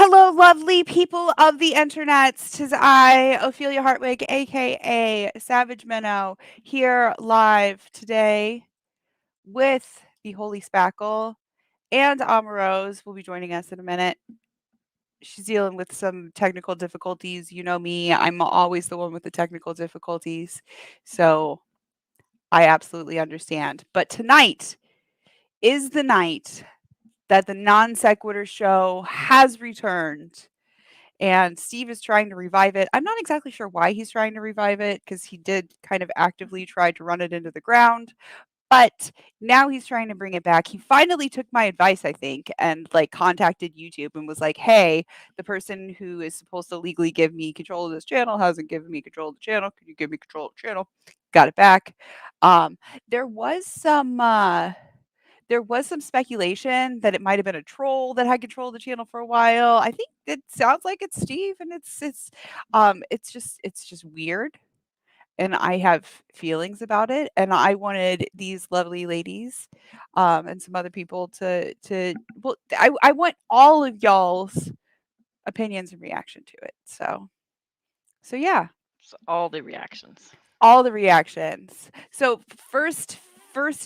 Hello, lovely people of the internet. 'Tis I, Ophelia Hartwig, aka Savage Minnow, here live today with the Holy Spackle, and Amarose will be joining us in a minute. She's dealing with some technical difficulties. You know me, I'm always the one with the technical difficulties. So I absolutely understand. But tonight is the night that the Non-Sequitur show has returned. And Steve is trying to revive it. I'm not exactly sure why he's trying to revive it because he did kind of actively try to run it into the ground. But now he's trying to bring it back. He finally took my advice, I think, and like contacted YouTube and was like, "Hey, the person who is supposed to legally give me control of this channel hasn't given me control of the channel. Can you give me control of the channel?" Got it back. Um, there was some there was some speculation that it might have been a troll that had control of the channel for a while. I think it sounds like it's Steve, and it's just weird, and I have feelings about it, and I wanted these lovely ladies, and some other people to well, I want all of y'all's opinions and reaction to it. So yeah, So all the reactions. all the reactions. So first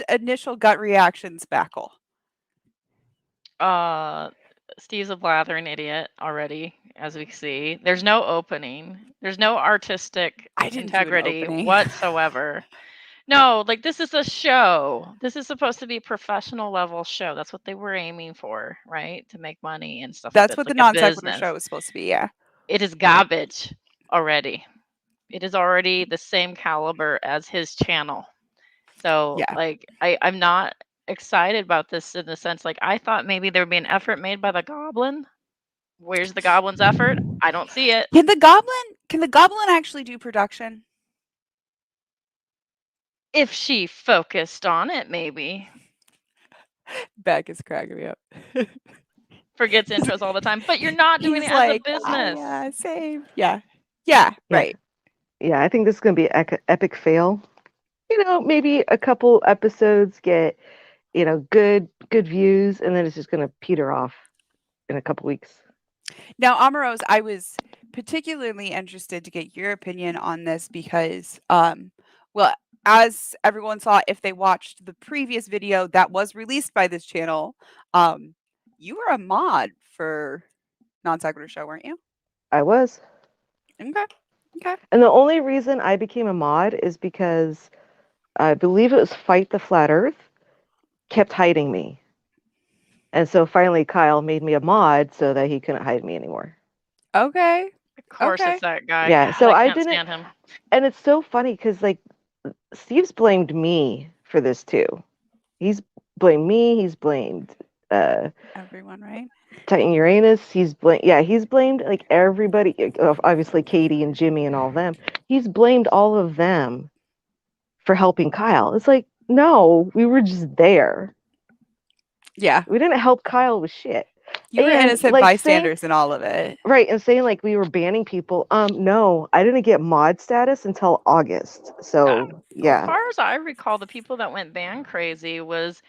initial gut reactions, Backle. Uh, Steve's a blathering idiot already, as we see. There's no opening. There's no artistic I didn't do an integrity opening. whatsoever. No, like this is a show. This is supposed to be a professional level show. That's what they were aiming for, right? To make money and stuff like that. That's It's what the like a non sequitur business. show is supposed to be, yeah. It is garbage already. It is already the same caliber as his channel. So, Yeah. like, I'm not excited about this in the sense, like, I thought maybe there would be an effort made by the goblin. Where's the goblin's effort? I don't see it. Can the goblin actually do production? If she focused on it, maybe. Beck is cracking me up. Forgets intros all the time, but you're not doing He's it as a like, business. I saved. Yeah. Yeah, Yeah. right. Yeah, I think this is going to be an epic fail. Maybe a couple episodes get, good views, and then it's just going to peter off in a couple weeks. Now, Amaros, I was particularly interested to get your opinion on this because, well, as everyone saw, if they watched the previous video that was released by this channel, um, you were a mod for Non Sequitur Show, weren't you? I was. Okay. Okay. And the only reason I became a mod is because I believe it was Fight the Flat Earth kept hiding me. And so finally Kyle made me a mod so that he couldn't hide me anymore. Okay. Of course, Okay. it's that guy. Yeah, God, so I I can't didn't, stand him. and it's so funny because like Steve's blamed me for this too. He's blamed me. He's blamed Everyone, right? Titan Uranus. He's blamed like everybody. Obviously, Katie and Jimmy and all them. He's blamed all of them for helping Kyle. It's like, no, we were just there. Yeah. We didn't help Kyle with shit. You were And innocent like saying bystanders in all of it. right and saying like we were banning people. No, I didn't get mod status until August. So As yeah, far as I recall, the people that went band crazy was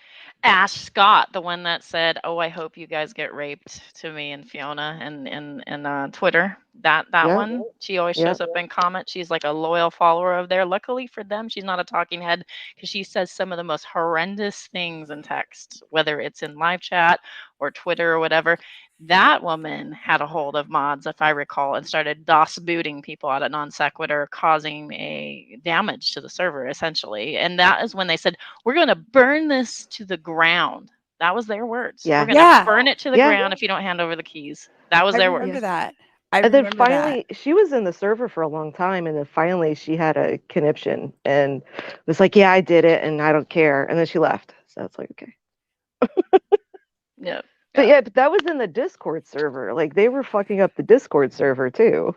Ash Scott, the one that said, "Oh, I hope you guys get raped," to me and Fiona and Twitter. That yeah, one, she always yeah. shows up in comments. She's like a loyal follower of there. Luckily for them, she's not a talking head because she says some of the most horrendous things in text, whether it's in live chat or Twitter or whatever. That woman had a hold of mods, if I recall, and started DOS booting people out of Non Sequitur, causing a damage to the server essentially. And that is when they said, "We're going to burn this to the ground." That was their words. "We're Yeah. going to Yeah. burn it to the Yeah. ground if you don't hand over the keys." That was I their remember words. Yeah. that. I And then remember that. finally, she was in the server for a long time, and then finally she had a conniption and was like, "Yeah, I did it, and I don't care." And then she left. So it's like, okay. Yep. But Yep. yeah, but that was in the Discord server. Like they were fucking up the Discord server too.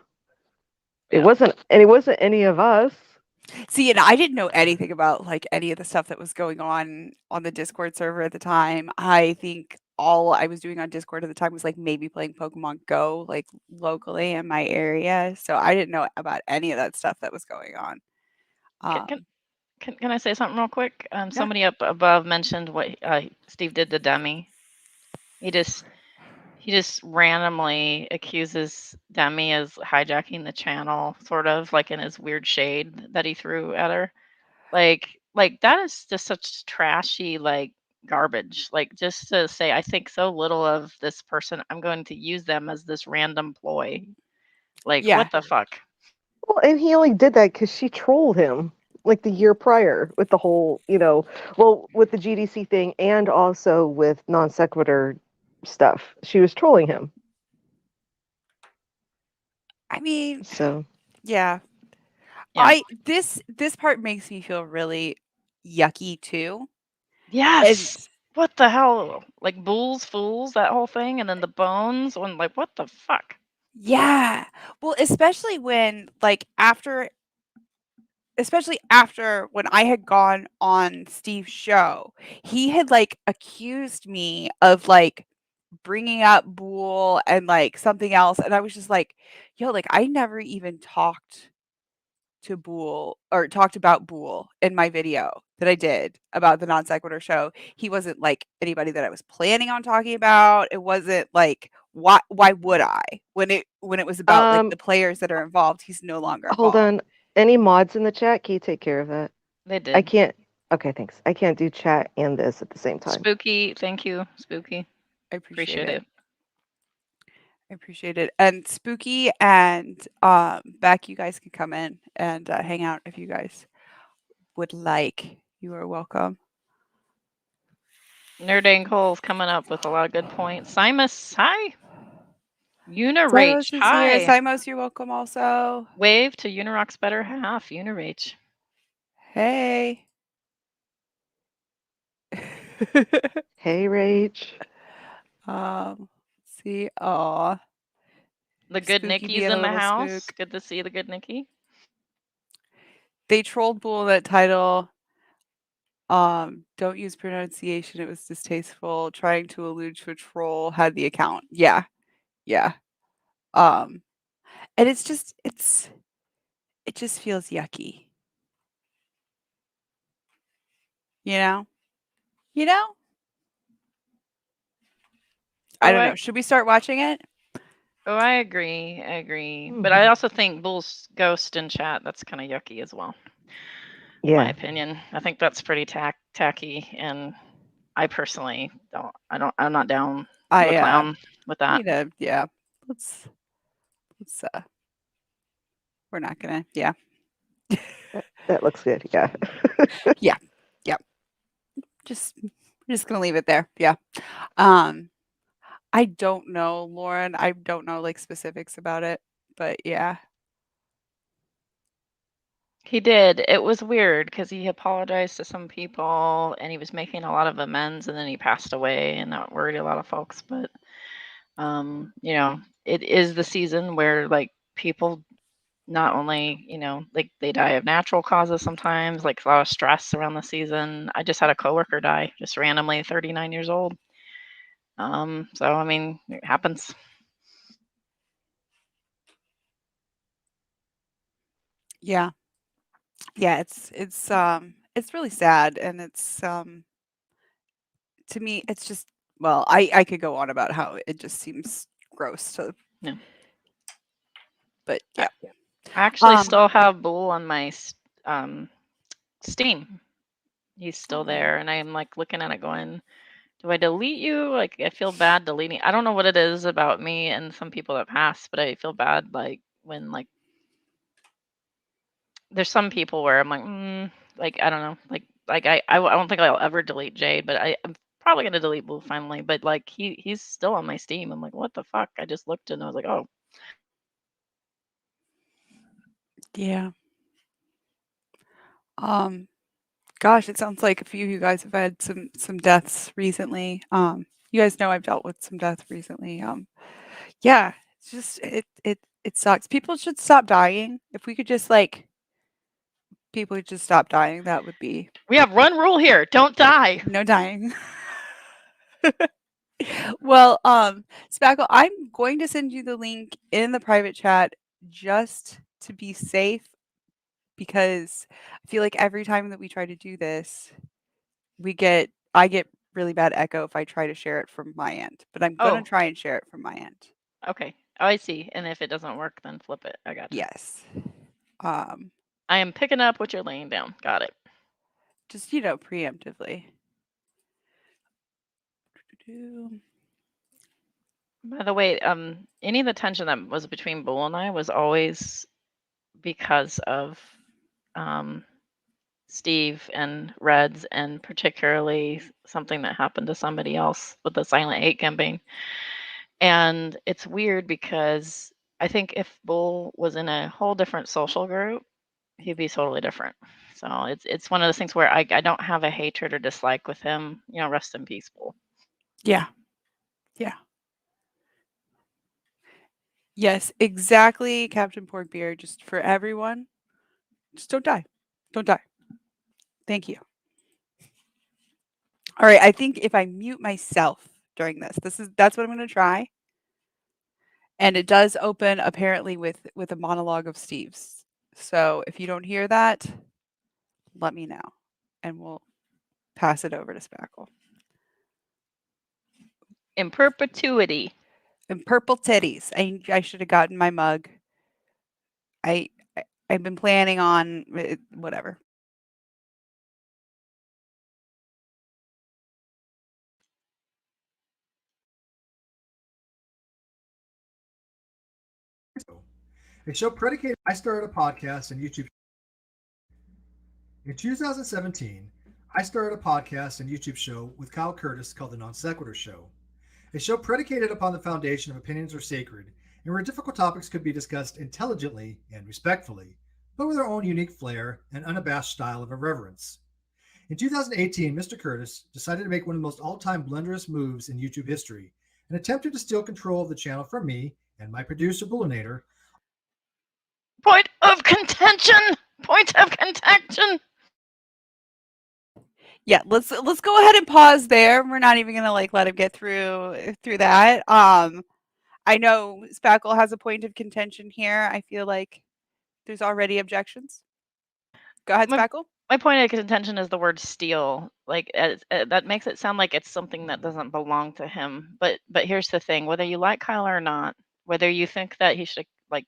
It Yep. wasn't any of us. See, and I didn't know anything about like any of the stuff that was going on the Discord server at the time. I think all I was doing on Discord at the time was like maybe playing Pokemon Go like locally in my area. So I didn't know about any of that stuff that was going on. Can, can, Um, can I say something real quick? yeah. Somebody up above mentioned what Steve did to Demi. He just He just randomly accuses Demi as hijacking the channel, sort of like in his weird shade that he threw at her. Like that is just such trashy like garbage. Like just to say I think so little of this person, I'm going to use them as this random ploy. Like Yeah. what the fuck? Well, and he only did that because she trolled him like the year prior with the whole, well, with the GDC thing and also with non-sequitur stuff. She was trolling him. I mean, So, yeah. Yeah. This part makes me feel really yucky too. And Yes. What the hell? Like bulls, fools, that whole thing, and then the bones. When like what the fuck? yeah. Well, especially after when I had gone on Steve's show, he had like accused me of like bringing up Boole and like something else. And I was just like, yo, like I never even talked to Boole or talked about Boole in my video that I did about the non sequitur show. He wasn't like anybody that I was planning on talking about. It wasn't like why would I? When it was about like um, the players that are involved, he's no longer hold involved. on. Any mods in the chat? Can you take care of that? They I did. can't. Okay, thanks. I can't do chat and this at the same time. Spooky, thank you, Spooky. I appreciate Appreciate it. it. I appreciate it. And Spooky and Beck, you guys can come in and hang out if you guys would like. You are welcome. Nerd Ankle's coming up with a lot of good points. Simus, hi. Unirach, Simos is here. hi. Simos, you're welcome also. Wave to Unirock's better half, Unirach. Hey. Hey, Rach. See, aw, The good Spooky Nikki's being a in the little house. spook. Good to see the good Nikki. They trolled Bull that title. Don't use pronunciation. It was distasteful. Trying to allude to a troll had the account. Yeah, yeah. Um, and it just feels yucky. You know? You know? I Oh, don't I know. Should we start watching it? oh I agree. I agree. But Mhm. I also think Bull's ghost in chat, that's kind of yucky as well. My Yeah. opinion. I think that's pretty tacky, and I personally I'm not down the I clown with that. need to yeah. Let's let's we're not gonna yeah. That looks good. Yeah. Yeah. Yeah. Just we're just gonna leave it there. Yeah. Um I don't know, Lauren. I don't know like specifics about it, but yeah. He did. It was weird because he apologized to some people and he was making a lot of amends, and then he passed away, and that worried a lot of folks. But you know, it is the season where like people not only, like they die of natural causes sometimes, like a lot of stress around the season. I just had a coworker die just randomly, 39 years old. So I mean, it happens. Yeah. Yeah, it's really sad and it's to me it's just well, I could go on about how it just seems gross to Yeah. but I, yeah. I actually Um still have Bull on my um, Steam. He's still aw. there, and I'm like looking at it going, do I delete you? Like, I feel bad deleting. I don't know what it is about me and some people that pass, but I feel bad like when like there's some people where I'm like, like I don't know, like I don't think I'll ever delete Jade, but I'm probably gonna delete Blue finally. But like he's still on my Steam. I'm like, what the fuck? I just looked and I was like, oh, Yeah. Um gosh, it sounds like a few of you guys have had some deaths recently. You guys know I've dealt with some death recently. Yeah, it's just it sucks. People should stop dying. If we could just like people could just stop dying, that would be we have one rule here: don't die. no dying. Well, Spackle, I'm going to send you the link in the private chat just to be safe because I feel like every time that we try to do this, I get really bad echo if I try to share it from my end, but I'm Oh. gonna try and share it from my end. Okay. Oh, I see. And if it doesn't work, then flip it. I gotcha. Yes. Um, I am picking up what you're laying down. Got it. just, preemptively. Do-do-do. By the way, any of the tension that was between Bull and I was always because of Steve and Reds, and particularly something that happened to somebody else with the Silent Hate campaign. And it's weird because I think if Bull was in a whole different social group, he'd be totally different. So it's one of those things where I don't have a hatred or dislike with him. You know, rest in peace, Bull. Yeah. Yeah. Yes, exactly, Captain Porkbeard. Just for everyone, just don't die. Don't die. Thank you. All right, I think if I mute myself during that's what I'm gonna try. And it does open apparently with a monologue of Steve's. So if you don't hear that, let me know, and we'll pass it over to Spackle. In perpetuity. And purple titties. I should have gotten my mug. I I've been planning on whatever. A show predicated. I started a podcast and YouTube. In 2017, I started a podcast and YouTube show with Kyle Curtis called the NonSequitur Show, a show predicated upon the foundation of opinions are sacred and where difficult topics could be discussed intelligently and respectfully, but with their own unique flair and unabashed style of irreverence. In 2018, Mr. Curtis decided to make one of the most all-time blunderous moves in YouTube history and attempted to steal control of the channel from me and my producer, Bullinator. Point of contention. Point of contention. Yeah, let's go ahead and pause there. We're not even gonna let him get through that. I know Spackle has a point of contention here. I feel like there's already objections. Go ahead, My Spackle. my point of contention is the word steal. Like that makes it sound like it's something that doesn't belong to him. But here's the thing: whether you like Kyle or not, whether you think that he should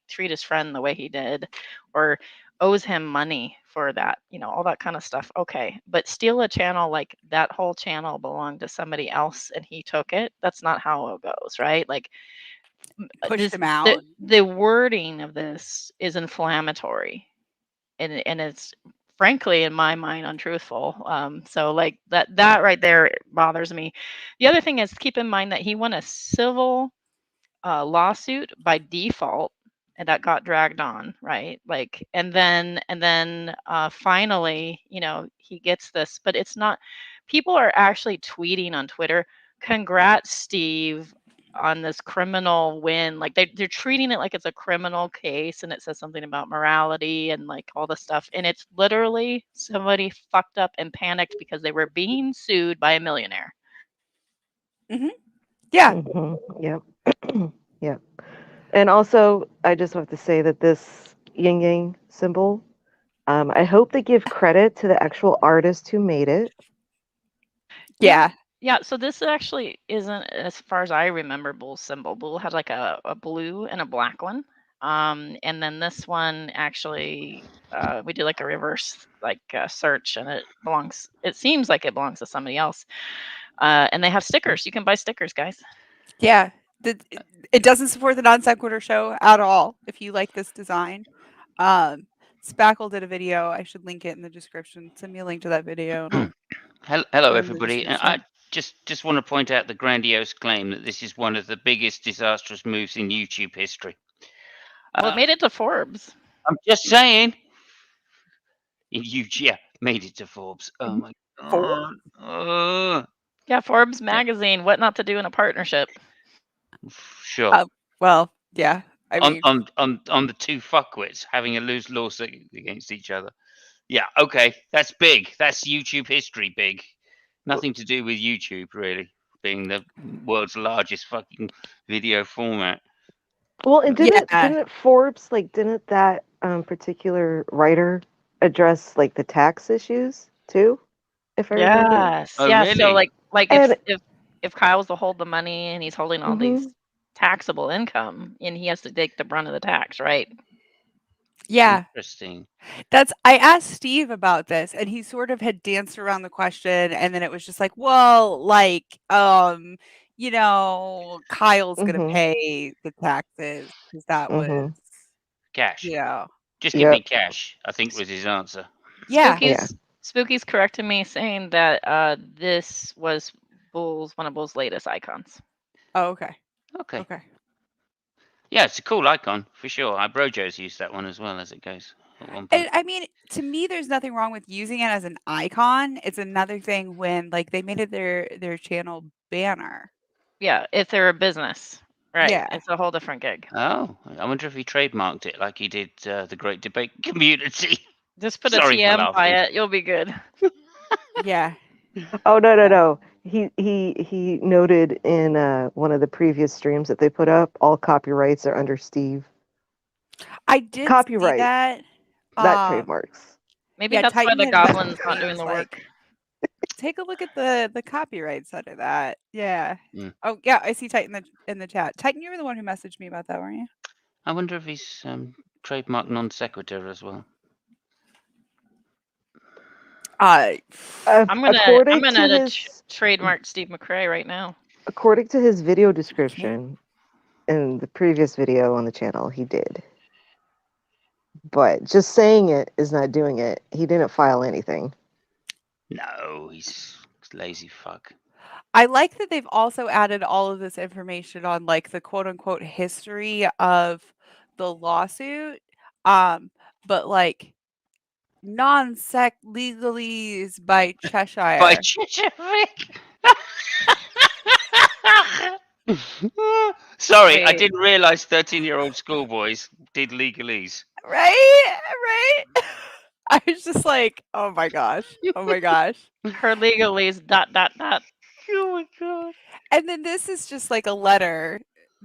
treat his friend the way he did, or owes him money for that, all that kind of stuff. Okay, but steal a channel like that whole channel belonged to somebody else and he took it. That's not how it goes, right? Like Pushed him the out. the wording of this is inflammatory, and it's frankly in my mind untruthful. So that right there bothers me. The other thing is, keep in mind that he won a civil lawsuit by default, and that got dragged on, right? And then finally, he gets this, but it's not. People are actually tweeting on Twitter, "Congrats, Steve, on this criminal win." Like they're treating it like it's a criminal case, and it says something about morality and all this stuff, and it's literally somebody fucked up and panicked because they were being sued by a millionaire. Hmm. Yeah. Yep. Yep. And also, I just have to say that this yin yang symbol, I hope they give credit to the actual artist who made it. Yeah. Yeah, so this actually isn't, as far as I remember, Bull's symbol. Bull had a blue and a black one. And then this one actually, we did a reverse search, and it seems like it belongs to somebody else. And they have stickers. You can buy stickers, guys. Yeah. It doesn't support the Non Sequitur Show at all. If you like this design, Spackle did a video. I should link it in the description. Send me a link to that video, and I'll Hello, put it in the everybody. I description. just want to point out the grandiose claim that this is one of the biggest disastrous moves in YouTube history. Well, it made it to Forbes. I'm just saying. Yeah, made it to Forbes. Oh my god. Yeah, Forbes magazine. What not to do in a partnership? Sure. Well, yeah. I mean, On the two fuckwits having a loose lawsuit against each other. Yeah, okay, that's big. That's YouTube history big. Nothing to do with YouTube really being the world's largest fucking video format. Well, and didn't yeah. Forbes didn't that particular writer address the tax issues too? if I remember. Yes. Oh, Yeah. So really? like And if Kyle's to hold the money and he's holding all mhm, these taxable income and he has to take the brunt of the tax, right? Yeah. Interesting. I asked Steve about this and he sort of had danced around the question and then it was just like, well, like, Kyle's gonna mhm, pay the taxes because that was, mhm. Cash. you know. Just give me Yep. cash, I think was his answer. Yeah. Yeah. Spooky's corrected me saying that this was one of Bull's latest icons. Oh, okay. Okay. Okay. Yeah, it's a cool icon for sure. Brojo's used that one as well as it goes at one point. And I mean, to me, there's nothing wrong with using it as an icon. It's another thing when like they made it their channel banner. Yeah, if they're a business, right? Yeah. It's a whole different gig. Oh, I wonder if he trademarked it like he did the Great Debate Community. Just put a Sorry for TM by laughing. it, you'll be good. Yeah. Oh no, no, Yeah. no. He noted in one of the previous streams that they put up, all copyrights are under Steve. I did see Copyright, that. that Um, trademarks. Maybe yeah, that's why Titan the had messaged goblin's me not and doing was the work. like, take a look at the copyrights under that. Yeah. Mm. Oh yeah, I see Titan in the chat. Titan, you were the one who messaged me about that, weren't you? I wonder if he's trademarked non-sequitur as well. Uh, I'm gonna According to his trademark Steve McRae right now. according to his video description in the previous video on the channel, he did. But just saying it is not doing it. He didn't file anything. No, he's lazy fuck. I like that they've also added all of this information on like the quote unquote history of the lawsuit. But like non-sec legalese by By Cheshire. Cheshire. Sorry, I Wait, didn't realise 13-year-old schoolboys did legalese. Right? Right? I was just like, "Oh my gosh. Oh my gosh." her legalese ... Oh my god. And then this is just like a letter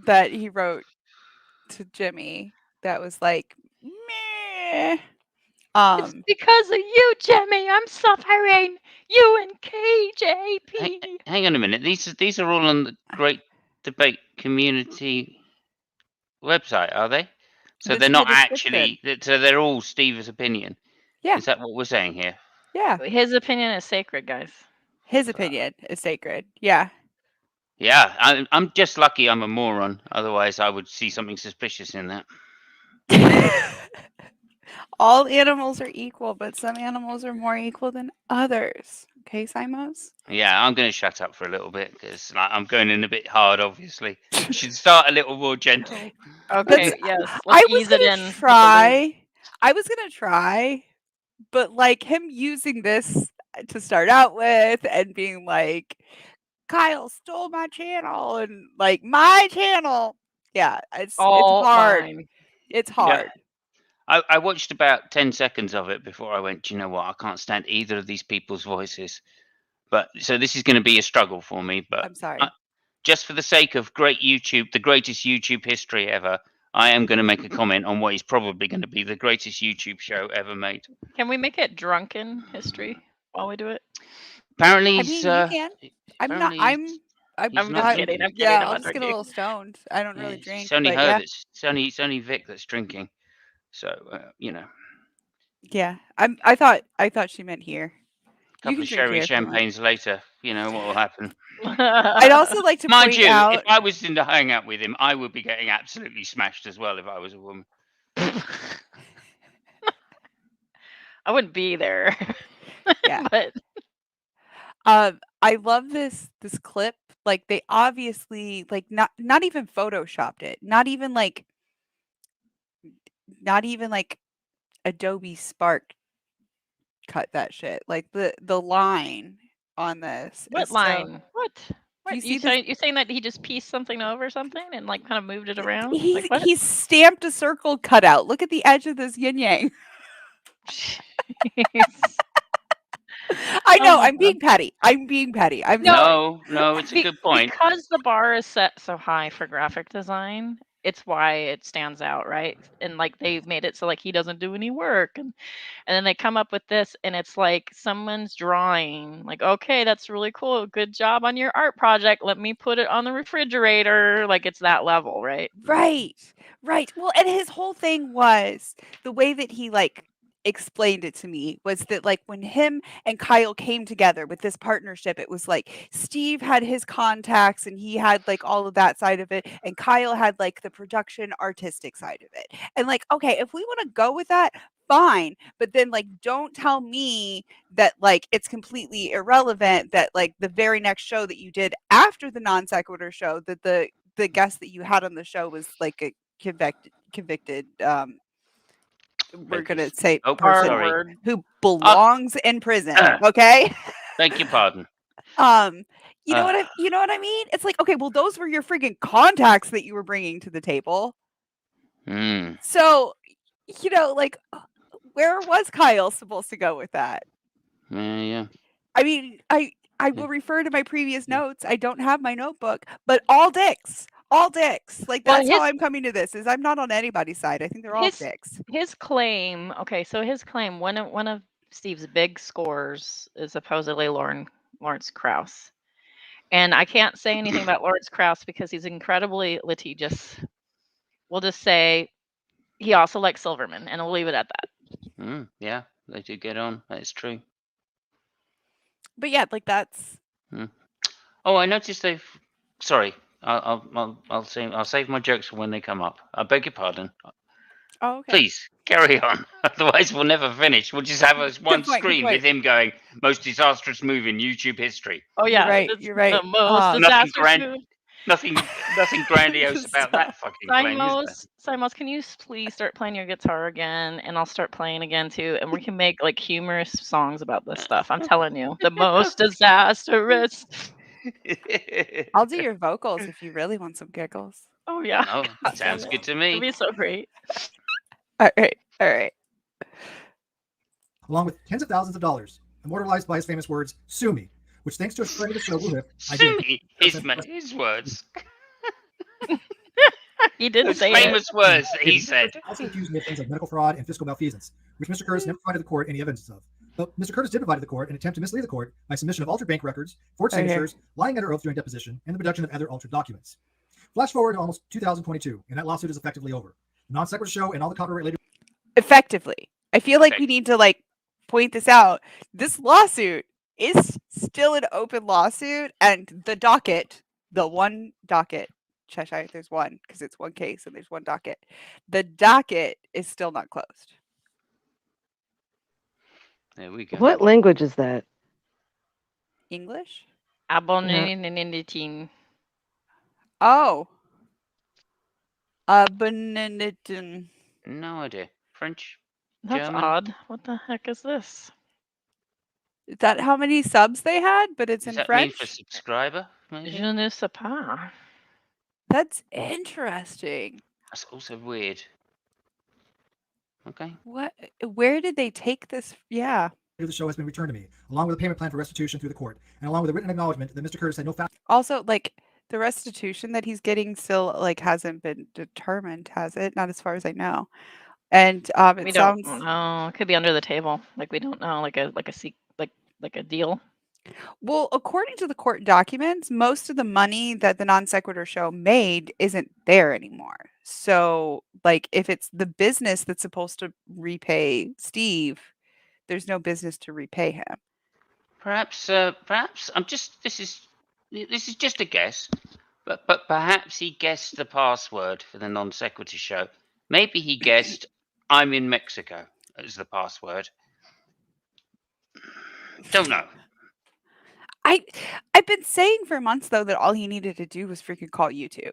that he wrote to Jimmy that was like, "Meh." It's because of you, Jimmy. I'm suffering. You and KJP. Hang on a minute. These are all on the Great Debate Community website, are they? So This they're is the not description. actually. So they're all Steve's opinion. Yeah. Is that what we're saying here? Yeah. His opinion is sacred, guys. His opinion is sacred. Yeah. Yeah, I'm just lucky I'm a moron. Otherwise, I would see something suspicious in that. All animals are equal, but some animals are more equal than others. Okay, Simos? Yeah, I'm going to shut up for a little bit because I'm going in a bit hard. Obviously, I should start a little more gentle. Okay, yes. I Let's was ease it in. gonna with the lube. try. I was gonna try, but like him using this to start out with and being like, Kyle stole my channel and like my channel. Yeah, it's All hard. mine. It's Yeah, hard. I watched about 10 seconds of it before I went, "Do you know what? I can't stand either of these people's voices." But so this is going to be a struggle for me. But I'm sorry. just for the sake of great YouTube, the greatest YouTube history ever, I am going to make a comment on what is probably going to be the greatest YouTube show ever made. Can we make it drunken history while we do it? Apparently, I he's. mean, you can. I'm not. Apparently, I'm he's I'm not just not. kidding. drinking. I'm kidding. Yeah, I'm I'll not just get a drinking. little stoned. I don't Yeah, really it's drink, only but her yeah. that's it's only Vic that's drinking. So you know, a Yeah. I thought she meant here. You couple can of drink sherry here if you want. champagnes later, you know what will happen. I'd also like to Mind point you, out if I was in the hangout with him, I would be getting absolutely smashed as well if I was a woman. I wouldn't be there. Yeah. But I love this clip. Like they obviously like not even photoshopped it. Not even like Adobe Spark cut that shit. Like the line on this what is so. line? What? Do What? you see this? You saying that he just pieced something over something and like kind of moved it around? He Like what? he stamped a circle cutout. Look at the edge of this yin yang. Jeez. I Oh know. my I'm God. being petty. I'm being petty. I'm No, sorry. No, it's a good point. Because the bar is set so high for graphic design, it's why it stands out, right? And like they've made it so like he doesn't do any work, and then they come up with this, and it's like someone's drawing, like, okay, that's really cool, good job on your art project, let me put it on the refrigerator. Like it's that level, right? Right. Right. Well, and his whole thing was the way that he like explained it to me was that like when him and Kyle came together with this partnership, it was like Steve had his contacts and he had like all of that side of it, and Kyle had like the production artistic side of it. And like, okay, if we want to go with that, fine. But then like don't tell me that like it's completely irrelevant that like the very next show that you did after the non sequitur show that the guest that you had on the show was like a convicted we're gonna Rapist. say Oh, R person sorry. word. who belongs in prison. Okay. Beg your pardon. You know what I mean? It's like, okay, well, those were your freaking contacts that you were bringing to the table. Mm. So, like, where was Kyle supposed to go with that? Yeah. I mean, I will refer to my previous notes. I don't have my notebook, but all dicks. All dicks. Like Well, that's how I'm coming to this. Is I'm not on anybody's side. I think they're all dicks. his claim. Okay, so his claim. One of Steve's big scores is supposedly Lawrence Krauss, and I can't say anything about Lawrence Krauss because he's incredibly litigious. We'll just say he also likes Silverman, and we'll leave it at that. Yeah, they do get on. That is true. But yeah, like that's. Oh, I noticed they've. Sorry, I'll save my jokes for when they come up. I beg your pardon. Oh, okay. Please carry on. Otherwise, we'll never finish. We'll just have one screen with him going most disastrous move in YouTube history. Oh yeah, You're right. it's You're right. the most disastrous move. Nothing grandiose about that fucking claim, is there? Simos, can you please start playing your guitar again, and I'll start playing again too, and we can make like humorous songs about this stuff. I'm telling you, the most disastrous. I'll do your vocals if you really want some giggles. Oh yeah. No, sounds good to me. It'd be so great. All right. Along with tens of thousands of dollars, immortalized by his famous words, "Sue me," which, thanks to a friend of the show, Sue me. His words. He didn't Those say famous words that he said. Also accused me of things like medical fraud and fiscal malfeasance, which Mr. Curtis never provided the court any evidence of. But Mr. Curtis did provide to the court an attempt to mislead the court by submission of altered bank records, forged signatures, lying under oath during deposition, and the production of other altered documents. Flash forward to almost 2022, and that lawsuit is effectively over. The Non Sequitur show and all the copyright-related. Effectively, I feel like we need to like point this out. This lawsuit is still an open lawsuit, and the docket, the one docket, Cheshire, there's one because it's one case and there's one docket. The docket is still not closed. There we go. What language is that? English? Abonnetin. Oh. Abonnetin. No idea. French? That's German? odd. What the heck is this? Is that how many subs they had? But it's Does in that French? mean for subscriber? Maybe? Je ne sais pas. That's interesting. That's also weird. Okay. What? Where did they take this? Yeah. The show has been returned to me, along with a payment plan for restitution through the court, and along with a written acknowledgement that Mr. Curtis had no fact. Also, like the restitution that he's getting still like hasn't been determined, has it? Not as far as I know. And We it don't sounds know. It could be under the table. Like we don't know. Like a deal. well, according to the court documents, most of the money that the non sequitur show made isn't there anymore. So, like, if it's the business that's supposed to repay Steve, there's no business to repay him. Perhaps I'm just this is just a guess, but perhaps he guessed the password for the non sequitur show. Maybe he guessed I'm in Mexico as the password. Don't know. I've been saying for months though that all he needed to do was freaking call YouTube.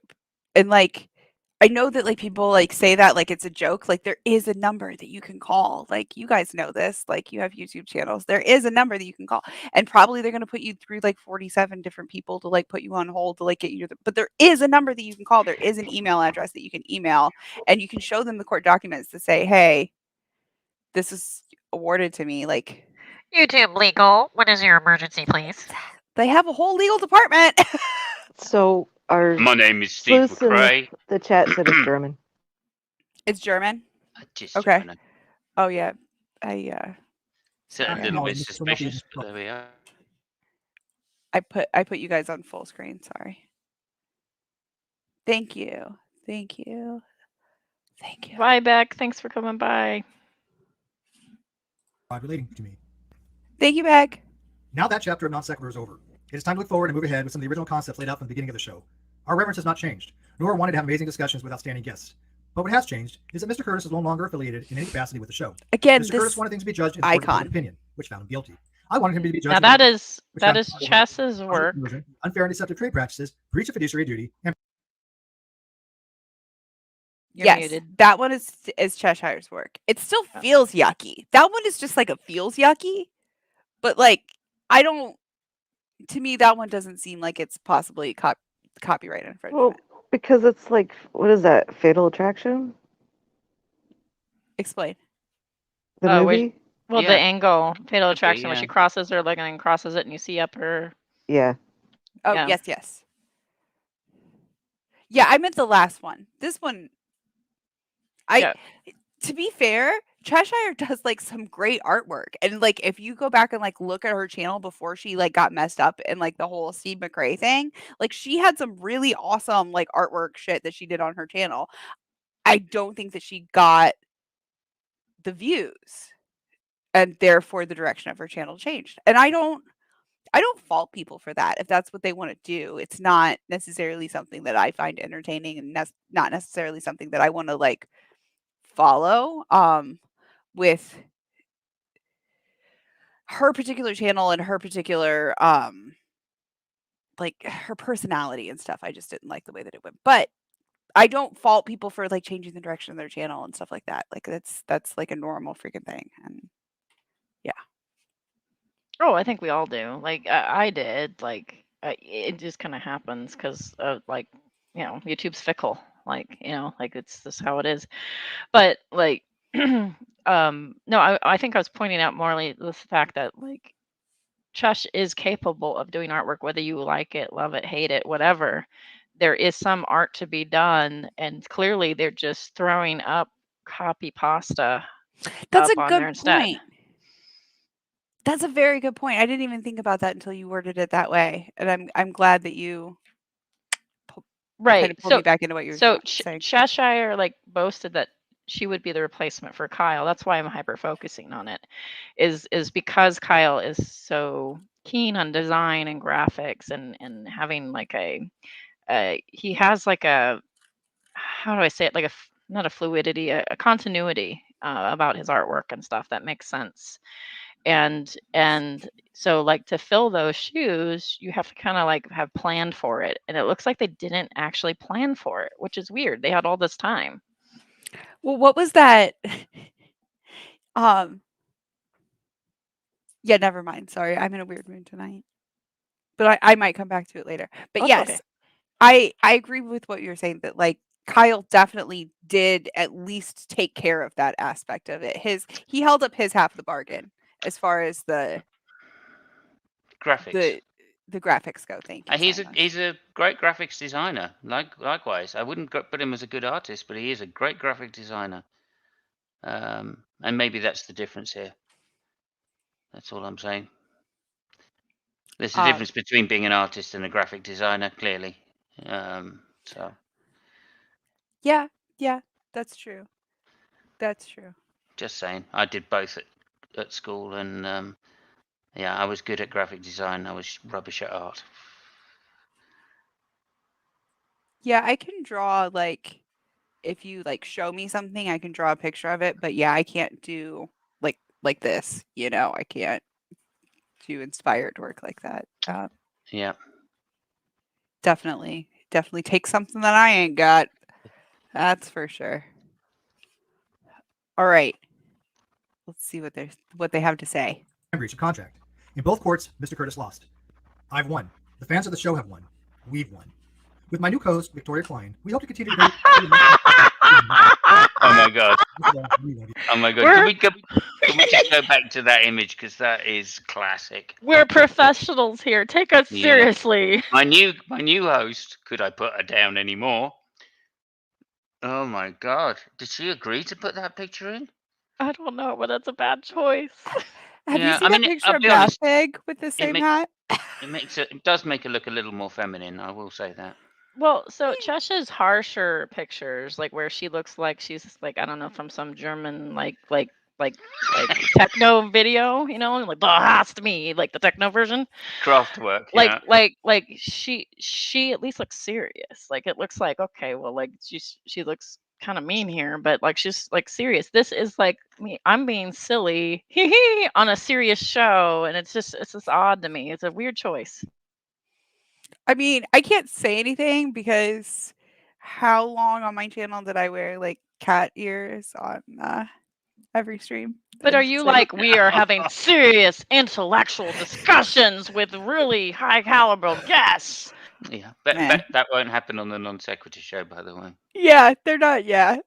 And like I know that like people like say that like it's a joke. Like there is a number that you can call. Like you guys know this. Like you have YouTube channels. There is a number that you can call. And probably they're gonna put you through like 47 different people to like put you on hold to like get you to but there is a number that you can call. There is an email address that you can email and you can show them the court documents to say, hey, this is awarded to me. Like YouTube legal. What is your emergency, please? they have a whole legal department. So Our My name is Steve sleuths in McRae. the chat said it's German. It's German? Just Okay. German. Oh, yeah. I So a sorry, little bit Mr. suspicious, but there we are. I put you guys on full screen, sorry. Thank you. Thank you. Thank you. Bye, Beck. Thanks for coming by. Relating to me. Thank you, Beck. Now that chapter of Non-Sequitur is over, it is time to look forward and move ahead with some of the original concepts laid out from the beginning of the show. Our reverence has not changed, nor wanted to have amazing discussions with outstanding guests. But what has changed is that Mr. Curtis is no longer affiliated in any capacity with the show. Again, Mr. Curtis this wanted things to be judged in the court of icon. public opinion, which found him guilty. I wanted him to be judged Now in that the is which found him Chess's guilty. work. Conversion, unfair and deceptive trade practices, breach of fiduciary duty, and You're yes, muted. that one is Cheshire's work. It still feels yucky. That one is just like it feels yucky, but like I don't. To me, that one doesn't seem like it's possibly copyright infringement. Well, because it's like, what is that? Fatal Attraction? Explain. The Oh, wait. movie? Well, Yeah. the angle, Fatal Could be, Attraction, when she yeah. crosses her leg and then crosses it, and you see up her. Yeah. Oh, Yeah. yes. Yeah, I meant the last one. This one, Yeah. to be fair, Cheshire does like some great artwork, and like if you go back and like look at her channel before she like got messed up in like the whole Steve McRae thing, like she had some really awesome like artwork shit that she did on her channel. I don't think that she got the views, and therefore the direction of her channel changed. And I don't fault people for that if that's what they want to do. It's not necessarily something that I find entertaining, and not necessarily something that I want to like follow. With her particular channel and her particular like her personality and stuff, I just didn't like the way that it went. But I don't fault people for like changing the direction of their channel and stuff like that. Like that's like a normal freaking thing. And Oh, I think we all do. Like I did. Like it just kind of happens because like YouTube's fickle. Like like it's just how it is. But like no, I think I was pointing out morally the fact that like Chush is capable of doing artwork, whether you like it, love it, hate it, whatever. There is some art to be done, and clearly they're just throwing up copy pasta that's up a on good there instead. point. That's a very good point. I didn't even think about that until you worded it that way, and I'm glad that you kind Right. of pulled me back into what you were saying. Cheshire like boasted that she would be the replacement for Kyle. That's why I'm hyper focusing on it. Is because Kyle is so keen on design and graphics and having like he has like a, how do I say it, like not a fluidity, a continuity about his artwork and stuff that makes sense. And so like to fill those shoes, you have to kind of like have planned for it, and it looks like they didn't actually plan for it, which is weird. They had all this time. Well, what was that? Yeah, never mind. Sorry, I'm in a weird mood tonight. But I might come back to it later. But That's yes, okay. I agree with what you're saying, that like Kyle definitely did at least take care of that aspect of it. He held up his half of the bargain as far as the Graphics. the graphics go. Thank you. He's a great graphics designer. Likewise, I wouldn't put him as a good artist, but he is a great graphic designer. And maybe that's the difference here. That's all I'm saying. There's a difference between being an artist and a graphic designer, clearly. So. Yeah, that's true. That's true. Just saying. I did both at school, and yeah, I was good at graphic design. I was rubbish at art. Yeah, I can draw, like, if you like show me something, I can draw a picture of it. But yeah, I can't do like this. I can't do inspired work like that. Yeah. Definitely take something that I ain't got. That's for sure. All right. Let's see what they have to say. breach of contract. In both courts, Mr. Curtis lost. I've won. The fans of the show have won. We've won. With my new co-host, Victoria Klein, we hope to continue to Oh my god. Oh my god. We're- Can we just go back to that image because that is classic. We're professionals here. Take us Yeah. seriously. My new host. Could I put her down anymore? Oh my god. Did she agree to put that picture in? I don't know, but that's a bad choice. Have you Yeah, seen I that mean, picture I'll of be honest, Pig with the same ma- hat? It does make her look a little more feminine. I will say that. Well, so Chesh's harsher pictures, like where she looks like she's like, I don't know, from some German like techno video, you know, like the hast me, like the techno version. Kraftwerk. Like Yeah. like she at least looks serious. Like it looks like, okay, well, like she looks kind of mean here, but like she's like serious. This is like me, I'm being silly on a serious show, and it's just odd to me. It's a weird choice. I mean, I can't say anything because how long on my channel did I wear like cat ears on every stream? But are It's you like, we are having serious intellectual discussions with really high caliber guests? Yeah. Meh. That won't happen on the Non-Sequitur show, by the way. Yeah, they're not. Yeah.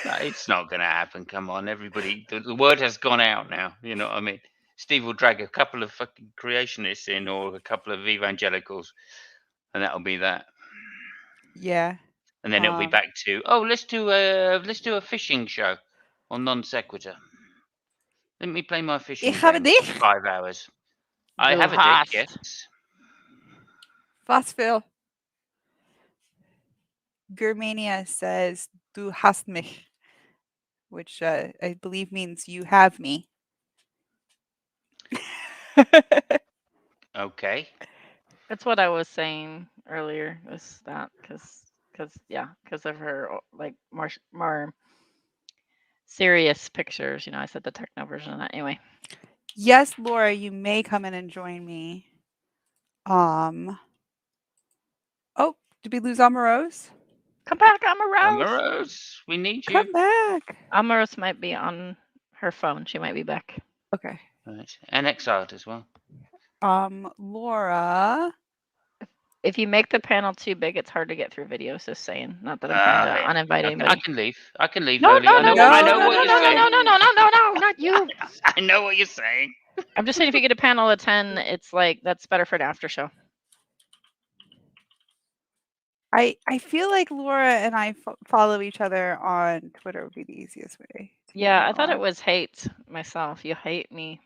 No, it's not going to happen. Come on, everybody. The word has gone out now. You know what I mean? Steve will drag a couple of fucking creationists in or a couple of evangelicals, and that'll be that. Yeah. And then it'll be back to, let's do a fishing show on Non-Sequitur. Let me play my fishing Ich habe game for dich. 5 hours. I Du have a dick, hast. yes. Was für Germania says du hast mich, which I believe means you have me. Okay. That's what I was saying earlier. Was that because of her like more serious pictures. You know, I said the techno version of that anyway. Yes, Laura, you may come in and join me. Oh, did we lose Amorose? Come back, Amorose. Amorose, we need you. Come back. Amorose might be on her phone. She might be back. Okay. Right. And exiled as well. Laura. If you make the panel too big, it's hard to get through videos. Just saying. Not that I'm trying to uninvite anybody. I can leave. I can leave No, early. no, I know no, what no, you're saying. no, not you. I know what you're saying. I'm just saying, if you get a panel of 10, it's like that's better for an after show. I feel like Laura and I follow each other on Twitter would be the easiest way. Yeah, I thought it was hate myself. You hate me.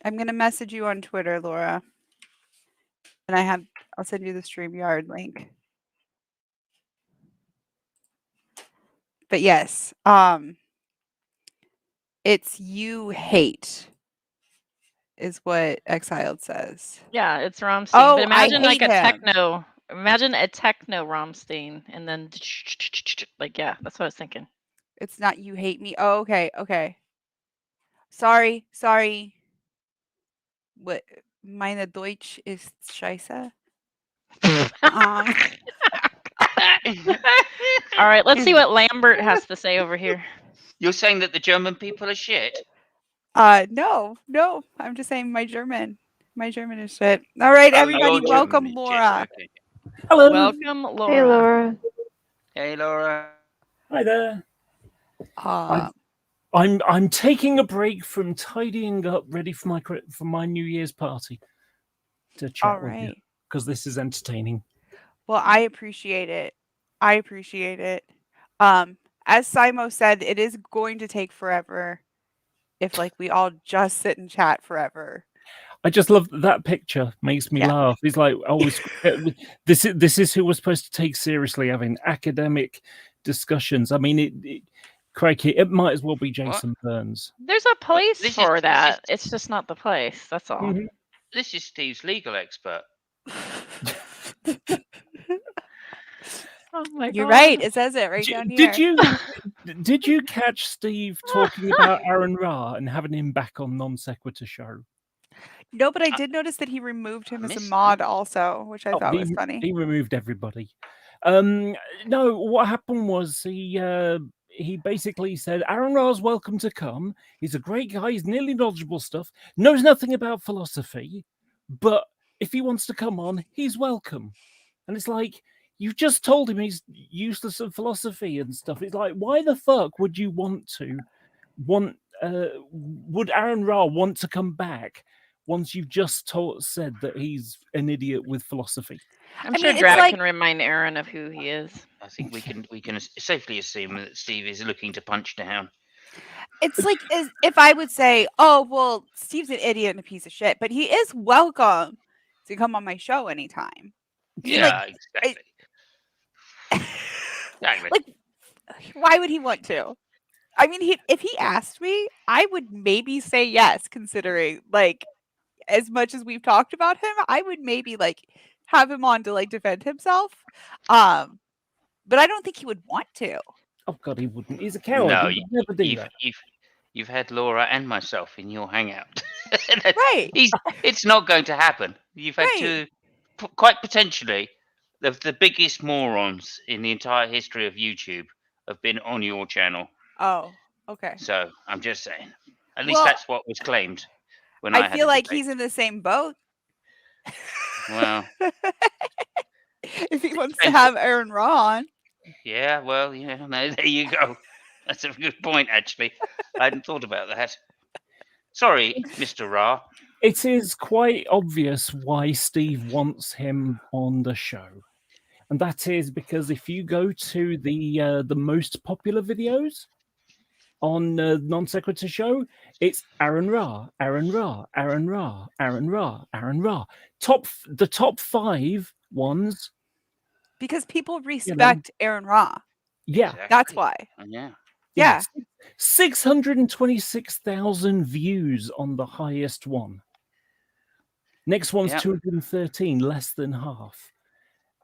I'm gonna message you on Twitter, Laura. And I'll send you the StreamYard link. But yes, it's you hate is what Exiled says. Yeah, it's Rammstein. Oh, but imagine I like hate a him. techno. Imagine a techno Rammstein, and then like, yeah, that's what I was thinking. It's not you hate me. Oh, okay. Sorry. What? Meine Deutsch ist scheiße. All right, let's see what Lambert has to say over here. You're saying that the German people are shit? No. I'm just saying my German is shit. All right, everybody, welcome Laura. Okay. Hello. Welcome, Laura. Hey, Laura. Hey, Laura. Hi there. Uh, I'm taking a break from tidying up, ready for my New Year's party to chat all with you right. because this is entertaining. Well, I appreciate it. As Simo said, it is going to take forever if like we all just sit and chat forever. I just love that picture. Makes me laugh. It's like always. This is who we're supposed to take seriously, having academic discussions. I mean, crikey, it might as well be Jason Burns. There's a place for that. It's just not the place. That's all. Mm-hmm. This is Steve's legal expert. Oh my God. You're right. It says it right down here. Did you catch Steve talking about Aaron Ra and having him back on Non-Sequitur show? No, but I did notice that he removed him as a mod also, which I thought was funny. He removed everybody. No, what happened was he basically said, Aaron Ra's welcome to come. He's a great guy. He's nearly knowledgeable stuff. Knows nothing about philosophy. But if he wants to come on, he's welcome. And it's like, You just told him he's useless at philosophy and stuff. It's like, why the fuck would you want? Would Aaron Ra want to come back once you've just said that he's an idiot with philosophy? I'm I sure mean, it's Drac like can remind Aaron of who he is. I think we can safely assume that Steve is looking to punch down. it's like as if I would say, "Oh, well, Steve's an idiot and a piece of shit, but he is welcome to come on my show anytime." I mean, Yeah, I, exactly. like, why would he want to? I mean, if he asked me, I would maybe say yes, considering like as much as we've talked about him, I would maybe like have him on to like defend himself. But I don't think he would want to. Oh God, he wouldn't. He's a coward. No, He would never do you've that. you've had Laura and myself in your hangout. Right. It's not going to happen. You've had Right. quite potentially the biggest morons in the entire history of YouTube have been on your channel. Oh, okay. So I'm just saying. At least Well, that's what was claimed when I I had feel a like debate. he's in the same boat. Well, if he wants to depends have Aaron Ra on. yeah, well, yeah, no, there you go. That's a good point, actually. I hadn't thought about that. Sorry, Mr. Ra. It is quite obvious why Steve wants him on the show, and that is because if you go to the most popular videos on NonSequitur show, it's Aaron Ra, Aaron Ra, Aaron Ra, Aaron Ra, Aaron Ra. The top 5 ones. Because people respect Aaron Ra. Yeah, Exactly. That's why. Yeah. Yeah. 626,000 views on the highest one. Next one's Yep. 213, less than half.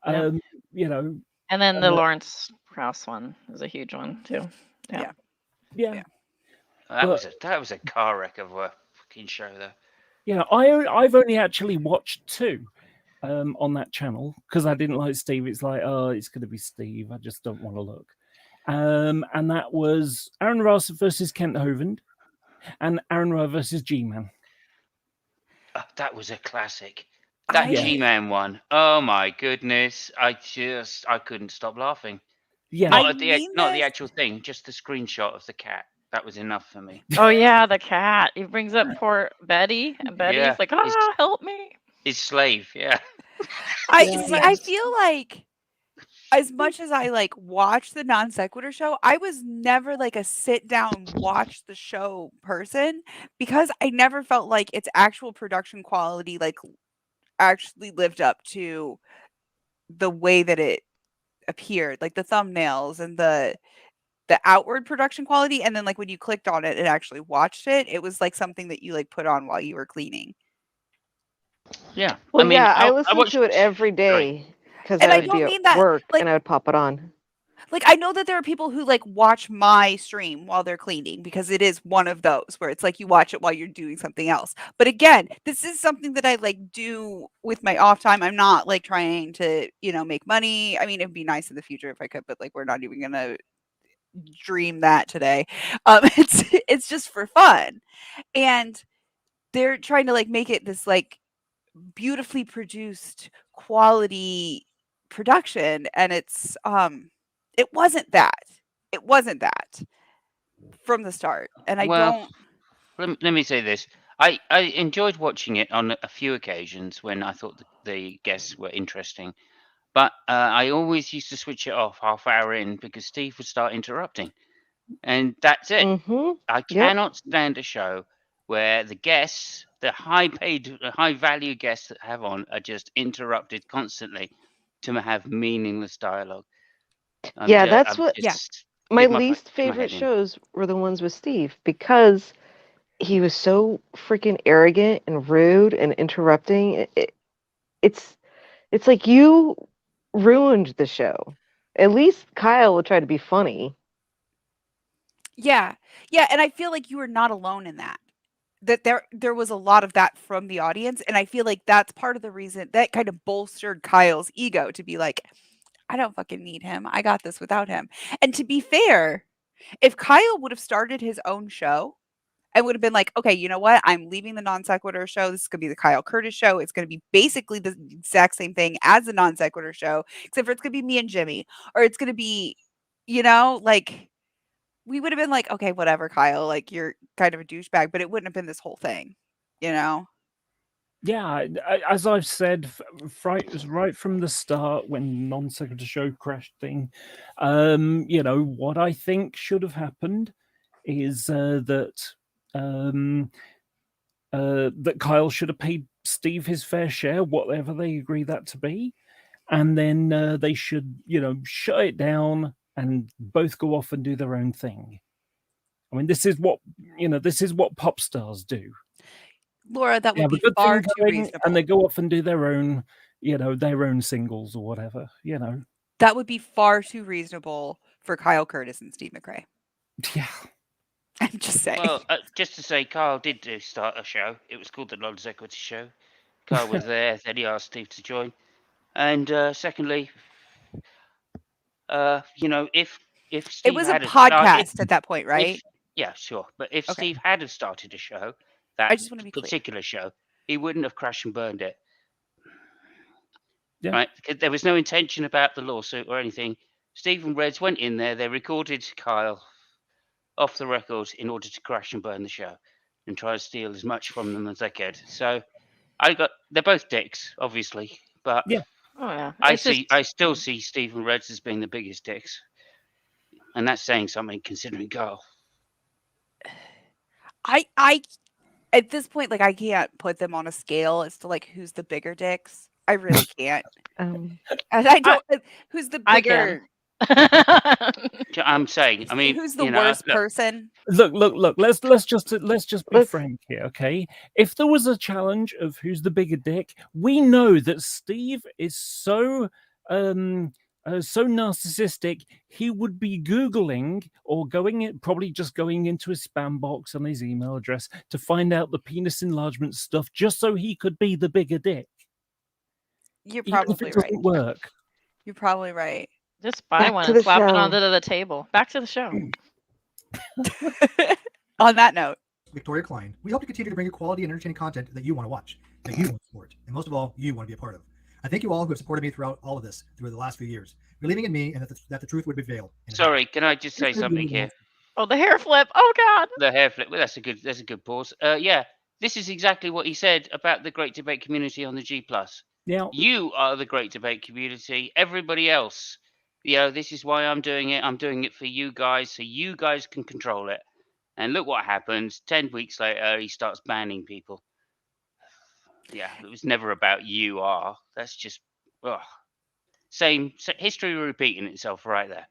Yep. You know, And then the Lawrence Krauss one is a huge one too. Yeah. yeah. That was a car wreck of a fucking show, though. Yeah, I've only actually watched 2 on that channel because I didn't like Steve. It's like, oh, it's going to be Steve. I just don't want to look. And that was Aaron Ross versus Kent Hovind and Aaron Ross versus G-Man. That was a classic. That G-Man one. Oh my goodness! I couldn't stop laughing. Yeah, not the actual thing, just the screenshot of the cat. That was enough for me. Oh yeah, the cat. He brings up poor Betty, and Betty's like, help me. His slave, yeah. I feel like as much as I like watch the Non-Sequitur show, I was never like a sit down watch the show person because I never felt like its actual production quality like actually lived up to the way that it appeared, like the thumbnails and the outward production quality, and then like when you clicked on it and actually watched it, it was like something that you like put on while you were cleaning. Yeah. Well, I listened to it every day because I would be at work and I would pop it on. Like, I know that there are people who like watch my stream while they're cleaning because it is one of those where it's like you watch it while you're doing something else. But again, this is something that I like do with my off time. I'm not like trying to, make money. I mean, it'd be nice in the future if I could, but like we're not even gonna dream that today. It's just for fun. And they're trying to like make it this like beautifully produced quality production, and it wasn't that from the start, and let me say this. I enjoyed watching it on a few occasions when I thought the guests were interesting, but I always used to switch it off half hour in because Steve would start interrupting, and that's it. I cannot stand a show where the guests, the high-paid, high-value guests that have on, are just interrupted constantly to have meaningless dialogue. That's what. My least favorite shows were the ones with Steve because he was so freaking arrogant and rude and interrupting. It's like you ruined the show. At least Kyle would try to be funny. Yeah, and I feel like you were not alone in that. That there was a lot of that from the audience, and I feel like that's part of the reason that kind of bolstered Kyle's ego to be like, I don't fucking need him. I got this without him. And to be fair, if Kyle would have started his own show I would have been like, okay, you know what? I'm leaving the Non Sequitur show. This is going to be the Kyle Curtis show. It's going to be basically the exact same thing as the Non Sequitur show, except for it's going to be me and Jimmy, or it's going to be, like we would have been like, okay, whatever, Kyle, like you're kind of a douchebag, but it wouldn't have been this whole thing, you know? Yeah, as I've said right from the start when Non-Sequitur show crashed thing, what I think should have happened is that Kyle should have paid Steve his fair share, whatever they agree that to be, and then they should, shut it down and both go off and do their own thing. I mean, this is what pop stars do. Laura, that They would have a be good far thing too going, reasonable. and they go off and do their own, their own singles or whatever. That would be far too reasonable for Kyle Curtis and Steve McRae. Yeah. I'm just saying. Well, just to say, Kyle did start a show. It was called the Non-Sequitur Show. Kyle was there. Then he asked Steve to join. And secondly, if Steve it was a had podcast at that point, right? Yeah, sure. But if Okay. Steve had started a show, I that just want to be clear. particular show, he wouldn't have crashed and burned it. Yeah. Right? Because there was no intention about the lawsuit or anything. Steve and Reds went in there. They recorded Kyle off the record in order to crash and burn the show and try to steal as much from them as they could. So they're both dicks, obviously, but Yeah. Oh yeah. I still see Steve and Reds as being the biggest dicks, and that's saying something considering Kyle. I at this point, like, I can't put them on a scale as to like who's the bigger dicks. I really can't. And I don't. Who's the I bigger? I'm saying, I mean, who's the worst person? Look. Let's just be Let's- frank here, okay? If there was a challenge of who's the bigger dick, we know that Steve is so narcissistic, he would be Googling or probably just going into his spam box on his email address to find out the penis enlargement stuff just so he could be the bigger dick. You're Even if probably it right. doesn't work. You're probably right. Just buy Back one to and the slap it show. onto the table. Back to the show. On that note, Victoria Klein. We hope to continue to bring you quality and entertaining content that you want to watch, that you want to support, and most of all, you want to be a part of. I thank you all who have supported me throughout all of this, through the last few years, believing in me and that the truth would be veiled. Sorry, can I just say something here? Oh, the hair flip. Oh God. The hair flip. Well, that's a good pause. Yeah, this is exactly what he said about the Great Debate community on the G+. Now, You are the Great Debate community. Everybody else, this is why I'm doing it. I'm doing it for you guys, so you guys can control it. And look what happens. 10 weeks later, he starts banning people. Yeah, it was never about you are. That's just same history repeating itself right there.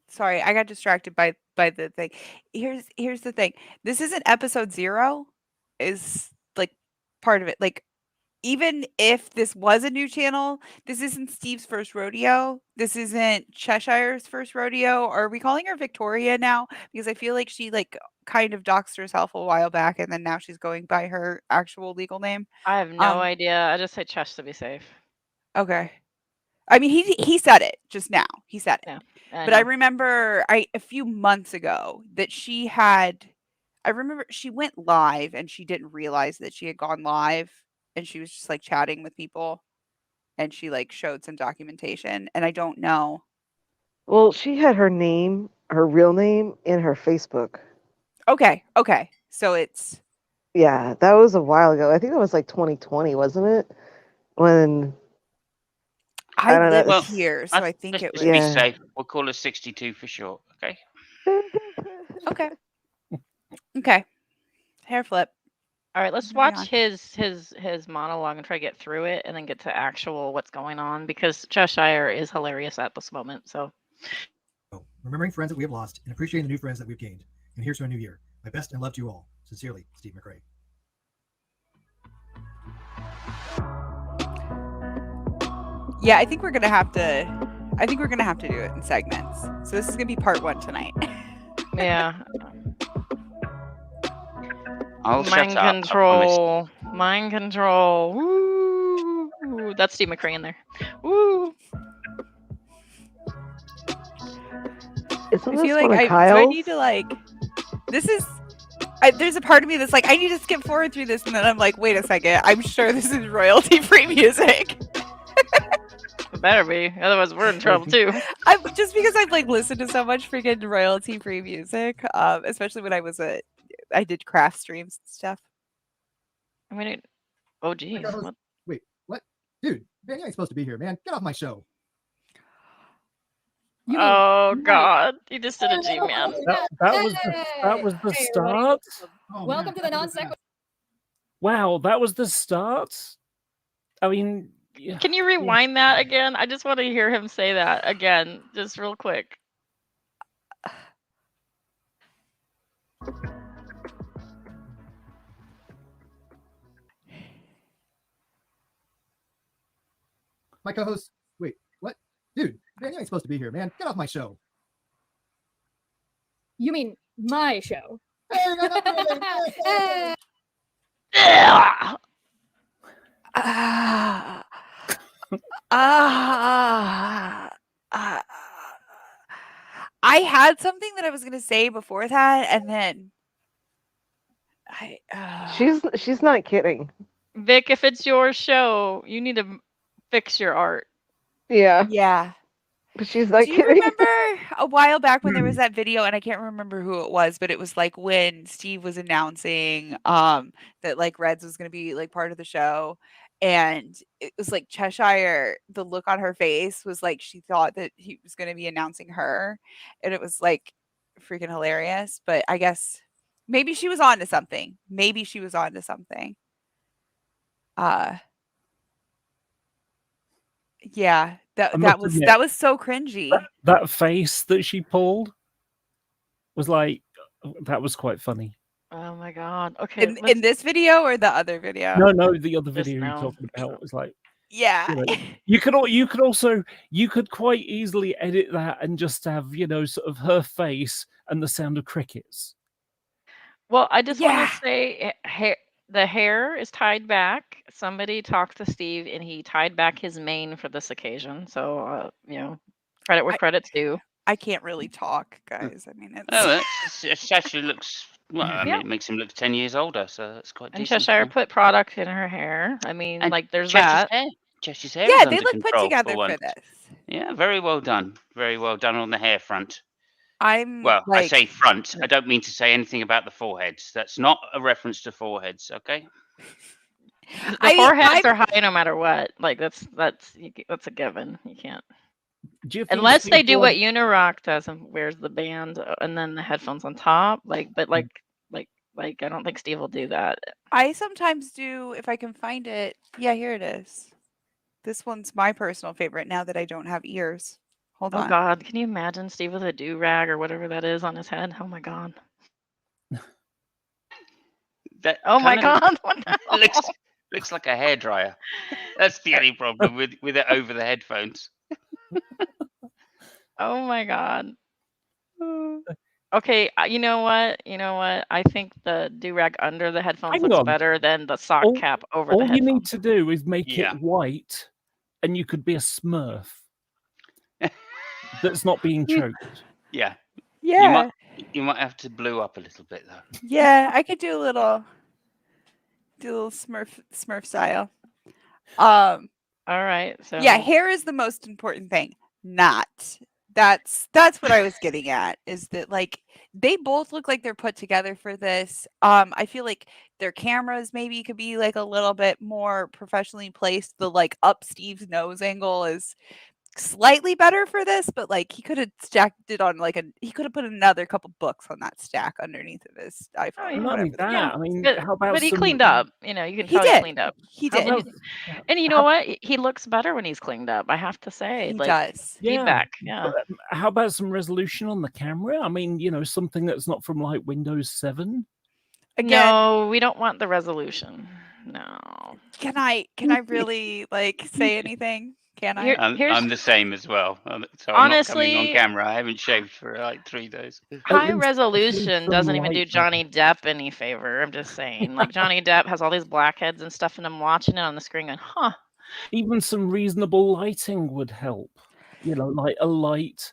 sorry, I got distracted by the thing. Here's the thing. This isn't episode 0 is like part of it. Like, even if this was a new channel, this isn't Steve's first rodeo. This isn't Cheshire's first rodeo. Are we calling her Victoria now? Because I feel like she like kind of doxed herself a while back, and then now she's going by her actual legal name. I have no idea. I just say Chesh to be safe. Okay. I mean, he said it just now. He said it. Yeah, But I remember a few months ago that I remember she went live and she didn't realize that she had gone live, and she was just like chatting with people, and she like showed some documentation, and I don't know. Well, she had her real name in her Facebook. Okay. So it's Yeah, that was a while ago. I think that was like 2020, wasn't it? When I don't know. live Well, here, so I think it was Let's be Yeah. safe. We'll call her 62 for short. Okay. okay. Okay. Hair flip. All right, let's Moving watch on. his monologue and try to get through it, and then get to actual what's going on, because Cheshire is hilarious at this moment. So, Remembering friends that we have lost and appreciating the new friends that we've gained. And here's to a new year. My best and love to you all. Sincerely, Steve McRae. Yeah, I think we're gonna have to do it in segments. So this is gonna be part 1 tonight. yeah, I'll mind shut up. I control, mind control. Woo! That's Steve McRae in there. Woo! Isn't I this feel one like of do Kyle's? I need to like? This is. There's a part of me that's like, I need to skip forward through this, and then I'm like, wait a second, I'm sure this is royalty-free music. It better be, otherwise we're in trouble too. Just because I've like listened to so much freaking royalty-free music, especially when I did craft streams and stuff. I mean, oh geez, what? Wait, what? Dude, man, you ain't supposed to be here, man. Get off my show. Oh God, you just did a G-man. That was the start. Oh, Welcome to the NonSequitur. Wow, that was the start. I mean, yeah. Can you rewind that again? I just want to hear him say that again, just real quick. My co-host. Wait, what? Dude, man, you ain't supposed to be here, man. Get off my show. You mean my show? Yeah. I had something that I was gonna say before that, and then She's not kidding. Vic, if it's your show, you need to fix your art. Yeah, yeah. but she's not Do you kidding. remember a while back when there was that video, and I can't remember who it was, but it was like when Steve was announcing that like Reds was going to be like part of the show, and it was like Cheshire, the look on her face was like she thought that he was going to be announcing her, and it was like freaking hilarious. But I guess maybe she was on to something. Maybe she was on to something. Yeah, I must admit, that was so cringy. that face that she pulled was like, that was quite funny. Oh my God. Okay. In this video or the other video? No, the other Just video you're now. talking about was like, Yeah. you could quite easily edit that and just have, sort of her face and the sound of crickets. Well, I just want Yeah. to say the hair is tied back. Somebody talked to Steve and he tied back his mane for this occasion. So, credit where credit's due. I can't really talk, guys. I mean, it's Oh, it actually looks. Well, I mean, it makes him look 10 years older, so that's quite And decent. Cheshire put product in her hair. I mean, And like there's Chesh's that. hair. Chesh's hair yeah, is they under look put control together for for once. this. Yeah, very well done. Very well done on the hair front. Well, I say front. I don't mean to say anything about the foreheads. That's not a reference to foreheads, okay? The foreheads are high no matter what. Like that's a given. You can't. Unless they do what Unirock does and wears the band and then the headphones on top. But I don't think Steve will do that. I sometimes do if I can find it. Yeah, here it is. This one's my personal favorite now that I don't have ears. Hold on. Oh God, can you imagine Steve with a do-rag or whatever that is on his head? Oh my God. Oh my God. What the hell? Looks like a hairdryer. That's the only problem with it over the headphones. Oh my God. Okay, you know what? I think the do-rag under the headphones looks better than the sock cap over the headphones. All you need to do is make it white, and you could be a Smurf that's not being choked. Yeah. Yeah. You might have to blue up a little bit though. Yeah, I could do a little Smurf style. All right. So yeah, hair is the most important thing. That's what I was getting at, is that like they both look like they're put together for this. I feel like their cameras maybe could be like a little bit more professionally placed. The like up Steve's nose angle is slightly better for this, but like he could have stacked it on he could have put another couple books on that stack underneath of his iPhone. Not only that, I mean, how about but he cleaned up. You can tell he cleaned up. He did. And you know what? He looks better when he's cleaned up. I have to say, he does. Feedback. Yeah. How about some resolution on the camera? I mean, something that's not from like Windows 7. Again, no, we don't want the resolution. No. Can I really say anything? Can I? I'm the same as well. So honestly, I'm not coming on camera. I haven't shaved for like 3 days. High resolution doesn't even do Johnny Depp any favor. I'm just saying. Like Johnny Depp has all these blackheads and stuff, and I'm watching it on the screen going, huh. Even some reasonable lighting would help. Like a light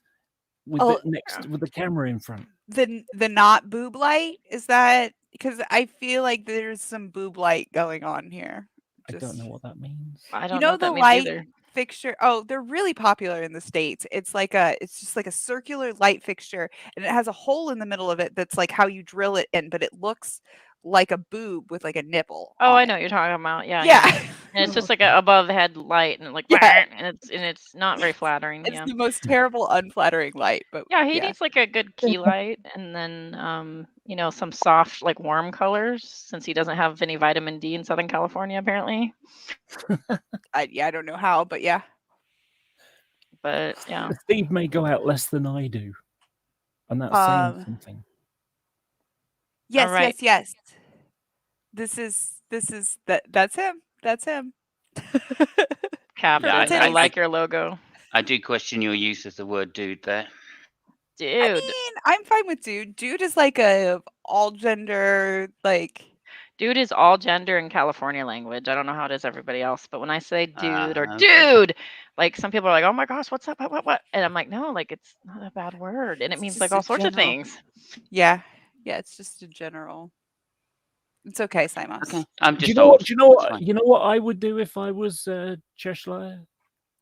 with Oh, it next with the camera in front. the not boob light, is that because I feel like there's some boob light going on here. I don't know Just what that means. I you don't know know what the that means light either. fixture? Oh, they're really popular in the States. It's just like a circular light fixture, and it has a hole in the middle of it that's like how you drill it in, but it looks like a boob with like a nipple Oh, on I it. know what you're talking about. Yeah, Yeah. yeah. And it's Oh, just like a above head light, and like, Yeah. and it's not very flattering. It's Yeah. the most terrible, unflattering light, but Yeah, he yeah. needs like a good key light, and then some soft like warm colors, since he doesn't have any vitamin D in Southern California apparently. I don't know how, but yeah. But yeah. Steve may go out less than I do, and that's saying something. All Yes, right. yes. That's him. That's him. Captain, Yeah, Purple I titties. like your logo. I do question your use of the word dude there. I Dude. mean, I'm fine with dude. Dude is like a all gender, like Dude is all gender in California language. I don't know how it is everybody else, but when I say dude or Okay. dude, like some people are like, "Oh my gosh, what's up? What?" And I'm like, "No, like it's not a bad word, and it it's means just like a all sorts of general. things." Yeah. Yeah, it's just a general. It's okay, Simos. Okay. I'm Do you just know old. what? Do you know That's what? fine. You know what I would do if I was Cheshire?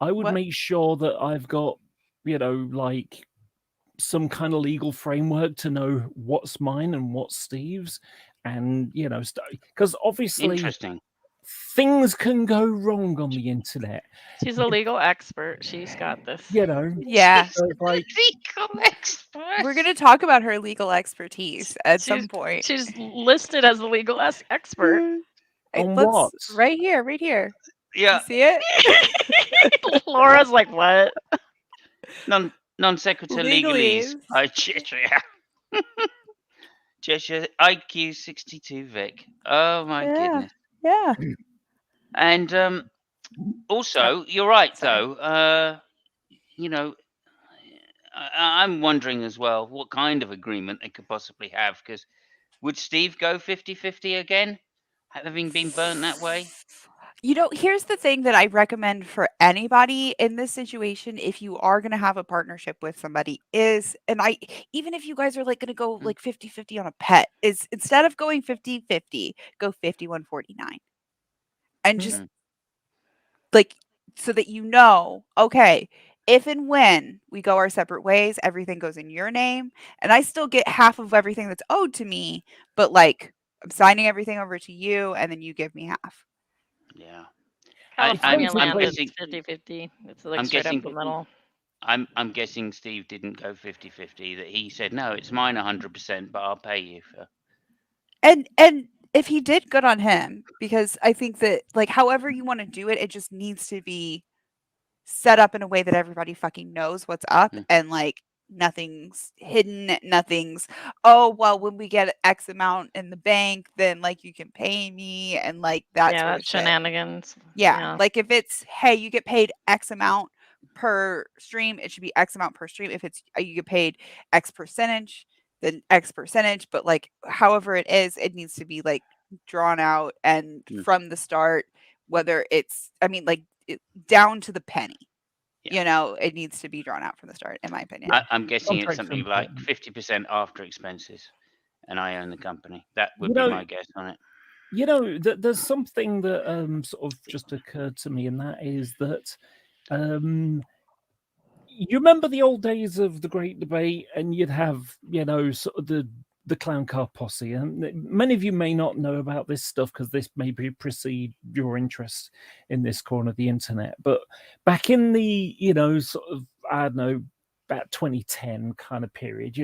I would What? make sure that I've got, like some kind of legal framework to know what's mine and what's Steve's, and because obviously Interesting. things can go wrong on the internet. She's a legal expert. She's got this. Yeah. So it's like Legal expert. We're gonna talk about her legal expertise at some point. She's listed as a legal expert. on Let's what? right here. You Yeah. see it? Laura's like, "What?" Non-sequitur legalese Legalese. by Cheshire. Cheshire IQ 62 Vic. Oh my Yeah. goodness. Yeah. And also, you're right Sorry. though. I'm wondering as well what kind of agreement they could possibly have, because would Steve go 50-50 again, having been burnt that way? Here's the thing that I recommend for anybody in this situation, if you are going to have a partnership with somebody, even if you guys are like going to go Mm. like 50-50 on a pet, is instead of going 50-50, go 51-49. And just Mhm. like, so that okay, if and when we go our separate ways, everything goes in your name, and I still get half of everything that's owed to me, but like I'm signing everything over to you, and then you give me half. Yeah. California I'm land is guessing. 50-50. It's like I'm straight up guessing. the middle. I'm guessing Steve didn't go 50-50. That he said no, it's mine 100%, but I'll pay you for. And if he did, good on him, because I think that like however you want to do it, it just needs to be set up in a way that everybody fucking knows what's up, Mm. and like nothing's hidden, nothing's, oh well, when we get X amount in the bank, then like you can pay me, and like that Yeah, sort that's of shit. shenanigans. Yeah. Like if it's, hey, you get paid X amount per stream, it should be X amount per stream. If it's you get paid X percentage, then X percentage. But like however it is, it needs to be like drawn out and Mm. from the start, whether it's like down to the penny. Yeah. It needs to be drawn out from the start, in my opinion. I'm guessing it's Contracts something are like important. 50% after expenses, and I own the company. That would be my guess on it. There's something that sort of just occurred to me, and that is that you remember the old days of the Great Debate, and you'd have sort of the clown car posse, and many of you may not know about this stuff because this may precede your interest in this corner of the internet. But back in the sort of, I don't know, about 2010 kind of period,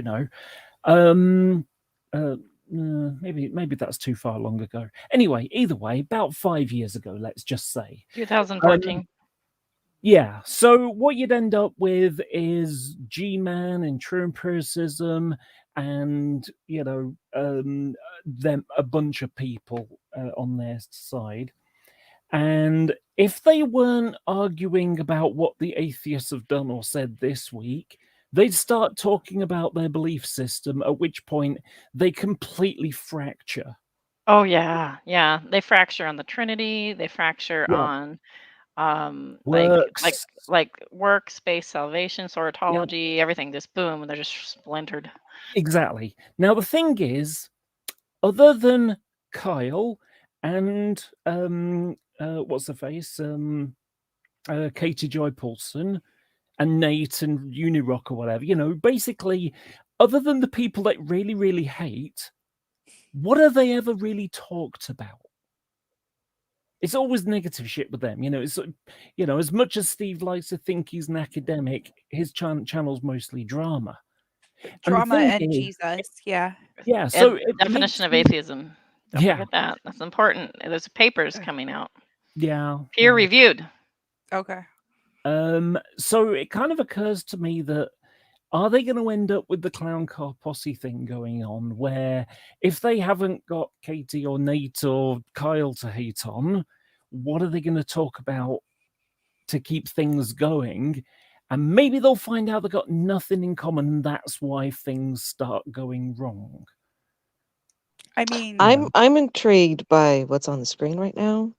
maybe that's too far long ago. Anyway, either way, about 5 years ago, let's just say 2014. yeah. So what you'd end up with is G-Man and True Empiricism, and them a bunch of people on their side. And if they weren't arguing about what the atheists have done or said this week, they'd start talking about their belief system, at which point they completely fracture. Oh yeah, yeah. They fracture on the Trinity. They fracture Yeah. on Works. like work, space, salvation, sortology, everything just boom, and they're just splintered. Exactly. Now the thing is, other than Kyle and what's the face? Katie Joy Paulson and Nate and Unirock or whatever, basically, other than the people that really, really hate, what have they ever really talked about? It's always negative shit with them, It's as much as Steve likes to think he's an academic, his channel's mostly drama. Drama and is, Jesus, yeah. Yeah, so and definition of atheism. Don't forget that. That's important. There's papers coming out. Yeah. Peer reviewed. Okay. So it kind of occurs to me that are they going to end up with the clown car posse thing going on, where if they haven't got Katie or Nate or Kyle to hate on, what are they going to talk about to keep things going? And maybe they'll find out they've got nothing in common, and that's why things start going wrong. I mean, I'm intrigued by what's on the screen right now.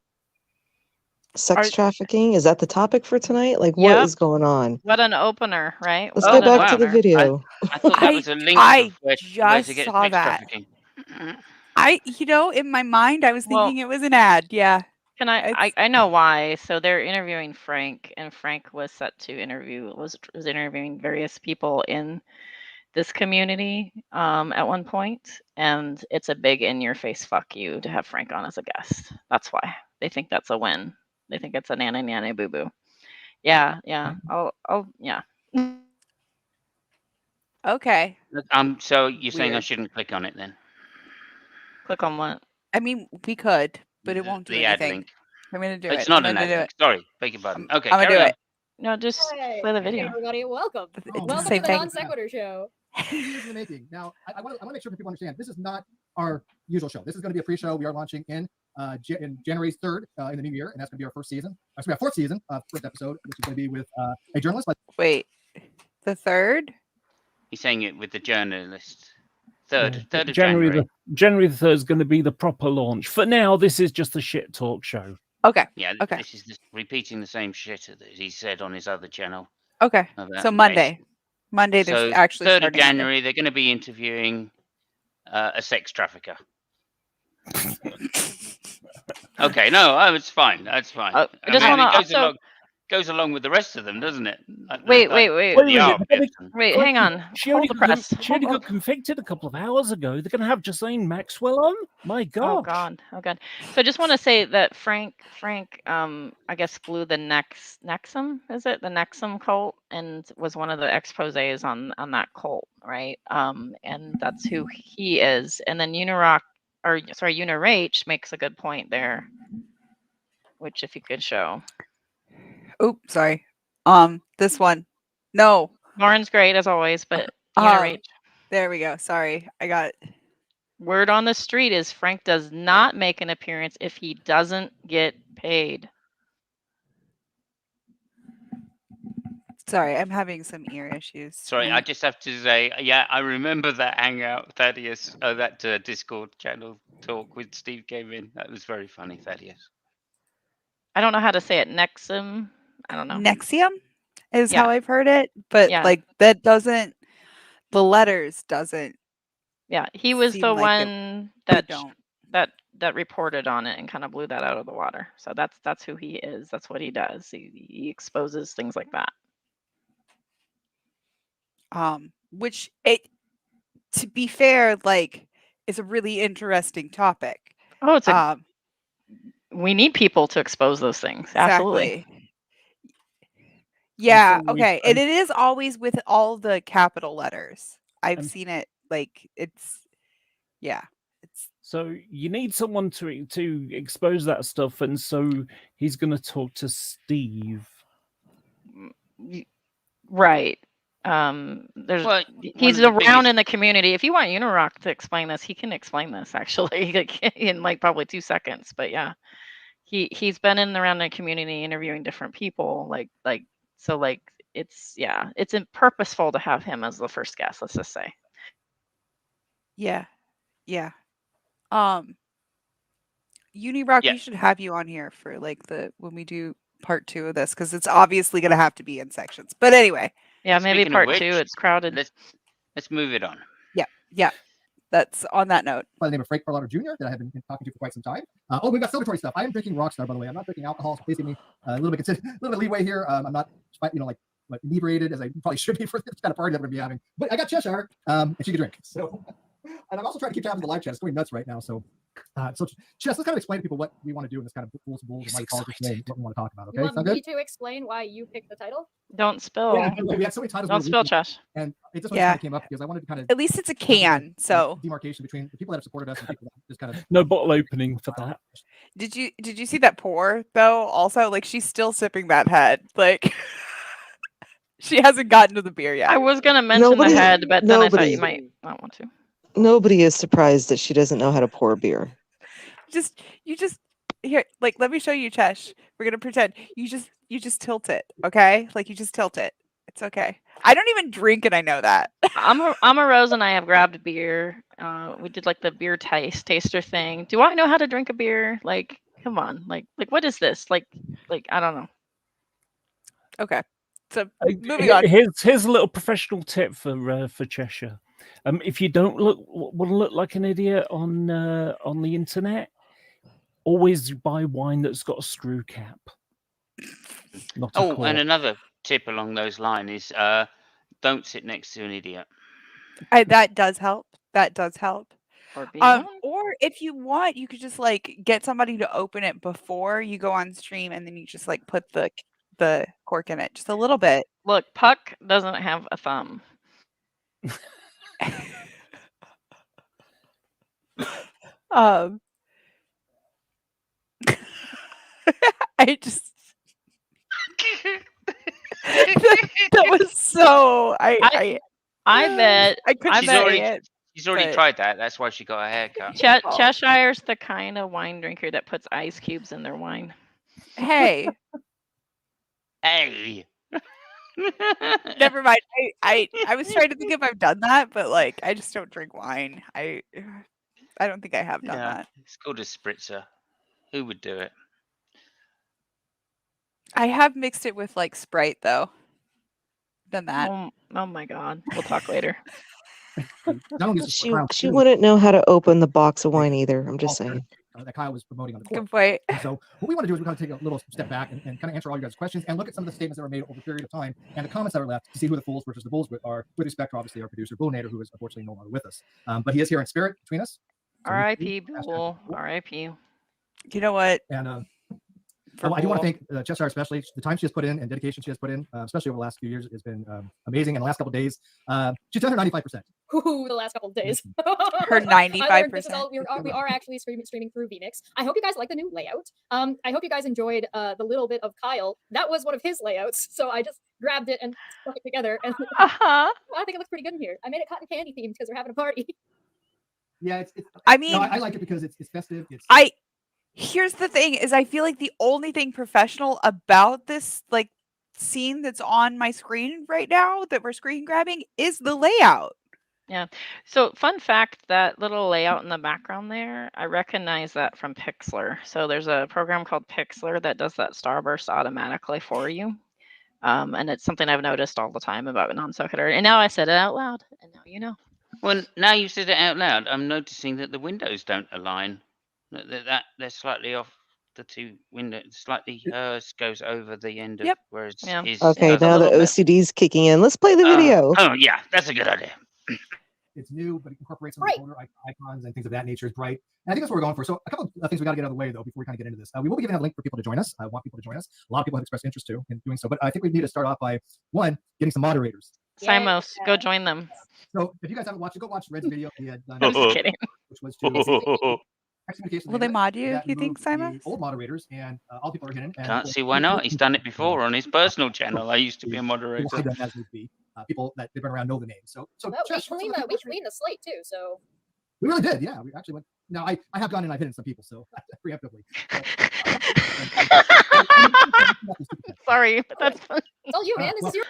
Sex trafficking, is that the topic for tonight? Like, what is going on? What an opener, right? Let's go back to the video. I thought that was a link of where to get saw sex that. trafficking. In my mind, I was thinking it was an ad. Yeah. Can I know why. So they're interviewing Frank, and Frank was set to was interviewing various people in this community at one point, and it's a big in-your-face fuck you to have Frank on as a guest. That's why they think that's a win. They think it's a nana nana boo boo. Yeah. I'll yeah. Okay. So you're saying I shouldn't click on it then? Click on what? I mean, we could, but it won't do The ad anything. link. I'm gonna do it. It's not I'm an gonna ad do link. it. Sorry, beg your pardon. Okay, I'm gonna carry do on. it. No, just play the video. Hey everybody, welcome. Welcome Same to the thing. NonSequitur show. 2 years in the making. Now, I want to make sure that people understand this is not our usual show. This is going to be a pre-show. We are launching in January 3rd in the new year, and that's going to be our first season. That's going to be our fourth season, first episode, which is going to be with a journalist. Wait, the third? He's saying it with the journalist. Third of January January. January the 3rd is going to be the proper launch. For now, this is just a shit talk show. Okay. Yeah. Okay. This is just repeating the same shit that he said on his other channel. Okay. So Monday. Monday, there's actually 3rd of January, they're going to be interviewing a sex trafficker. Okay, no, it's fine. That's fine. I just mean, want it to goes along with the rest of them, doesn't it? Wait, hang on. She Hold only the press. She only got convicted a couple of hours ago. They're going to have Justine Maxwell on? My God. Oh God. So I just want to say that Frank, I guess blew the Nexum, is it? The Nexum cult, and was one of the exposés on that cult, right? And that's who he is. And then Unirach makes a good point there, which if you could show. Oops, sorry. This one. No. Lauren's great as always, but there we go. Sorry, I got it. Word on the street is Frank does not make an appearance if he doesn't get paid. Sorry, I'm having some ear issues. Sorry, I just have to say, yeah, I remember that hangout, Thaddeus, that Discord channel talk with Steve came in. That was very funny, Thaddeus. I don't know how to say it. Nexum. I don't know. Nexium is how I've heard it, but like that doesn't. The letters doesn't. Yeah, he was the one that reported on it and kind of blew that out of the water. So that's who he is. That's what he does. He exposes things like that. Which to be fair, like, is a really interesting topic. Oh, it's we need people to expose those things. Absolutely. Exactly. Yeah, okay. And it is always with all the capital letters. I've seen it like it's so you need someone to expose that stuff, and so he's going to talk to Steve. Right. He's around in the community. If you want Unirock to explain this, he can explain this actually in like probably 2 seconds. But yeah, he's been in and around the community interviewing different people. So it's purposeful to have him as the first guest. Let's just say. Yeah. Unirock, we should have you on here for like when we do part 2 of this because it's obviously going to have to be in sections. But anyway, Yeah, maybe Speaking of part which, 2. It's crowded. let's move it on. yeah, that's on that note. By the name of Frank Carlotta Jr. that I have been talking to for quite some time. We've got celebratory stuff. I am drinking Rockstar, by the way. I'm not drinking alcohol, so please give me a little bit of leeway here. I'm not, like inebriated as I probably should be for this kind of party that we're going to be having. But I got Cheshire, and she can drink. So, and I'm also trying to keep tabs on the live chat. It's going nuts right now. So Chess, let's kind of explain to people what we want to do in this kind of Fools and Bulls and Mike Politics today, what we want to talk about. Okay, You want sound me good? to explain why you picked the title? Don't spill. Yeah, we had so many titles. Don't spill, Josh. And it just Yeah. kind of came up because I wanted to kind of At least it's a can. So demarcation between the people that have supported us and people that just kind of No bottle opening for that. did you see that pour though? Also, like she's still sipping that head. Like she hasn't gotten to the beer yet. I was gonna mention Nobody- the head, but then I thought nobody- you might not want to. Nobody is surprised that she doesn't know how to pour beer. You just here, like let me show you, Chesh. We're gonna pretend you just tilt it, okay? Like you just tilt it. It's okay. I don't even drink, and I know that. I'm a Rose, and I have grabbed beer. We did like the beer taster thing. Do I know how to drink a beer? Like, come on, like what is this? Like I don't know. Okay. So moving on. Here's a little professional tip for Cheshire. If you don't want to look like an idiot on the internet, always buy wine that's got a screw cap. Not a cork. And another tip along those lines is don't sit next to an idiot. That does help. That does help. Or be one. Or if you want, you could just like get somebody to open it before you go on stream, and then you just like put the cork in it just a little bit. Look, Puck doesn't have a thumb. I just that was so I bet I couldn't She's say already- it. She's already But- tried that. That's why she got a haircut. Cheshire's the kind of wine drinker that puts ice cubes in their wine. Hey, Hey. never mind. I was trying to think if I've done that, but like I just don't drink wine. I don't think I have done that. It's called a spritzer. Who would do it? I have mixed it with like Sprite though. Done that. Oh my God. We'll talk later. not only just She wouldn't know how to open the box of wine either. I'm just saying. that Kyle was promoting on the court. Good point. And so what we want to do is we're going to take a little step back and kind of answer all you guys' questions and look at some of the statements that were made over a period of time and the comments that are left to see who the fools versus the bulls are, with respect to obviously our producer Bullinator, who is unfortunately no longer with us, but he is here in spirit between us. So R.I.P. Bull. R.I.p. You know what? And For I do want to Bull. thank Cheshire especially. The time she has put in and dedication she has put in, especially over the last few years, has been amazing. And the last couple of days, she's done her 95%. Ooh, the last couple of days. Her I learned this is 95%. all, we are actually streaming through Phoenix. I hope you guys like the new layout. I hope you guys enjoyed the little bit of Kyle. That was one of his layouts, so I just grabbed it and stuck it together. And Uh-huh. I think it looks pretty good in here. I made it cotton candy themed because we're having a party. Yeah, I mean, no, I like it because it's festive. It's here's the thing is I feel like the only thing professional about this like scene that's on my screen right now that we're screen grabbing is the layout. So fun fact, that little layout in the background there, I recognize that from Pixlr. So there's a program called Pixlr that does that starburst automatically for you. And it's something I've noticed all the time about NonSequitur. And now I said it out loud, and now you know. Well, now you said it out loud, I'm noticing that the windows don't align. That they're slightly off the two windows. Slightly hers goes over the end of Yep. whereas Yeah. his. Okay, doesn't. now the little bit. OCD's kicking in. Let's play the video. Oh yeah, that's a good idea. it's new, but it incorporates some of Right. the older icons and things of that nature. It's bright. And I think that's what we're going for. So a couple of things we got to get out of the way, though, before we kind of get into this. We will be giving a link for people to join us. I want people to join us. A lot of people have expressed interest too in doing so. But I think we need to start off by, one, getting some moderators. Simos, go join them. So if you guys haven't watched it, go watch Red's video he had done, I'm just kidding. which was to excommunication. Will they mod you, That you think, removed Simon? the old moderators and all people are hidden. And Can't see why not. He's done it before on his personal channel. I used to be a We'll moderator. hide them as need be. People that they've been around know the name. So Well, Jess, we cleaned the slate too, so we really did. Yeah, we actually went. Now I have gone and I've hidden some people, so preemptively. Sorry, but that's fun. it's all you, man. This is your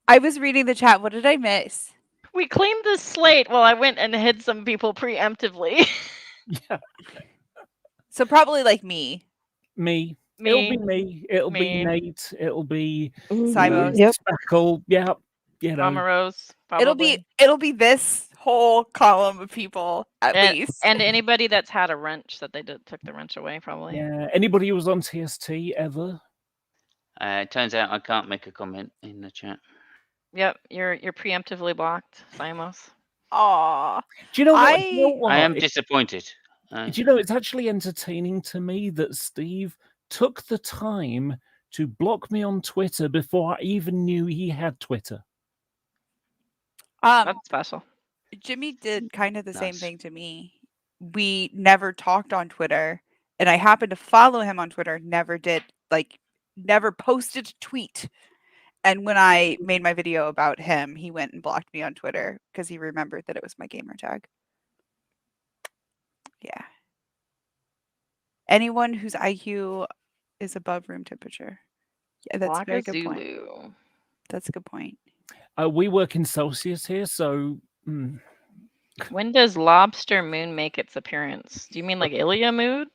I was reading the chat. What did I miss? We cleaned the slate while I went and hid some people preemptively. Yeah, So probably like me. me. It'll be Me. me. It'll be Me. Nate. It'll be Simos. Yep. Spackle. Yeah, you know. Mama Rose. It'll Probably. be this whole column of people at least. And anybody that's had a wrench that they took the wrench away, probably. Yeah. Anybody who was on TST ever? It turns out I can't make a comment in the chat. Yep, you're preemptively blocked, Simos. Aw. Do you know what? I am disappointed. Do you know, it's actually entertaining to me that Steve took the time to block me on Twitter before I even knew he had Twitter. That's special. Jimmy did kind of the same Nice. thing to me. We never talked on Twitter, and I happened to follow him on Twitter, never posted a tweet. And when I made my video about him, he went and blocked me on Twitter because he remembered that it was my gamer tag. Yeah. Anyone whose IQ is above room temperature. Yeah, that's a very good point. Zulu. That's a good point. We work in Celsius here, so. When does Lobster Moon make its appearance? Do you mean like Ilya Mood?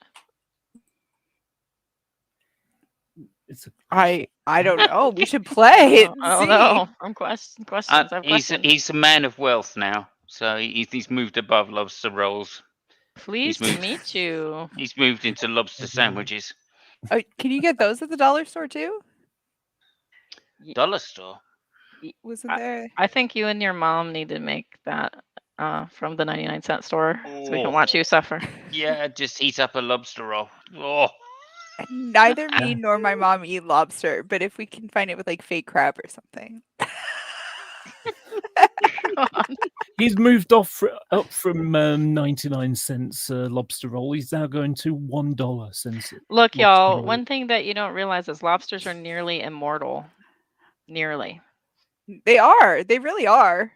It's I don't know. We should play. I don't know. I'm questions. I have questions. He's a man of wealth now, so he's moved above lobster rolls. Pleased to meet you. He's moved into lobster sandwiches. Oh, can you get those at the dollar store too? Dollar store? Wasn't there? I think you and your mom need to make that from the 99-cent store so we can watch you suffer. Yeah, just heat up a lobster roll. Oh. Neither me nor my mom eat lobster, but if we can find it with like fake crab or something. He's moved up from 99 cents lobster roll. He's now going to $1 since. Look, y'all, one thing that you don't realize is lobsters are nearly immortal. Nearly. They are. They really are.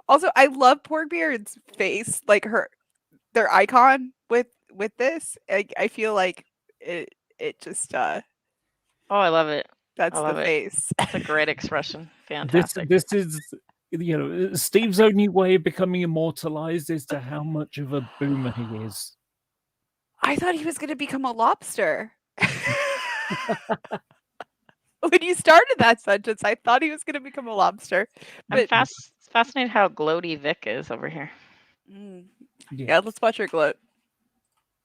Also, I love Porkbeard's face, like their icon with this. I feel like it just Oh, I love it. That's the face. It's a great expression. Fantastic. This is, Steve's only way of becoming immortalized as to how much of a boomer he is. I thought he was going to become a lobster. When you started that sentence, I thought he was going to become a lobster. But I'm fascinated how gloaty Vic is over here. Yeah, let's watch her gloat.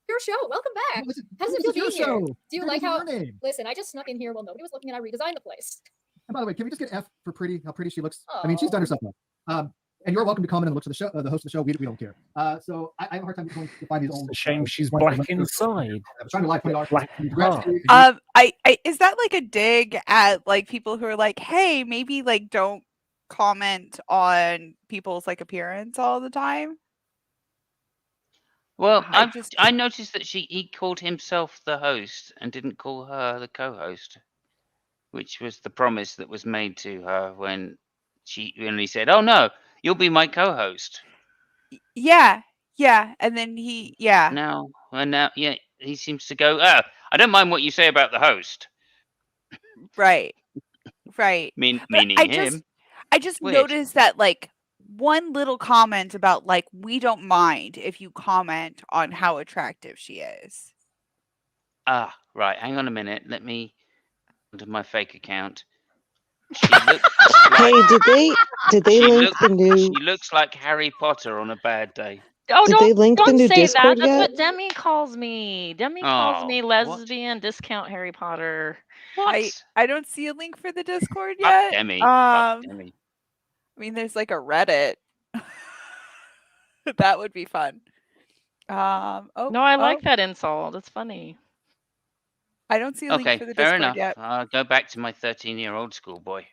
Your show. Welcome back. How does it feel being here? Do you like how? Listen, I just snuck in here while nobody was looking, and I redesigned the place. And by the way, can we just get F for pretty? How pretty she looks. I mean, she's done herself well. And you're welcome to comment on the looks of the show. The host of the show, we don't care. So I have a hard time going to find these old. It's a shame she's black inside. I'm trying to like $20. Black and dark. Is that like a dig at like people who are like, hey, maybe like don't comment on people's like appearance all the time? Well, I noticed that he called himself the host and didn't call her the co-host, which was the promise that was made to her when he said, "Oh no, you'll be my co-host." Yeah, and then Now, he seems to go, "Oh, I don't mind what you say about the host." Right. Meaning him. I just Weird. noticed that like one little comment about like we don't mind if you comment on how attractive she is. Ah, right. Hang on a minute. Let me onto my fake account. She looks Hey, did they link the new? She looks like Harry Potter on a bad day. Oh, Did they link the don't new say Discord that. That's yet? what Demi calls me. Demi calls me what? lesbian discount Harry Potter. I don't see a link for the Discord Fuck yet. Demi. Fuck Demi. I mean, there's like a Reddit. That would be fun. No, I like that insult. It's funny. I don't see a link for the fair Discord enough. yet. I'll go back to my 13-year-old schoolboy.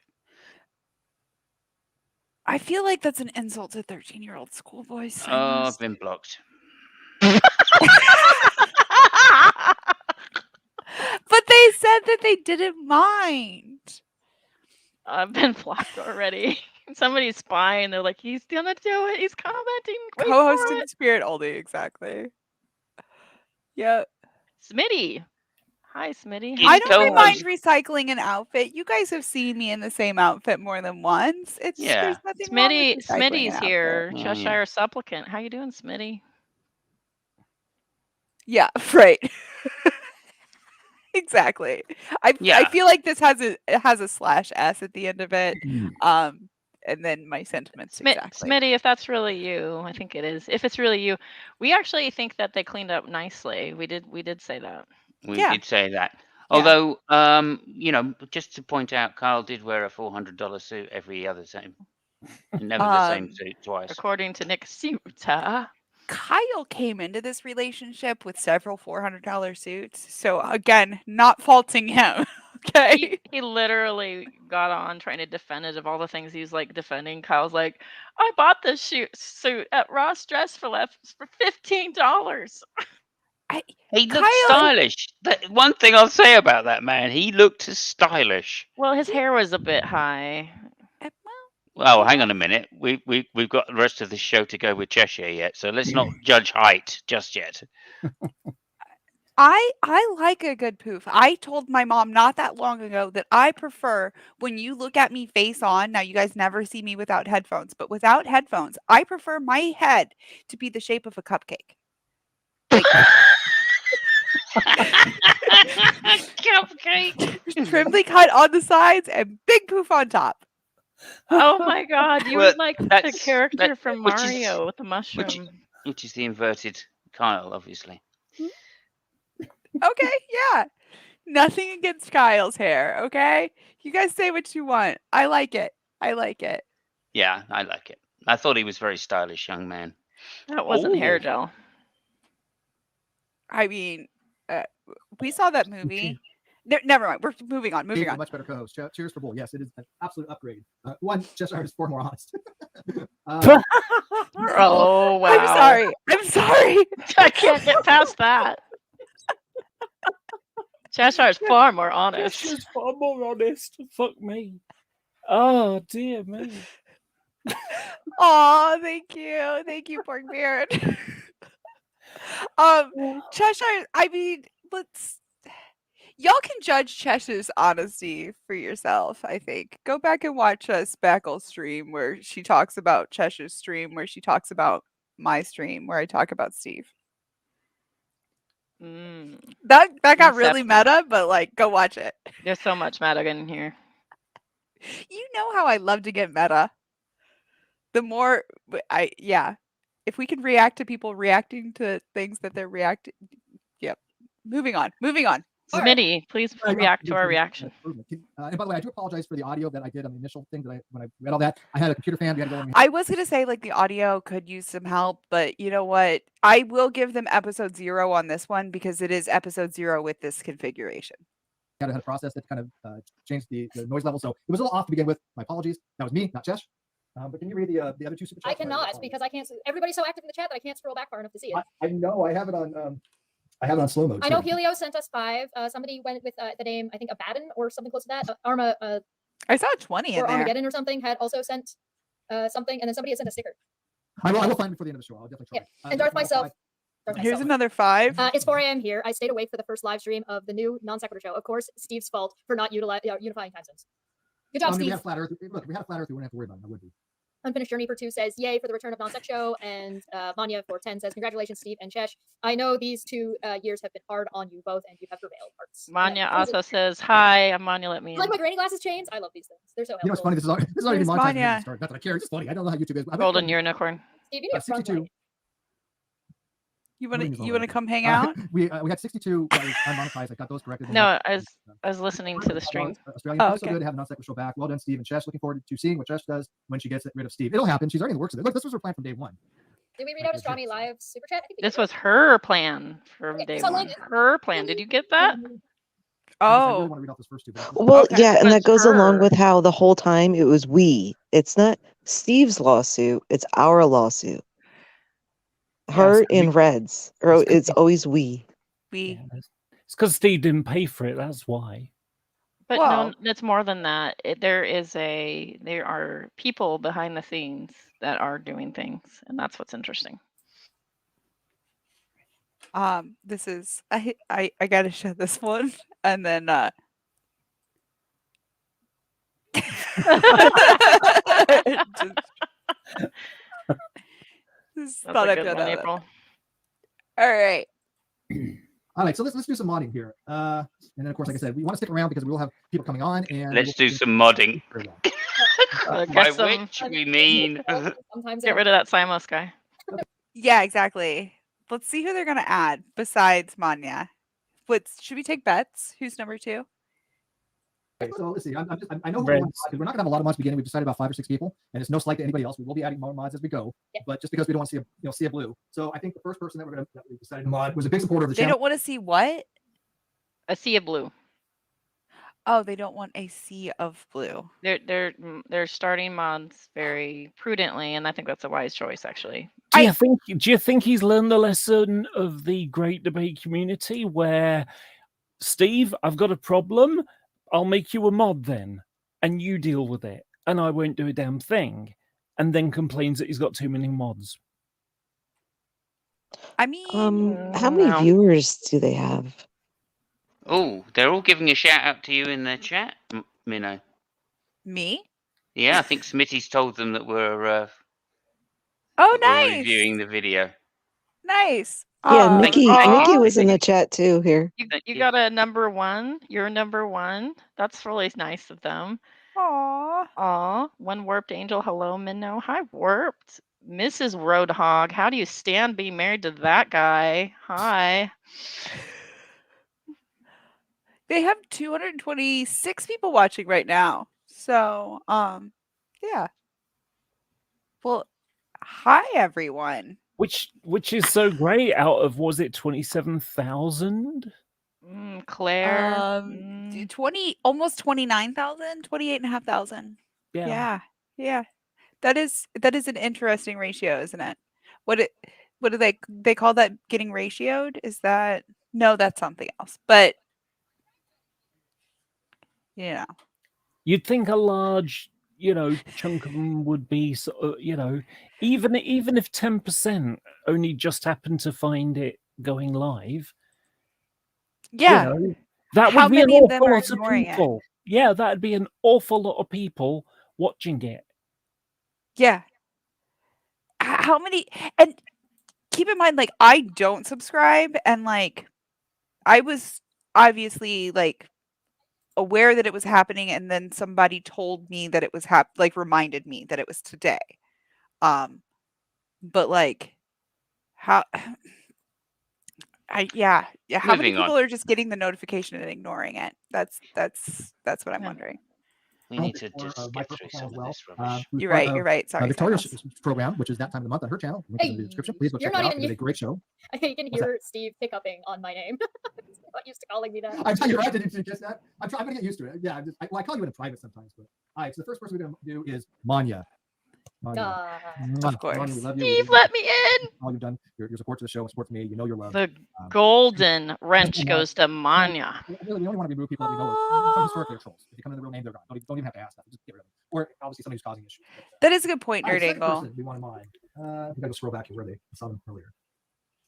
I feel like that's an insult to 13-year-old schoolboys. Oh, I've been blocked. But they said that they didn't mind. I've been blocked already. Somebody's spying. They're like, he's gonna do it. He's commenting. Co-host in spirit only, exactly. Yep. Smitty. Hi, Smitty. I don't mind recycling an outfit. You guys have seen me in the same outfit more than once. There's nothing wrong with recycling Smitty's an here. outfit. Cheshire Supplicant. How you doing, Smitty? Yeah, right. Exactly. I Yeah. feel like this has a slash s at the end of it. And then my sentiments exactly. Smitty, if that's really you, I think it is. If it's really you, we actually think that they cleaned up nicely. We did say that. We Yeah. did say that. Yeah. Although, just to point out, Kyle did wear a $400 suit every other time. Never the same suit twice. According to NonSequitur. Kyle came into this relationship with several $400 suits. So again, not faulting him. Okay. He literally got on trying to defend it of all the things he's like defending. Kyle's like, I bought this suit at Ross Dress for $15. He looked stylish. One thing I'll say about that man, he looked stylish. Well, his hair was a bit high. Well, hang on a minute. We've got the rest of the show to go with Cheshire yet, so let's not judge height just yet. I like a good poof. I told my mom not that long ago that I prefer when you look at me face on. Now you guys never see me without headphones, but without headphones, I prefer my head to be the shape of a cupcake. Like, cupcake. Trimly cut on the sides and big poof on top. Oh my god, you Well, would like the character from which is- Mario with the mushroom. Which is the inverted Kyle, obviously. Okay, yeah. Nothing against Kyle's hair, okay? You guys say what you want. I like it. I like it. Yeah, I like it. I thought he was very stylish young man. That wasn't hair gel. I mean, we saw that movie. Never mind. We're moving on. Moving Dave's a on. much better co-host. Cheers for Bull. Yes, it is an absolute upgrade. One, Cheshire is far more honest. Oh wow! I'm sorry. I'm sorry. I can't get past that. Cheshire is far more honest. Cheshire's far more honest. Fuck me. Oh dear me. Oh, thank you, Pork Beard. Cheshire. I mean, y'all can judge Cheshire's honesty for yourself. I think go back and watch Spackle's stream where she talks about Cheshire's stream, where she talks about my stream, where I talk about Steve. That got really meta, but like, go watch it. There's so much meta in here. You know how I love to get meta. The more if we can react to people reacting to things that they're reacting. Yep. Moving on. Smitty, please react to our reaction. And by the way, I do apologize for the audio that I did on the initial thing that when I read all that. I had a computer fan. We had to go I was gonna say like the audio could use some help, but you know what? I will give them episode 0 on this one because it is episode 0 with this configuration. I had a process that kind of changed the noise level, so it was a little off to begin with. My apologies. That was me, not Chesh. But can you read the other two super chats? I cannot because I can't. Everybody's so active in the chat that I can't scroll back far enough to see it. I know. I have it on. I have it on slow mode. I know Helio sent us 5. Somebody went with the name, I think, Abaddon or something close to that. Arma. I saw 20 in or there. Armageddon or something had also sent something, and then somebody had sent a sticker. I will find it before the end of the show. I'll definitely try. Yeah. And Darth myself. Here's another 5. It's 4 a.m. here. I stayed awake for the first live stream of the new Non-Sequitur show. Of course, Steve's fault for not unifying time zones. Good job, Steve. We had a flat Earth. Look, we had a flat Earth. We wouldn't have to worry about it. I would be. Unfinished Journey for 2 says, yay for the return of Non-Sec show. And Manya for 10 says, congratulations, Steve and Chesh. I know these 2 years have been hard on you both, and you have prevailed. Hearts. Manya also says, hi, I'm Manya, let me in. Like my granny glasses chains? I love these things. They're so helpful. You know what's funny? This is already Where's monetized. Manya? Not that I care. It's just funny. I don't know how YouTube is. Golden unicorn. Steve, you need a front 62. light. You wanna come hang out? We had 62 that was unmonetized. I got those corrected. No, I was listening to the stream. Australia. Also good to have a Non-Sequitur show back. Well done, Steve and Chesh. Looking forward to seeing what Chesh does when she gets rid of Steve. It'll happen. She's already in the works of it. Look, this was her plan from day one. Did we read out Astronomy Live super chat? I think we This did. was her plan from Okay, day so one. like- Her plan. Did you get that? I really Oh, want to read off those first 2. Well, Okay. yeah, and that That's goes along her. with how the whole time it was we. It's not Steve's lawsuit, it's our lawsuit. Her in reds, or it's always we. we. Yeah, it's because Steve didn't pay for it. That's why. But Well- no, it's more than that. There are people behind the scenes that are doing things, and that's what's interesting. This is I gotta show this one, and then just That's thought a I'd good throw one, that out. April. All right. All right, so let's do some modding here. And then, of course, like I said, we want to stick around because we will have people coming on. And Let's do some modding. Get By some- which we mean Sometimes Get rid of that Simos guy. Yeah, exactly. Let's see who they're gonna add besides Manya. Should we take bets? Who's number 2? Okay, so let's see. I know who we want to because we're not gonna have a lot of mods beginning. We've decided about 5 or 6 people, and it's no slight to anybody else. We will be adding more mods as we go, but just because we don't want to see a blue. So I think the first person that we decided to mod was a big supporter of the They channel. don't want to see what? A sea of blue. Oh, they don't want a sea of blue. They're starting mods very prudently, and I think that's a wise choice, actually. Do you think he's learned the lesson of the Great Debate community where, Steve, I've got a problem, I'll make you a mod then, and you deal with it, and I won't do a damn thing, and then complains that he's got too many mods? I mean, how many viewers do they have? Oh, they're all giving a shout out to you in their chat, Minnow. Me? Yeah, I think Smitty's told them that we're nice. reviewing the video. Nice. Yeah, Thank Nikki you. was in the chat too here. You got a number 1. You're number 1. That's really nice of them. Aw. One warped angel. Hello, Minnow. Hi, warped. Mrs. Roadhog. How do you stand being married to that guy? Hi. They have 226 people watching right now. So, yeah. Well, hi everyone. Which is so great out of, was it 27,000? Claire. almost 29,000, 28,500. Yeah. Yeah. That is an interesting ratio, isn't it? What do they call that, getting ratioed? Is that, no, that's something else. But yeah. You'd think a large, chunk of them would be sort of, even if 10% only just happened to find it going live. Yeah. That How would be an many of them awful are lot of ignoring it? people. Yeah, that'd be an awful lot of people watching it. Yeah. How many, and keep in mind, like, I don't subscribe, and like, I was obviously like aware that it was happening, and then somebody told me that it was reminded me that it was today. But like, how how many Moving on. people are just getting the notification and ignoring it? That's what I'm wondering. We need to just get through some of this rubbish. You're right. Sorry. Victoria's program, which is that time of the month on her channel. Link is in the description. Please go check it out. It's a great show. You can hear Steve hiccuping on my name. He's not used to calling me that. I'm telling you, right? Did you guess that? I'm going to get used to it. Yeah, I call you in private sometimes. But all right, so the first person we're going to do is Manya. Of course. Manya, we love you. Steve, let me in. All you've done, your support to the show and support to me. You know your love. The golden wrench goes to Manya. We only want to remove people that we know are some historically are trolls. If you come in the real name, they're gone. Don't even have to ask them. Just get rid of them. Or obviously somebody who's causing issues. That is a good point, Nerd second Angle. person we want to mine. We got to scroll back here. Where are they? I saw them earlier.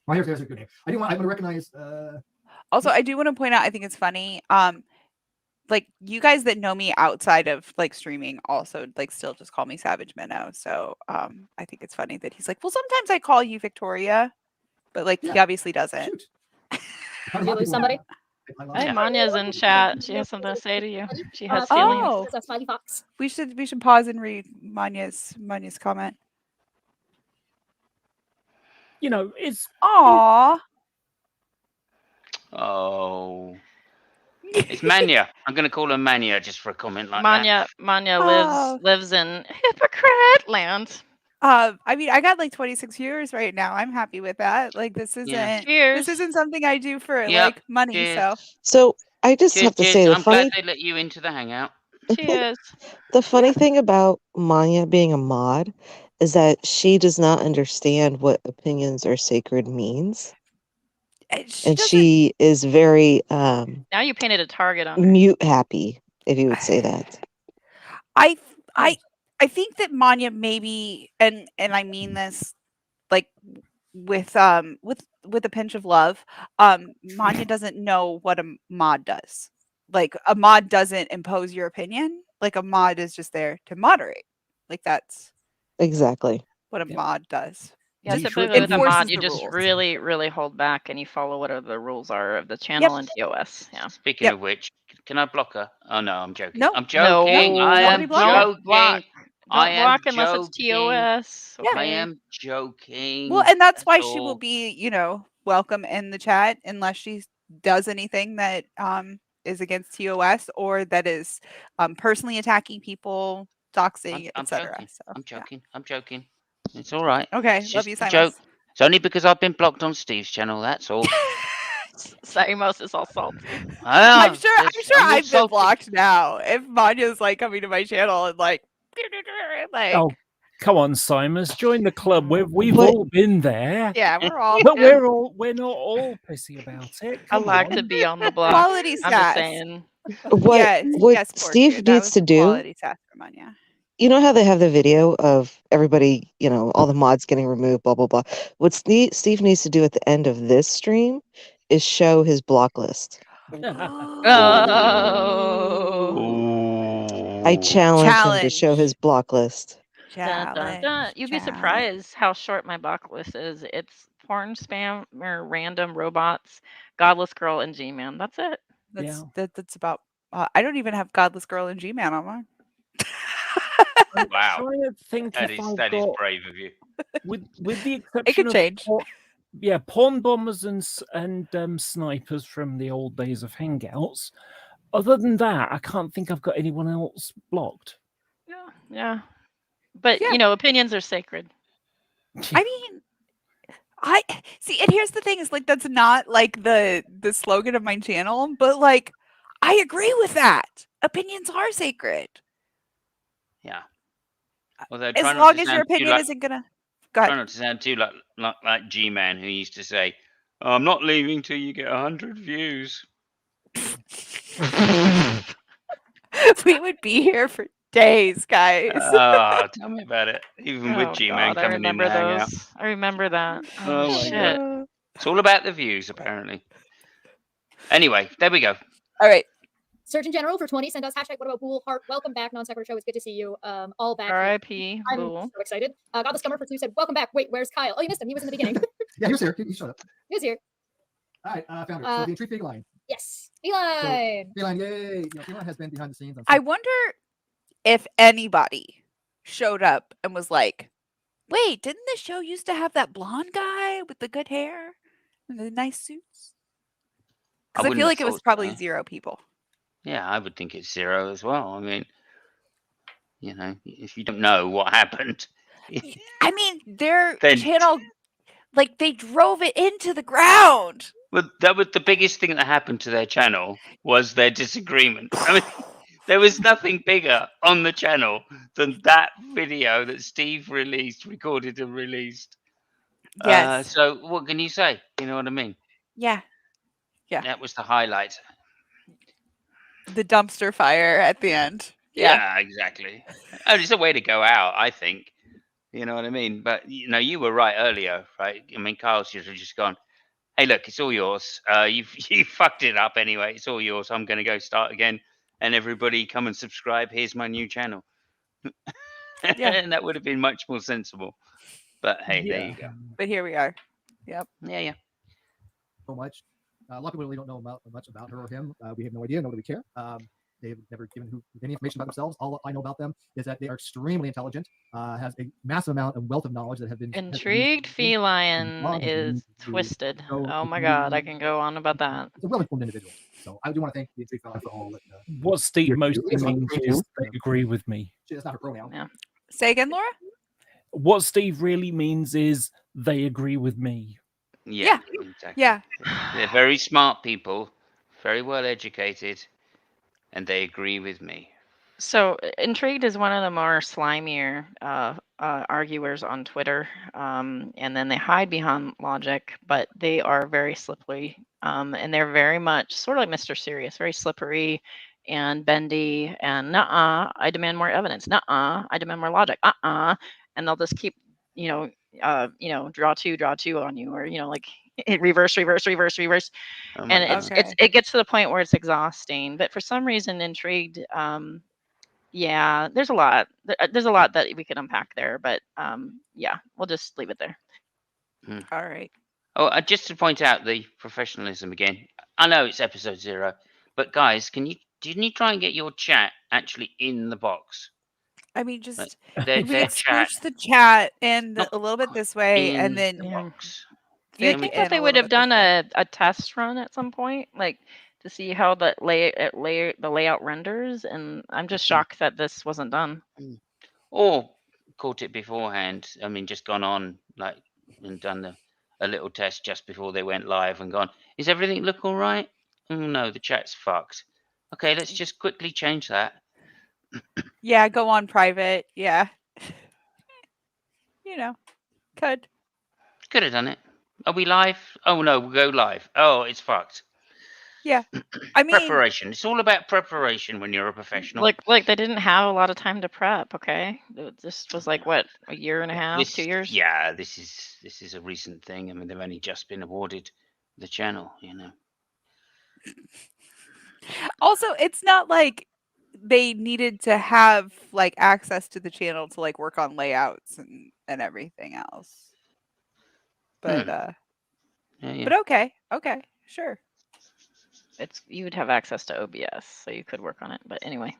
Oh, here's a good name. I'm going to recognize. Also, I do want to point out, I think it's funny. Like, you guys that know me outside of like streaming also like still just call me Savage Minnow. So I think it's funny that he's like, well, sometimes I call you Victoria, but like he obviously doesn't. Did you lose somebody? Hey, Manya's in chat. She has something to say to you. She has feelings. Oh, That's a smiley fox. we should pause and read Manya's comment. It's Aww. Oh. It's Manya. I'm going to call her Manya just for a comment like that. Manya Oh. lives in hypocrite land. I mean, I got like 26 viewers right now. I'm happy with that. Like, this Cheers. isn't something I do for Yep. like money. Cheers. So I just have to say, I'm glad they let you into the hangout. Cheers. the funny thing about Manya being a mod is that she does not understand what opinions are sacred means. And she is very Now you painted a target on her. mute happy, if you would say that. I think that Manya maybe, and I mean this like with a pinch of love, Manya doesn't know what a mod does. Like, a mod doesn't impose your opinion. Like, a mod is just there to moderate. Like, that's Exactly what a mod does. Yeah, Make sure typically with a enforces mod, you the just rules. really, really hold back and you follow whatever the rules are of the channel and TOS. Yeah. Speaking Yep. of which, can I block her? Oh no, I'm joking. No. I'm joking. No, I nobody am block her. don't block. joking. I Don't am block unless it's joking. TOS. Yeah. I Okay. am joking. Well, and that's why That's she will all. be, welcome in the chat unless she does anything that is against TOS or that is personally attacking people, doxing, I'm etc. joking. So I'm yeah. joking. I'm joking. It's all right. Okay, It's love just you, a joke. Simos. It's only because I've been blocked on Steve's channel. That's all. Simos is all salty. I'm sure I'm all I've been salty. blocked now. If Manya's like coming to my channel and like Oh, come on, Simons, join the club. We've But- all been there. yeah, we're all But we're not all pissy about it. I Come like on. to be on the block. quality I'm just sass. saying. What Yes, Steve Porky, that needs was to do, quality sass from Manya. you know how they have the video of everybody, all the mods getting removed, blah blah blah. What Steve needs to do at the end of this stream is show his block list. Oh. I challenge him to show his Challenge. block list. Dun, dun, dun. You'd be surprised how short my block list is. It's porn, spam, or random robots, godless girl, and G-man. That's it. That's about. I don't even have Godless Girl and G-Man on mine. Wow. Trying to think That if is I've that is got, brave of you. with the It exception could of change. porn bombers and snipers from the old days of Hangouts. Other than that, I can't think I've got anyone else blocked. Yeah. But Yeah. opinions are sacred. I mean, I see, and here's the thing: is like that's not like the slogan of my channel, but like I agree with that. Opinions are sacred. Yeah. Although As try not long to as your sound too opinion like isn't gonna. try Go ahead. not to sound too like G-Man, who used to say, "I'm not leaving till you get 100 views." We would be here for days, guys. Oh, tell me about it. Even with Oh G-Man God, I coming in to remember hang out. those. I remember that. Oh my Shit. God. It's all about the views, apparently. Anyway, there we go. All right. Surgeon General for 20 sent us hashtag what about Bool Heart. Welcome back, Non-Sequitur Show. It's good to see you all back. R.I.P. I'm Bool. so excited. Godless Scummer for 2 said, welcome back. Wait, where's Kyle? Oh, you missed him. He was in the beginning. Yeah, he was here. He showed up. He was here. All right, found it. So the intrigue feline. Yes. Feline. Feline, yay! Feline has been behind the scenes. I wonder if anybody showed up and was like, "Wait, didn't this show used to have that blonde guy with the good hair and the nice suits?" Because I wouldn't feel have like it was thought probably so. 0 people. Yeah, I would think it's 0 as well. I mean, if you don't know what happened, I mean, their Then- channel, like they drove it into the ground. well, that was the biggest thing that happened to their channel was their disagreement. I mean, there was nothing bigger on the channel than that video that Steve recorded and released. Yes. So what can you say? You know what I mean? Yeah. That was the highlight. The dumpster fire at the end. Yeah, exactly. And it's a way to go out, I think. You know what I mean? But you were right earlier, right? I mean, Kyle should have just gone, "Hey, look, it's all yours. You fucked it up anyway. It's all yours. I'm going to go start again, and everybody come and subscribe. Here's my new channel." Yeah. And that would have been much more sensible. But hey, there you go. But here we are. Yep. Yeah. So much. A lot of people really don't know much about her or him. We have no idea, nor do we care. They've never given any information about themselves. All I know about them is that they are extremely intelligent, has a massive amount and wealth of knowledge that have been Intrigued feline is twisted. Oh my God, I can go on about that. It's a well-informed individual. So I do want to thank the intrigued feline for all that. What Steve mostly means is they agree with me. That's not her pronoun. Yeah. Say again, Laura? What Steve really means is they agree with me. Yeah. Exactly. Yeah. They're very smart people, very well educated, and they agree with me. So Intrigued is one of the more slimier arguers on Twitter, and then they hide behind logic, but they are very slippery, and they're very much sort of like Mr. Serious, very slippery and bendy, and I demand more evidence. I demand more logic. And they'll just keep, draw two on you, or like reverse. Oh my And God. it gets to the point where it's exhausting. But for some reason, Intrigued, yeah, there's a lot. There's a lot that we could unpack there, but yeah, we'll just leave it there. All right. Oh, just to point out the professionalism again. I know it's episode 0, but guys, can you try and get your chat actually in the box? I mean, Like, just their we could chat, scooch the chat and not a little bit this way, in and then the box. You Vic think in that they a would little have bit this done way. a test run at some point, like to see how the layout renders? And I'm just shocked that this wasn't done. Or caught it beforehand. I mean, just gone on and done a little test just before they went live and gone, is everything look all right? Oh no, the chat's fucked. Okay, let's just quickly change that. Yeah, go on private. Yeah. Could. Could have done it. Are we live? Oh no, we'll go live. Oh, it's fucked. Yeah. I mean, Preparation. It's all about preparation when you're a professional. Like they didn't have a lot of time to prep. Okay, this was like what, a year and a half, 2 years. Yeah, this is a recent thing. I mean, they've only just been awarded the channel. also, it's not like they needed to have like access to the channel to like work on layouts and everything else. But Yeah. but okay, sure. You would have access to OBS, so you could work on it. But anyway,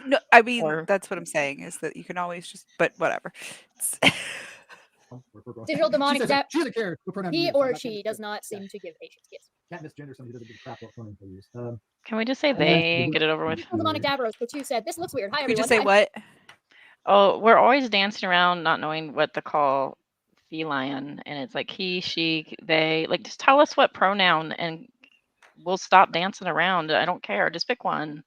No, I mean Or- that's what I'm saying is that you can always just. But whatever. Digital demonic She's a carrot. What pronoun do you he use? or I'm not she gonna- does not seem to give patience. Yes. Can't misgender somebody who doesn't give a crap what pronoun they use. can we just say they get it over with? Digital demonic Davros for 2 said, "This looks weird. Hi we everyone." just say what? Oh, we're always dancing around, not knowing what to call feline, and it's like he, she, they. Like, just tell us what pronoun, and we'll stop dancing around. I don't care. Just pick one.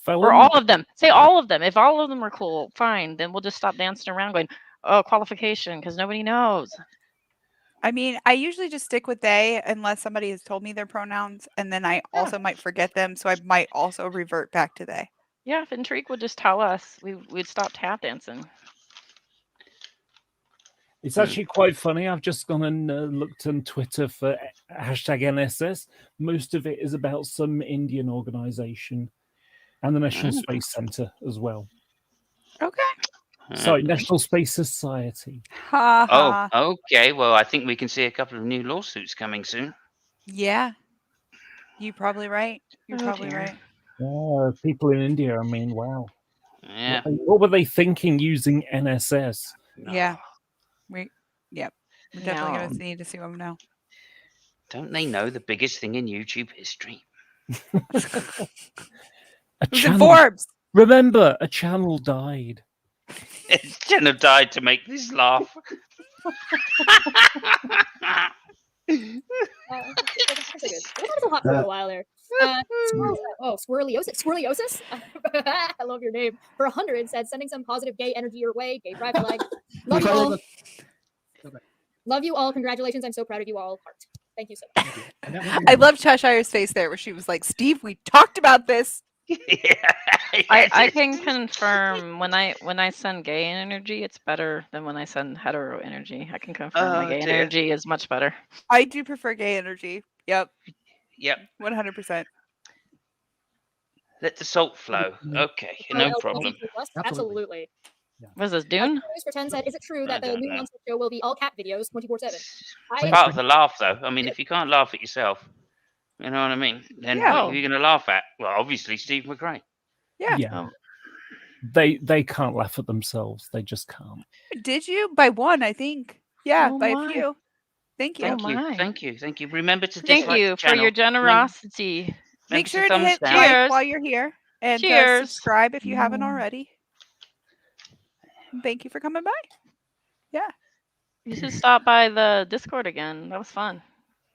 Or Felon? all of them. Say all of them. If all of them are cool, fine. Then we'll just stop dancing around going, oh, qualification, because nobody knows. I mean, I usually just stick with they unless somebody has told me their pronouns, and then I also might forget them, so I might also revert back to they. Yeah, if Intrigue would just tell us, we'd stop tap dancing. It's actually quite funny. I've just gone and looked on Twitter for hashtag NSS. Most of it is about some Indian organization and the National Space Center as well. Okay. Sorry, National Space Society. Ha ha. Oh, okay. Well, I think we can see a couple of new lawsuits coming soon. Yeah. You're probably right. You're Oh, probably dear. right. Yeah, people in India, I mean, wow. Yeah. What were they thinking using NSS? Yeah. We're definitely No. going to need to see them now. Don't they know the biggest thing in YouTube history? A Who's in channel. Forbes? Remember, a channel died. It's gonna die to make this laugh. That's good. It was hot for a while there. Squirreliosis. Squirreliosis? I love your name. For 100 said, sending some positive gay energy your way. Gay private leg. Love you all. Love you all. Congratulations. I'm so proud of you all. Heart. Thank you so much. I love Cheshire's face there where she was like, Steve, we talked about this. I can confirm when I send gay energy, it's better than when I send hetero energy. I can confirm my Oh, gay dear. energy is much better. I do prefer gay energy. Yep. Yep. 100%. Let the salt flow. Okay, no problem. Absolutely. What is this, Dune? News for 10 said, is it true that I the don't new know. monster show will be all cat videos 24/7? Part of the laugh, though. I mean, if you can't laugh at yourself, you know what I mean? Then Yeah. what are you going to laugh at? Well, obviously, Steve McRae. Yeah. Yeah. They can't laugh at themselves. They just can't. Did you? By one, I think. Yeah, Oh by my. a few. Thank you. Thank you, my. thank you. Remember to Thank dislike you the for channel. your generosity. Make Remember sure to thumbs hit down. like Cheers. while you're here and Cheers. subscribe if you haven't already. Thank you for coming by. Yeah. You should stop by the Discord again. That was fun.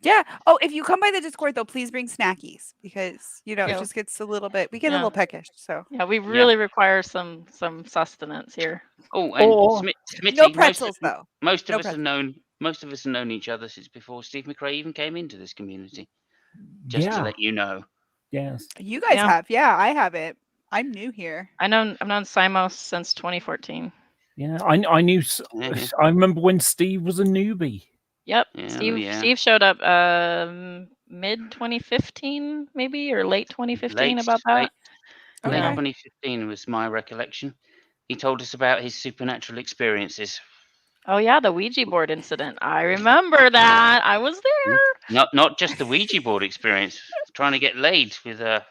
Yeah. Oh, if you come by the Discord though, please bring snackies because it Yeah. just gets a little bit. We get a Yeah. little peckish. So Yeah, we really require some sustenance here. Oh, and Or- Smitty, no pretzels though. Most of No us have known each other since before Steve McRae even came into this community. Just to Yeah. let you know. Yes. You guys Yeah. have. Yeah, I haven't. I'm new here. I've known Simos since 2014. Yeah. I knew. Yeah. I remember when Steve was a newbie. Yep. Yeah, Steve showed up mid 2015 maybe, or late 2015 about that. Late Okay. 2015 was my recollection. He told us about his supernatural experiences. Oh yeah, the Ouija board incident. I remember that. I was there. Not just the Ouija board experience. Trying to get laid with a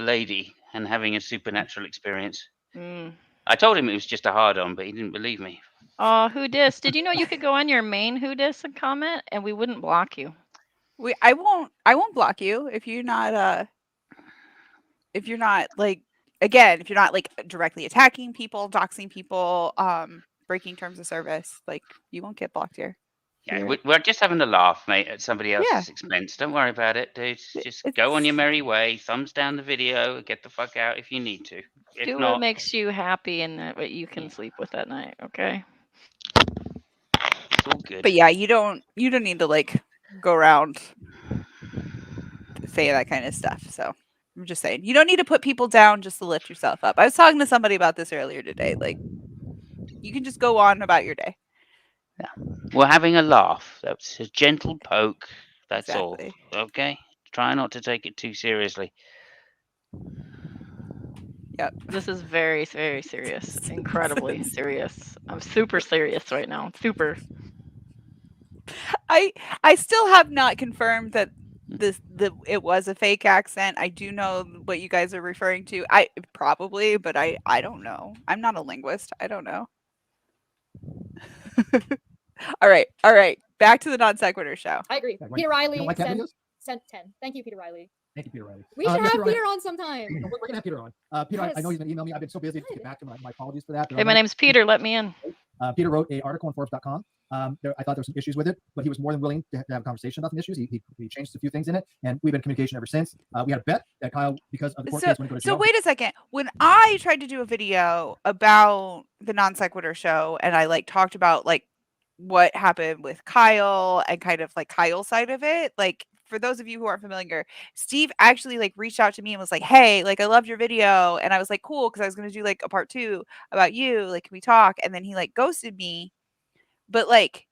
lady and having a supernatural experience. Mm. I told him it was just a hard-on, but he didn't believe me. Oh, who dis? Did you know you could go on your main who dis and comment, and we wouldn't block you? I won't block you if you're not like, again, if you're not like directly attacking people, doxing people, breaking terms of service, like you won't get blocked here. Yeah, we're just having a laugh, mate, at somebody else's Yeah. expense. Don't worry about it, dude. Just go on your merry way. Thumbs down the video. Get the fuck out if you need to. If Do not, what makes you happy and that what you can sleep with at night. Okay. it's all good. But yeah, you don't need to like go around say that kind of stuff. So I'm just saying, you don't need to put people down just to lift yourself up. I was talking to somebody about this earlier today. Like, you can just go on about your day. We're having a laugh. That's a gentle poke. That's Exactly. all. Okay? Try not to take it too seriously. Yep. This is very, very serious. Incredibly serious. I'm super serious right now. Super. I still have not confirmed that it was a fake accent. I do know what you guys are referring to. I probably, but I don't know. I'm not a linguist. I don't know. All right. Back to the non sequitur show. I agree. Yeah, Peter Riley you don't like cat sent, videos? sent 10. Thank you, Peter Riley. Thank you, Peter Riley. We should yeah, have Peter Peter Riley. on sometime. We're gonna have Peter on. Peter, I know he's gonna email me. I've been so busy to get back to my apologies for that. Hey, my name's Peter. Let me in. Peter wrote an article on Forbes.com. I thought there were some issues with it, but he was more than willing to have a conversation about the issues. He changed a few things in it, and we've been in communication ever since. We had a bet that Kyle, because of the court case, wouldn't go to jail. So wait a second. When I tried to do a video about the non sequitur show, and I like talked about like what happened with Kyle and kind of like Kyle's side of it, like for those of you who aren't familiar, Steve actually like reached out to me and was like, "Hey, like I loved your video," and I was like, "Cool," because I was going to do like a part 2 about you. Like, can we talk? And then he like ghosted me, but like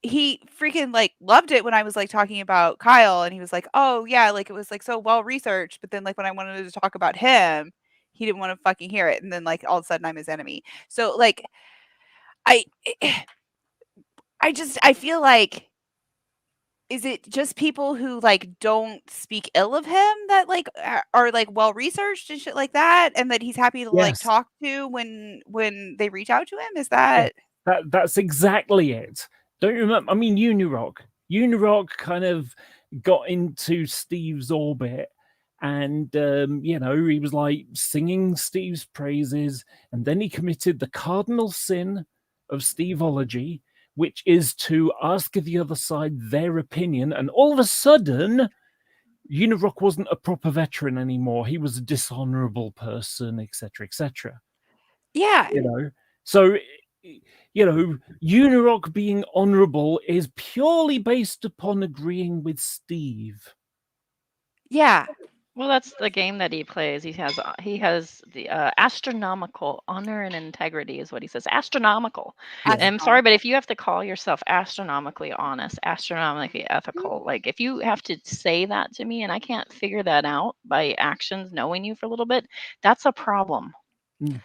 he freaking like loved it when I was like talking about Kyle, and he was like, "Oh yeah, like it was like so well researched." But then like when I wanted to talk about him, he didn't want to fucking hear it, and then like all of a sudden I'm his enemy. So like I I feel like, is it just people who like don't speak ill of him that like are like well researched and shit like that, and that he's happy to like Yes. talk to when they reach out to him? Is that That's exactly it. Don't you remember? I mean, Unirock kind of got into Steve's orbit, and he was like singing Steve's praises, and then he committed the cardinal sin of Steveology, which is to ask the other side their opinion, and all of a sudden, Unirock wasn't a proper veteran anymore. He was a dishonorable person, etc., etc. yeah? So Unirock being honorable is purely based upon agreeing with Steve. Yeah. Well, that's the game that he plays. He has the astronomical honor and integrity is what he says. Astronomical. And I'm sorry, but if you have to call yourself astronomically honest, astronomically ethical, like if you have to say that to me and I can't figure that out by actions, knowing you for a little bit, that's a problem.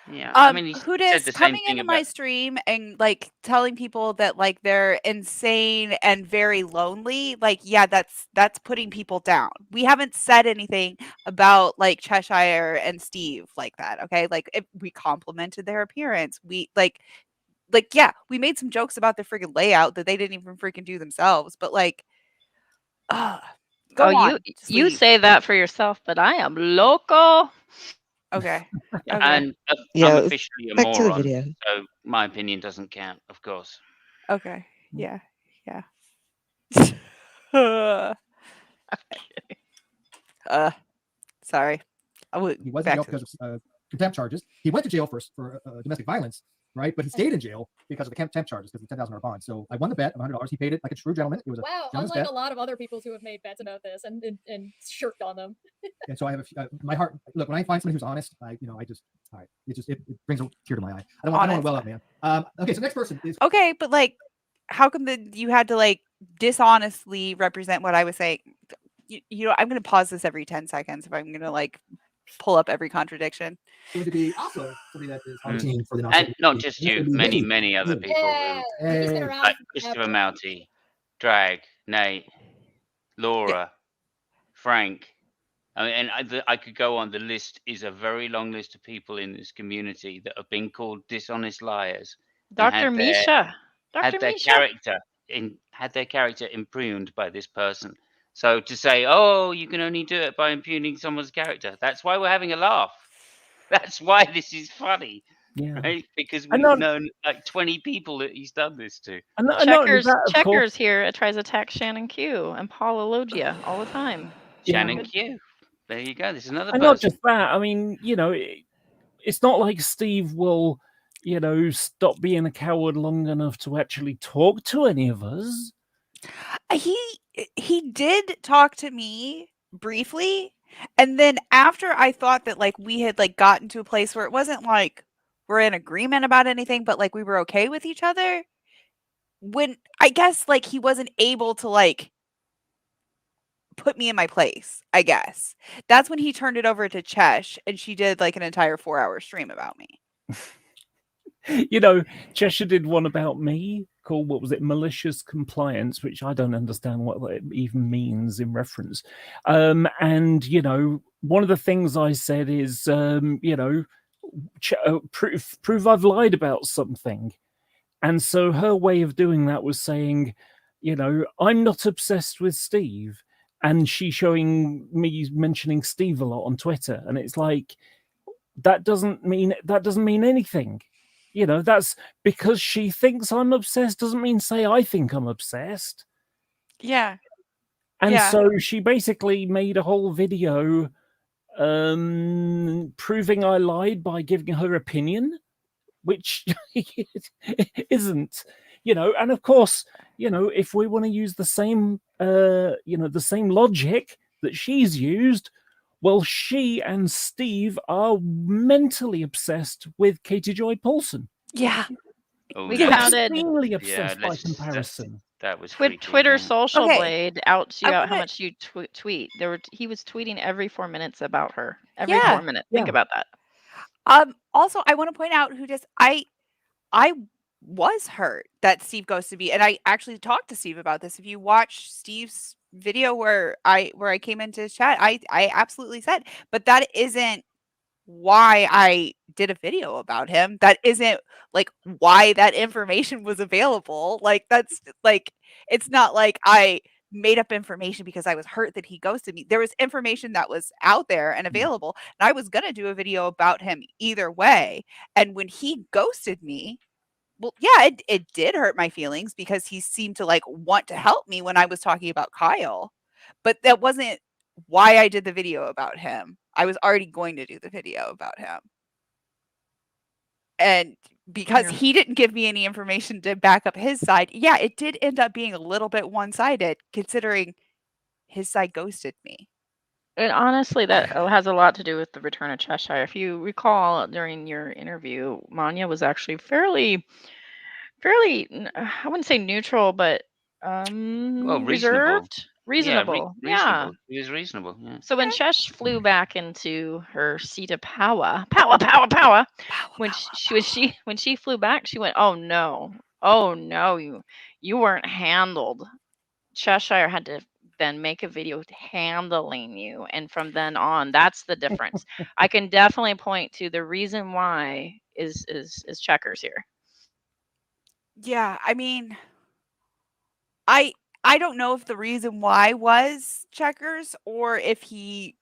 Yeah, I mean, he who said is the same coming thing into my about. stream and like telling people that like they're insane and very lonely, like yeah, that's putting people down. We haven't said anything about like Cheshire and Steve like that, okay? Like if we complimented their appearance, we like yeah, we made some jokes about their freaking layout that they didn't even freaking do themselves, but like go on, you leave. say that for yourself, but I am loco. Okay. Yeah, Okay. and Yeah, I'm officially a back to the moron, video. so my opinion doesn't count, of course. Okay. Yeah. Sorry. He was in jail because of contempt charges. He went to jail for domestic violence, right? But he stayed in jail because of the contempt charges, because of the $10,000 bond. So I won the bet of $100. He paid it like a true gentleman. It was a Wow, gentleman's unlike bet. a lot of other people who have made bets about this and shirked on them. And so I have my heart. Look, when I find somebody who's honest, I just all right. It brings a tear to my eye. I don't want to well up, man. Okay, so next person is okay, but like, how come you had to like dishonestly represent what I was saying? You know, I'm going to pause this every 10 seconds if I'm going to like pull up every contradiction. Going to be also something that is on the Mm. team for the And non-sequitur. not just It's gonna you, be many, Vicky. many other Vicky. people Yeah, who, Vicky's been Hey. around like forever. Christopher Mouty, Drag, Nate, Laura, Frank. I mean, and I could go on. The list is a very long list of people in this community that have been called dishonest liars. and Dr. Misha. had Dr. their Misha. character impugned by this person. So to say, oh, you can only do it by impugning someone's character, that's why we're having a laugh. That's why this is funny, Yeah. right? Because And we've not- known like 20 people that he's done this to. And not only that, of course, Checkers here tries to attack Shannon Q and Paula Logia all the time. Shannon Yeah. Q. There you go. There's another and person. not just that. I mean, it's not like Steve will, stop being a coward long enough to actually talk to any of us. He did talk to me briefly, and then after I thought that like we had like gotten to a place where it wasn't like we're in agreement about anything, but like we were okay with each other, when I guess like he wasn't able to like put me in my place, I guess. That's when he turned it over to Chesh and she did like an entire 4-hour stream about me. Cheshire did one about me called, what was it, malicious compliance, which I don't understand what that even means in reference. And one of the things I said is, prove I've lied about something. And so her way of doing that was saying, I'm not obsessed with Steve. And she's showing me mentioning Steve a lot on Twitter. And it's like, that doesn't mean anything. That's because she thinks I'm obsessed doesn't mean say I think I'm obsessed. Yeah. And Yeah. so she basically made a whole video proving I lied by giving her opinion, which isn't, and of course, if we want to use the same the same logic that she's used, well, she and Steve are mentally obsessed with Katie Joy Paulson. Yeah. Oh, We no. counted Extremely obsessed by let's- comparison. That was freaky, Twitter yeah. Social Okay. Blade outs you I'm out how gonna- much you tweet. He was tweeting every 4 minutes about her. Every Yeah. 4 minutes. Think Yeah. about that. Also I want to point out I was hurt that Steve ghosted me, and I actually talked to Steve about this. If you watch Steve's video where I came into his chat, I absolutely said, but that isn't why I did a video about him. That isn't like why that information was available. Like that's like it's not like I made up information because I was hurt that he ghosted me. There was information that was out there and available, and I was going to do a video about him either way. And when he ghosted me, well, yeah, it did hurt my feelings because he seemed to like want to help me when I was talking about Kyle. But that wasn't why I did the video about him. I was already going to do the video about him. And because Yeah. he didn't give me any information to back up his side, yeah, it did end up being a little bit one-sided considering his side ghosted me. And honestly, that has a lot to do with the return of Cheshire. If you recall during your interview, Manya was actually fairly, I wouldn't say neutral, but Well, reserved, reasonable. reasonable. Yeah, it was reasonable. Yeah. So when Chesh flew back into her seat of power, when she flew back, she went, "Oh no, you weren't handled." Cheshire had to then make a video handling you, and from then on, that's the difference. I can definitely point to the reason why is Checkers here. Yeah, I mean, I don't know if the reason why was Checkers or if he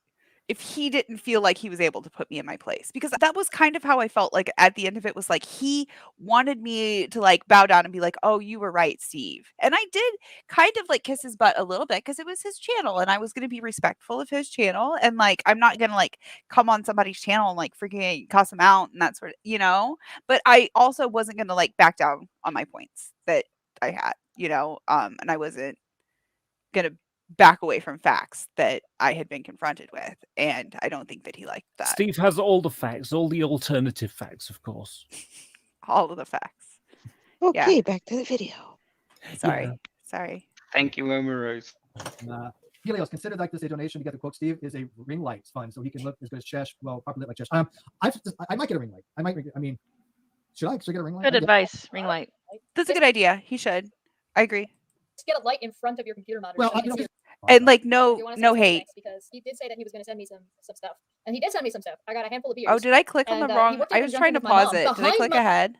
didn't feel like he was able to put me in my place, because that was kind of how I felt like at the end of it was like he wanted me to like bow down and be like, "Oh, you were right, Steve." And I did kind of like kiss his butt a little bit because it was his channel and I was going to be respectful of his channel, and like I'm not going to like come on somebody's channel and like freaking cuss him out and that sort of, but I also wasn't going to like back down on my points that I had, and I wasn't going to back away from facts that I had been confronted with, and I don't think that he liked that. Steve has all the facts, all the alternative facts, of course. All of the facts. Okay, back to the video. Sorry. Yeah. Sorry. Thank you, Rose. Helios, consider like this a donation to get the quote Steve is a ring light fund, so he can look as good as Chesh. Well, properly lit like Chesh. I might get a ring light. I mean, should I get a ring light? Good advice. Ring light. That's a good idea. He should. I agree. Just get a light in front of your computer monitor. Well, so you can see And like if you no wanna send no some hate. thanks, because he did say that he was going to send me some stuff, and he did send me some stuff. I got a handful of beers. Oh, did I click on the And, he wrong? worked in I was trying to conjunction with my pause mom. it. Did I Behind click my- ahead?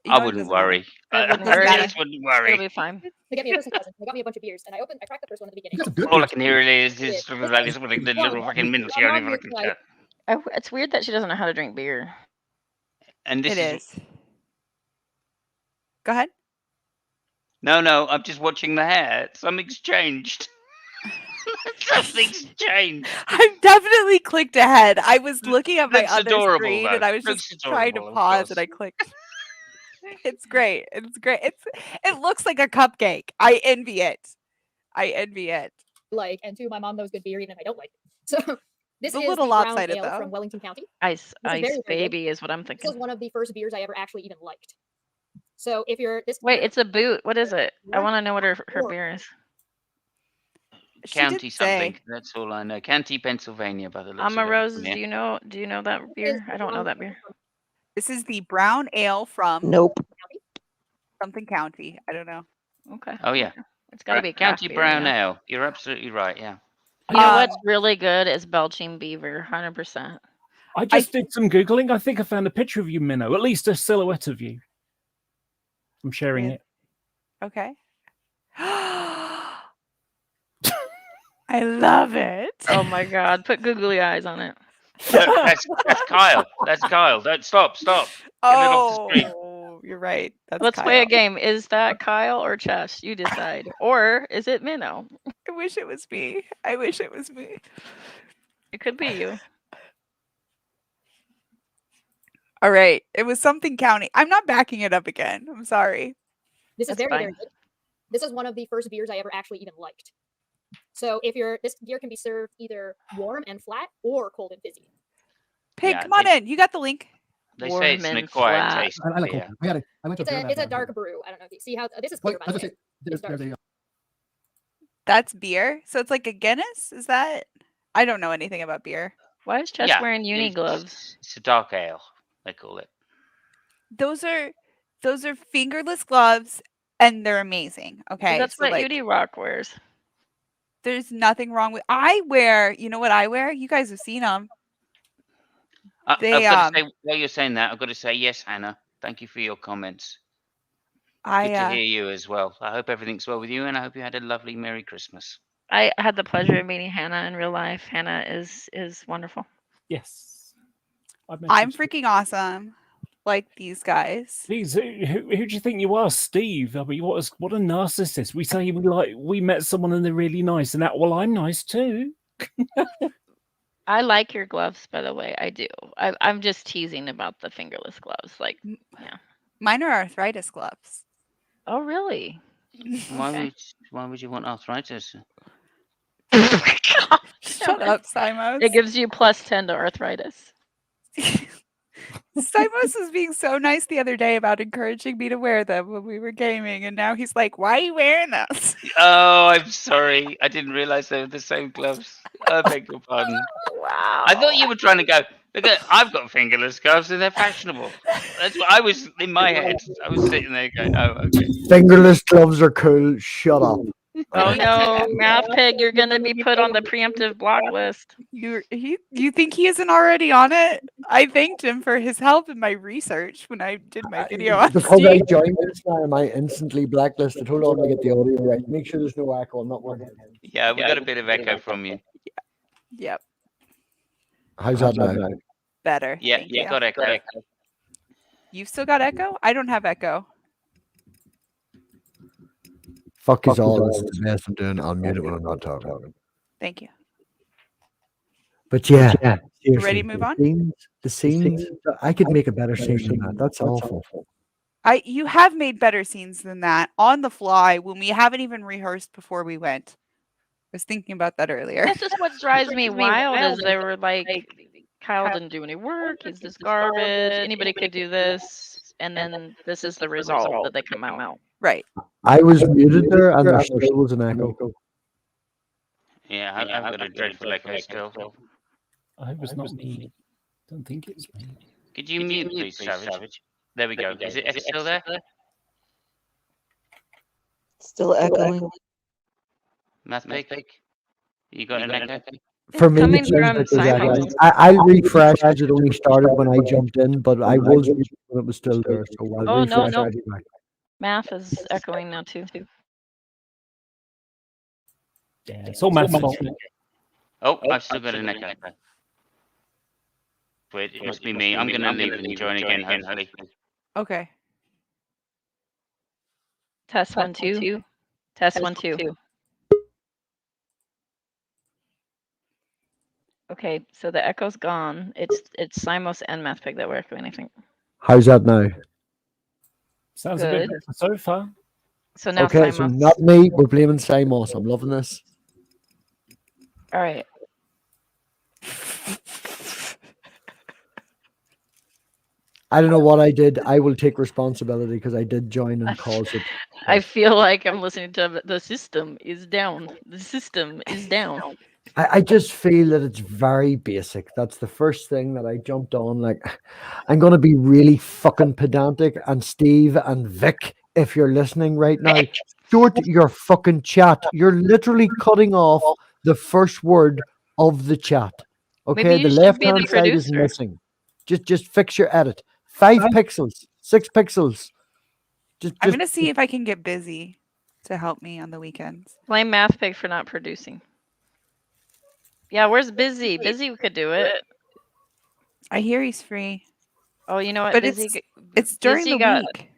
You I know it wouldn't doesn't matter. worry. I wouldn't worry. I just wouldn't It'll worry. be fine. They got me a Christmas present. They got me a bunch of beers, and I cracked the first one at the beginning. You got some good All I beers. can hear is this sort of like this with the little fucking middle My mom fucking was like- It's weird that she doesn't know how to drink beer. And this It is. Go ahead. No, I'm just watching the hair. Something's changed. Something's changed. I've definitely clicked ahead. I was looking at my Looks other adorable, screen though. and I was Looks just trying to adorable, of pause and course. I clicked. It's great. It's great. It looks like a cupcake. I envy it. Like, and two, my mom knows good beer even if I don't like it. So this It's a is little the brown lopsided, ale though. from Wellington County. Ice very, very good. baby is what I'm This was thinking. one of the first beers I ever actually even liked. So if you're this Wait, it's a boot. What is it? I One want to know what her four. beer is. She did County say. something. That's all I know. County, Pennsylvania, by the looks of it. Roses, Yeah. do you know that beer? I don't know that beer. This is the brown ale from Nope. something county. I don't know. Okay. Oh yeah. It's got to be a craft County beer, Brown yeah. Ale. You're absolutely right. Yeah. You know what's Um, really good is Belching Beaver, 100%. I just did some Googling. I think I found a picture of you, Minnow, at least a silhouette of you. I'm sharing With- it. Okay. I love it. Oh my God, put googly eyes on it. That's Kyle. That's Kyle. Don't stop. Get it off the screen. Oh, you're right. That's Let's play a Kyle. game. Is that Kyle or Chess? You decide. Or is it Minnow? I wish it was me. I wish it was me. It could be you. All right. It was something county. I'm not backing it up again. I'm sorry. This is That's very, very fine. good. This is one of the first beers I ever actually even liked. So if you're this beer can be served either warm and flat or cold and fizzy. Pig, Yeah, come on in. You got the link. They say it's an Warm and acquired flat. taste. I like beer. cold. I went to It's beer a lab it's a last dark night. brew. I don't know if you see how this is Well, clear by I was the gonna way. say, there's a That's beer. So it's like a Guinness. Is that? I don't know anything about beer. Why is Chess Yeah, wearing uni it's- gloves? It's a dark ale. They call it. Those are fingerless gloves, and they're amazing. Okay, That's so what like, Udi Rock wears. there's nothing wrong with. I wear. You know what I wear? You guys have seen them. I've They, got to say, while you're saying that, I've got to say yes, Hannah. Thank you for your comments. Good to hear you as well. I hope everything's well with you, and I hope you had a lovely Merry Christmas. I had the pleasure of meeting Hannah in real life. Hannah is wonderful. Yes. I'm freaking awesome. Like these guys. Please, who do you think you are, Steve? I mean, what a narcissist. We say we met someone and they're really nice, and that I'm nice too. I like your gloves, by the way. I do. I'm just teasing about the fingerless gloves. Like, yeah. Mine are arthritis gloves. Oh, really? Why would you want arthritis? Shut up, Simos. It gives you +10 to arthritis. Simos was being so nice the other day about encouraging me to wear them when we were gaming, and now he's like, "Why are you wearing those?" Oh, I'm sorry. I didn't realize they were the same gloves. I beg your pardon. Wow. I thought you were trying to go, look at, I've got fingerless gloves and they're fashionable. That's what I was in my head. I was sitting there going, oh, okay. Fingerless gloves are cool. Shut up. Oh no, Math Pig, you're gonna be put on the preemptive block list. You think he isn't already on it? I thanked him for his help in my research when I did my video on Because I Steam. joined this now, am I instantly blacklisted? Hold on, let me get the audio right. Make sure there's no echo. I'm not working. Yeah, we got a bit of echo from you. Yep, How's that now? better. Yeah, Thank you you. got echo. You've still got echo? I don't have echo. Fuck is all. This is the best I'm doing. I'll mute it when I'm not talking. Thank you. But yeah, You ready seriously, to move on? The scenes, I could make a better scene than that. That's awful. You have made better scenes than that on the fly when we haven't even rehearsed before we went. I was thinking about that earlier. This is what drives me wild. Is they were like, Kyle didn't do any work. He's just garbage. Anybody could do this, and then this is the result that they come out. Right. I was muted there and there still was an echo. Yeah, I've got a dreadful echo still. I hope it's not me. Don't think it's me. Could you mute, please, Savage? There we go. Is it still there? Still echoing. Mathpig? You got an echo? For It's me, coming it seems from like there's Simon. echo. I'll refresh because it only started when I jumped in, but I was muted when it was still there. So I'll Oh, no, refresh. no. I'll be back. Math is echoing now too. Yeah, it's all Matt's fault. Oh, I've still got an echo. Wait, it must be me. I'm going to leave and join again, hopefully. Okay. Test 1 2. Test 1 2. Okay, so the echo's gone. It's Simos and Mathpig that were echoing, I think. How's that now? Sounds a bit Good. better so far. So now Okay, so Simos. not me. We're blaming Simos. I'm loving this. All right. I don't know what I did. I will take responsibility because I did join and cause it. I feel like I'm listening to the system is down. The system is down. I just feel that it's very basic. That's the first thing that I jumped on. Like, I'm going to be really fucking pedantic. And Steve and Vic, if you're listening right now, short your fucking chat. You're literally cutting off the first word of the chat. Okay, Maybe the you should be the left-hand side is producer. missing. Just fix your edit. 5 pixels, 6 pixels. I'm going to see if I can get busy to help me on the weekends. Blame Mathpig for not producing. Yeah, where's Busy? Busy could do it. I hear he's free. Oh, you know what? But Busy, it's during Busy the got, week.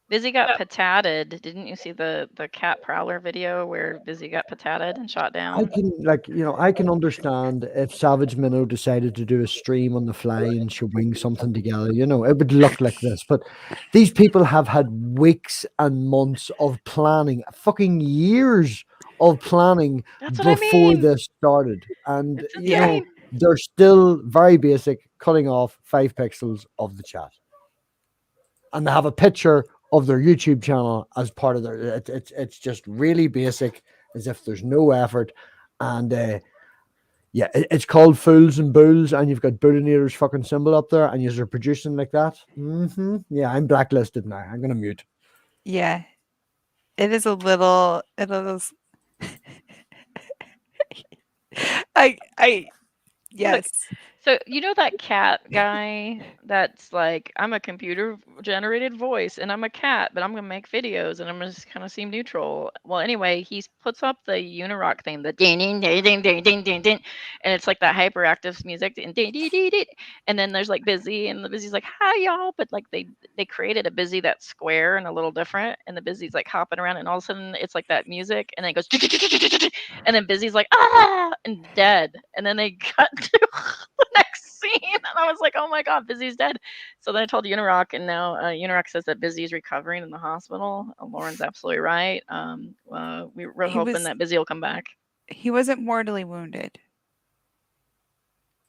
Busy got patated. Didn't you see the cat prowler video where Busy got patated and shot down? I can, like, you know, I can understand if Savage Minnow decided to do a stream on the fly and should wing something together, you know, it would look like this. But these people have had weeks and months of planning, fucking years of planning That's what I before mean. this started. And, It's you know, insane. they're still very basic, cutting off 5 pixels of the chat. And they have a picture of their YouTube channel as part of their. It's just really basic, as if there's no effort, and yeah, it's called Fools and Bulls, and you've got Bullinator's fucking symbol up there, and you're producing like that. Yeah, I'm blacklisted now. I'm gonna mute. Yeah, it is a little. It is. Yes. So you know that cat guy that's like, I'm a computer generated voice and I'm a cat, but I'm gonna make videos and I'm gonna just kind of seem neutral. Well, anyway, he puts up the Unirock thing, the ding ding ding ding ding ding ding ding, and it's like that hyperactive music, and ding ding ding ding, and then there's like Busy, and the Busy's like, hi y'all, but like they created a Busy that's square and a little different, and the Busy's like hopping around, and all of a sudden it's like that music, and then it goes, and then Busy's like and dead, and then they cut to the next scene, and I was like, oh my god, Busy's dead. So then I told Unirock, and now Unirock says that Busy's recovering in the hospital. Lauren's absolutely right. We're hoping that Busy will come back. He wasn't mortally wounded.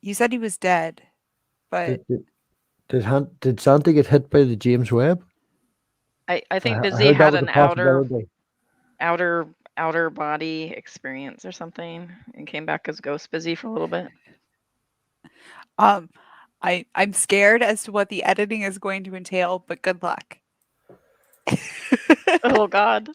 You said he was dead, but Did Santa get hit by the James Webb? I think Busy had an outer body experience or something and came back as Ghost Busy for a little bit. I'm scared as to what the editing is going to entail, but good luck. Oh God.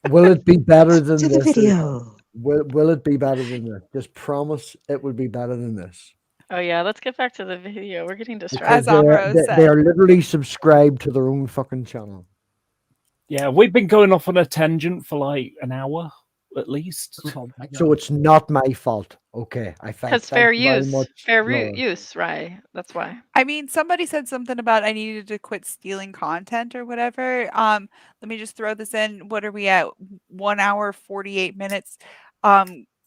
Will it be better than To this? the video. Will it be better than this? Just promise it would be better than this. Oh yeah, let's get back to the video. We're getting distracted. They are literally subscribed to their own fucking channel. Yeah, we've been going off on a tangent for like an hour at least. So it's not my fault. Okay, because fair use, right? That's why. I mean, somebody said something about I needed to quit stealing content or whatever. Let me just throw this in. What are we at? 1 hour 48 minutes.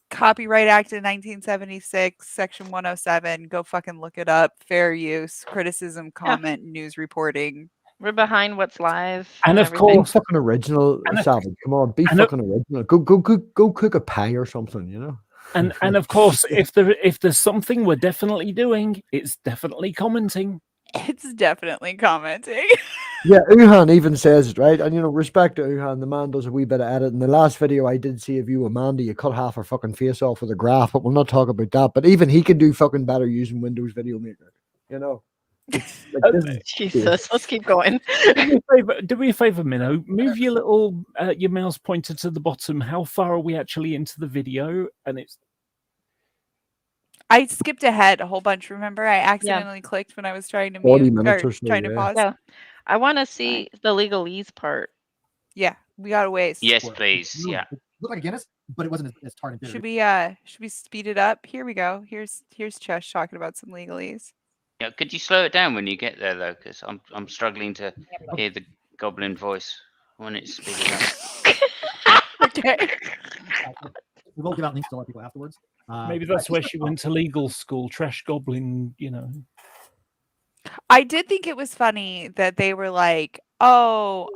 Copyright Act in 1976, Section 107. Go fucking look it up. Fair use, criticism, comment, news reporting. We're behind what's live. And of course, be fucking original, Savage. Come on, be fucking original. Go cook a pie or something, you know. And of course, if there's something we're definitely doing, it's definitely commenting. It's definitely commenting. Yeah, Uhan even says it, right? And respect to Uhan, the man does a wee bit of editing. The last video I did see of you, Amanda, you cut half her fucking face off with a graph, but we'll not talk about that. But even he can do fucking better using Windows Video Maker. It's like this is Jesus, let's keep going. Do me a favor, Minnow. Move your little your mouse pointer to the bottom. How far are we actually into the video? And it's I skipped ahead a whole bunch. Remember, I accidentally clicked when I was trying to 40 mute minutes or or so, trying to yeah. pause. Yeah, I want to see the legalese part. Yeah, we got a ways. Yes, please. Yeah. It looked like a Guinness, but it wasn't as tart and bitter. Should we speed it up? Here we go. Here's Chesh talking about some legalese. Yeah. Could you slow it down when you get there, though? Because I'm struggling to hear the goblin voice when it's speeded up. Okay. We will give out links to a lot of people afterwards. maybe that's where she went to legal school. Trash Goblin, I did think it was funny that they were like, "Oh,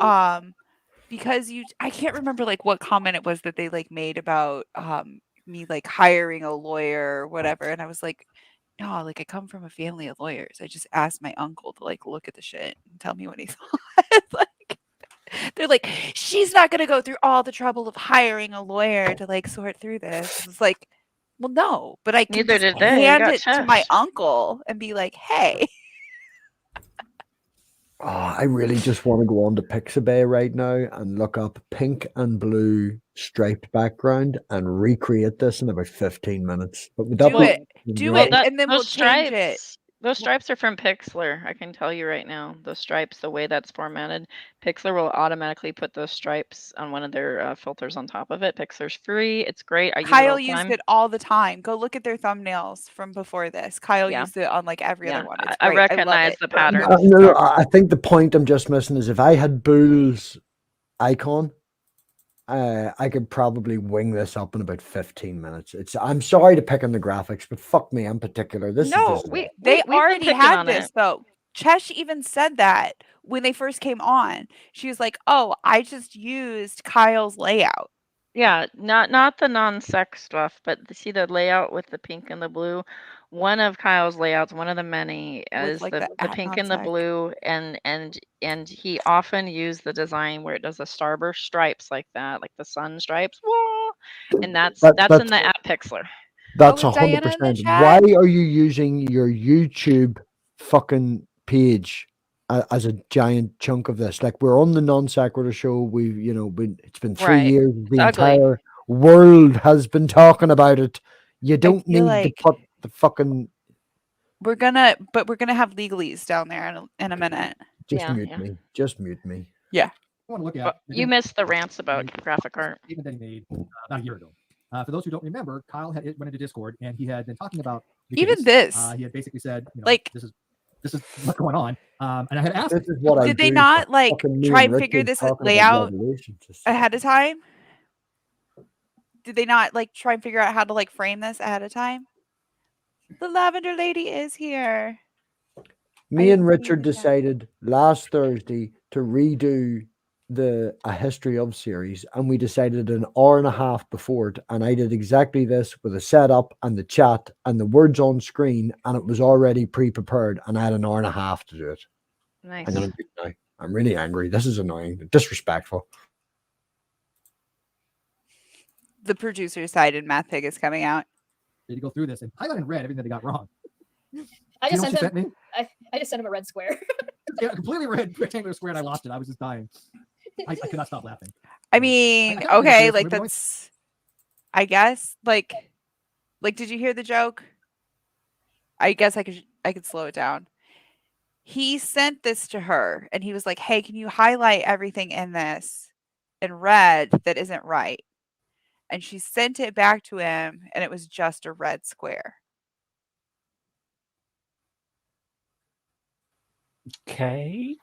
because I can't remember like what comment it was that they like made about me like hiring a lawyer or whatever." And I was like, "No, like I come from a family of lawyers. I just asked my uncle to like look at the shit and tell me what he thought." Like they're like, "She's not going to go through all the trouble of hiring a lawyer to like sort through this." It's like, "Well, no, but I can Neither just did they. hand Got it to my Chesh. uncle and be like, "Hey." Oh, I really just want to go on to Pixabay right now and look up pink and blue striped background and recreate this in about 15 minutes. But would that Do be it. Do right? it, and then we'll change it. Those stripes are from Pixlr. I can tell you right now. Those stripes, the way that's formatted, Pixlr will automatically put those stripes on one of their filters on top of it. Pixlr's free. It's great. I use it all Kyle the used time. it all the time. Go look at their thumbnails from before this. Kyle Yeah. used it on like every Yeah, other one. It's I great. I love recognize it. the pattern. No, I think the point I'm just missing is if I had Bull's icon, I could probably wing this up in about 15 minutes. I'm sorry to pick on the graphics, but fuck me, I'm particular. This No, is just we- they we've been already picking had on this it. though. Chesh even said that when they first came on. She was like, "Oh, I just used Kyle's layout." Yeah, not the non-sec stuff, but see the layout with the pink and the blue. One of Kyle's layouts, one of the many, With is like the the pink and the @nonsec. blue, and he often used the design where it does the starburst stripes like that, like the sun stripes. Whoa! And that's in the app Pixlr. That's is Diana in the 100%. chat? Why are you using your YouTube fucking page as a giant chunk of this? Like we're on the Non-Sequitur show. It's been 3 years. The It's ugly. entire world has been talking about it. You don't feel need like to put the fucking. we're gonna have legalese down there in a minute. Just Yeah, mute yeah. me. Just mute me. Yeah. I want to look But at. you missed the rants about graphic art. Statement that he made about a year ago. For those who don't remember, Kyle went into Discord and he had been talking about the Even case. this. He had basically said, Like this is what's going on. And I had asked, This is what I did they do not for like fucking me try and and figure Richard this talking about layout Revelation. ahead of time? Did they not like try and figure out how to like frame this ahead of time? The lavender lady is here. Me and Richard decided last Thursday to redo a history of series, and we decided an hour and a half before it, and I did exactly this with the setup and the chat and the words on screen, and it was already pre-prepared, and I had an hour and a half to do it. Nice. I'm gonna do it now. I'm really angry. This is annoying, disrespectful. The producer side in Math Pig is coming out. Did you go through this and highlight and read everything that he got wrong? I You just know what she sent sent him. me? I just sent him a red square. Yeah, completely red rectangular square, and I lost it. I was just dying. I could not stop laughing. I mean, kinda okay, curious, like maybe going- that's I guess like did you hear the joke? I guess I could slow it down. He sent this to her and he was like, "Hey, can you highlight everything in this in red that isn't right?" And she sent it back to him and it was just a red square. Okay.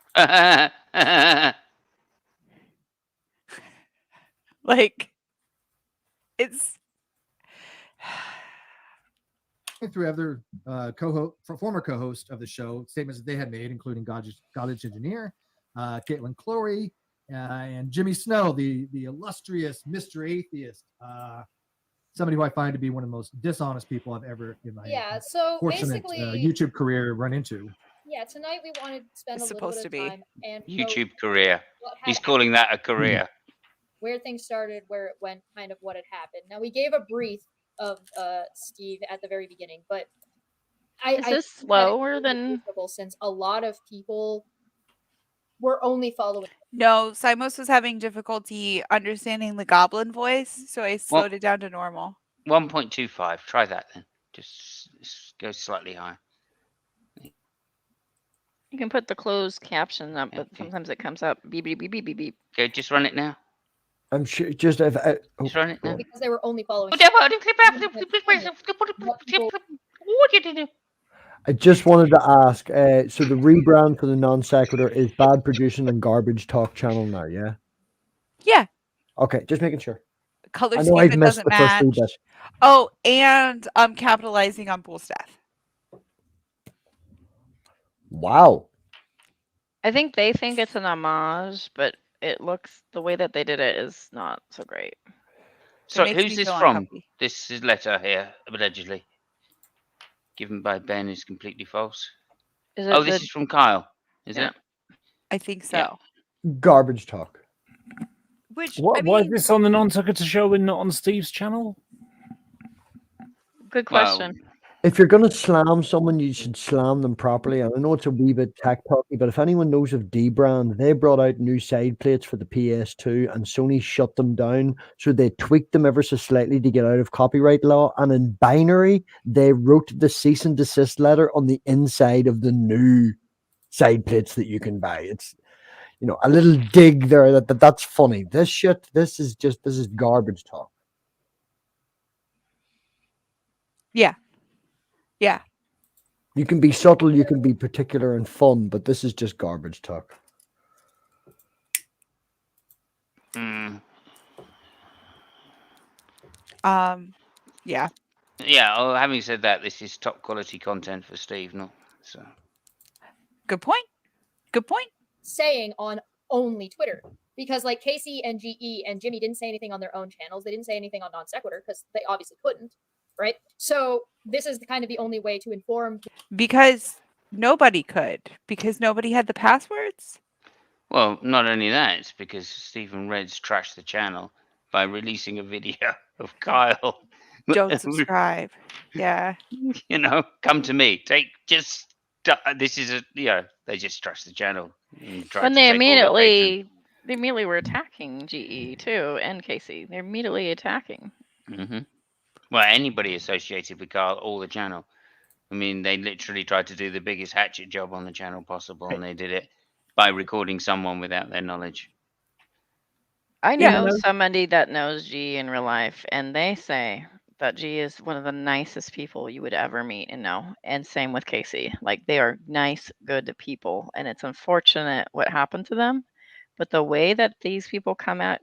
Like it's through other former co-host of the show, statements that they had made, including Godage Engineer, Caitlin Clory, and Jimmy Snow, the illustrious Mr. Atheist, somebody who I find to be one of the most dishonest people I've ever in my So fortunate basically, YouTube career run into. yeah, tonight we wanted to spend It's a little supposed bit to of be. time and go YouTube career. what had He's calling that a career. where things started, where it went, kind of what had happened. Now we gave a brief of Steve at the very beginning, but Is I this think that it's slower really than? reasonable since a lot of people were only following. No, Simos was having difficulty understanding the goblin voice, so I slowed it down to normal. 1.25. Try that then. Just go slightly higher. You can put the closed caption up, but Okay. sometimes it comes up beep beep beep beep beep beep. Okay, just run it now. I'm sure just if Just run it now. Because they were only following. I just wanted to ask. So the rebrand for the non-sequitur is bad producing and garbage talk channel now. Yeah. Yeah. Okay, just making sure. Color I know scheme I've that missed doesn't the first wee match. bit. Oh, and capitalizing on Bull's death. Wow. I think they think it's an homage, but it looks the way that they did it is not so great. So makes who's me this feel from? uncomfy. This is letter here, allegedly. Given by Ben is completely false. Is it Oh, this is from Kyle, is Yeah. it? I think so. Yeah. Garbage talk. Which Why I is mean, this on the non-sequitur show and not on Steve's channel? Good question. If you're gonna slam someone, you should slam them properly. And I know it's a wee bit tech talky, but if anyone knows of D-Brand, they brought out new side plates for the PS2 and Sony shut them down. So they tweaked them ever so slightly to get out of copyright law. And in binary, they wrote the cease and desist letter on the inside of the new side plates that you can buy. It's a little dig there that's funny. This is garbage talk. yeah. Yeah. You can be subtle, you can be particular and fun, but this is just garbage talk. Mm. Yeah. Yeah, well, having said that, this is top quality content for Steve, not so. Good point. Good point. Saying on only Twitter. Because like Casey and GE and Jimmy didn't say anything on their own channels. They didn't say anything on NonSequitur because they obviously couldn't, right? So this is kind of the only way to inform. Because nobody could. Because nobody had the passwords. Well, not only that, it's because Stephen Reds trashed the channel by releasing a video of Kyle. Don't subscribe. Yeah. Come to me. This is they just trashed the channel. And they immediately were attacking GE too and Casey. They're immediately attacking. Mm-hmm. Well, anybody associated with Kyle or the channel. I mean, they literally tried to do the biggest hatchet job on the channel possible, and they did it by recording someone without their knowledge. I know somebody that knows G in real life, and they say that G is one of the nicest people you would ever meet and know. And same with Casey. Like, they are nice, good people, and it's unfortunate what happened to them. But the way that these people come at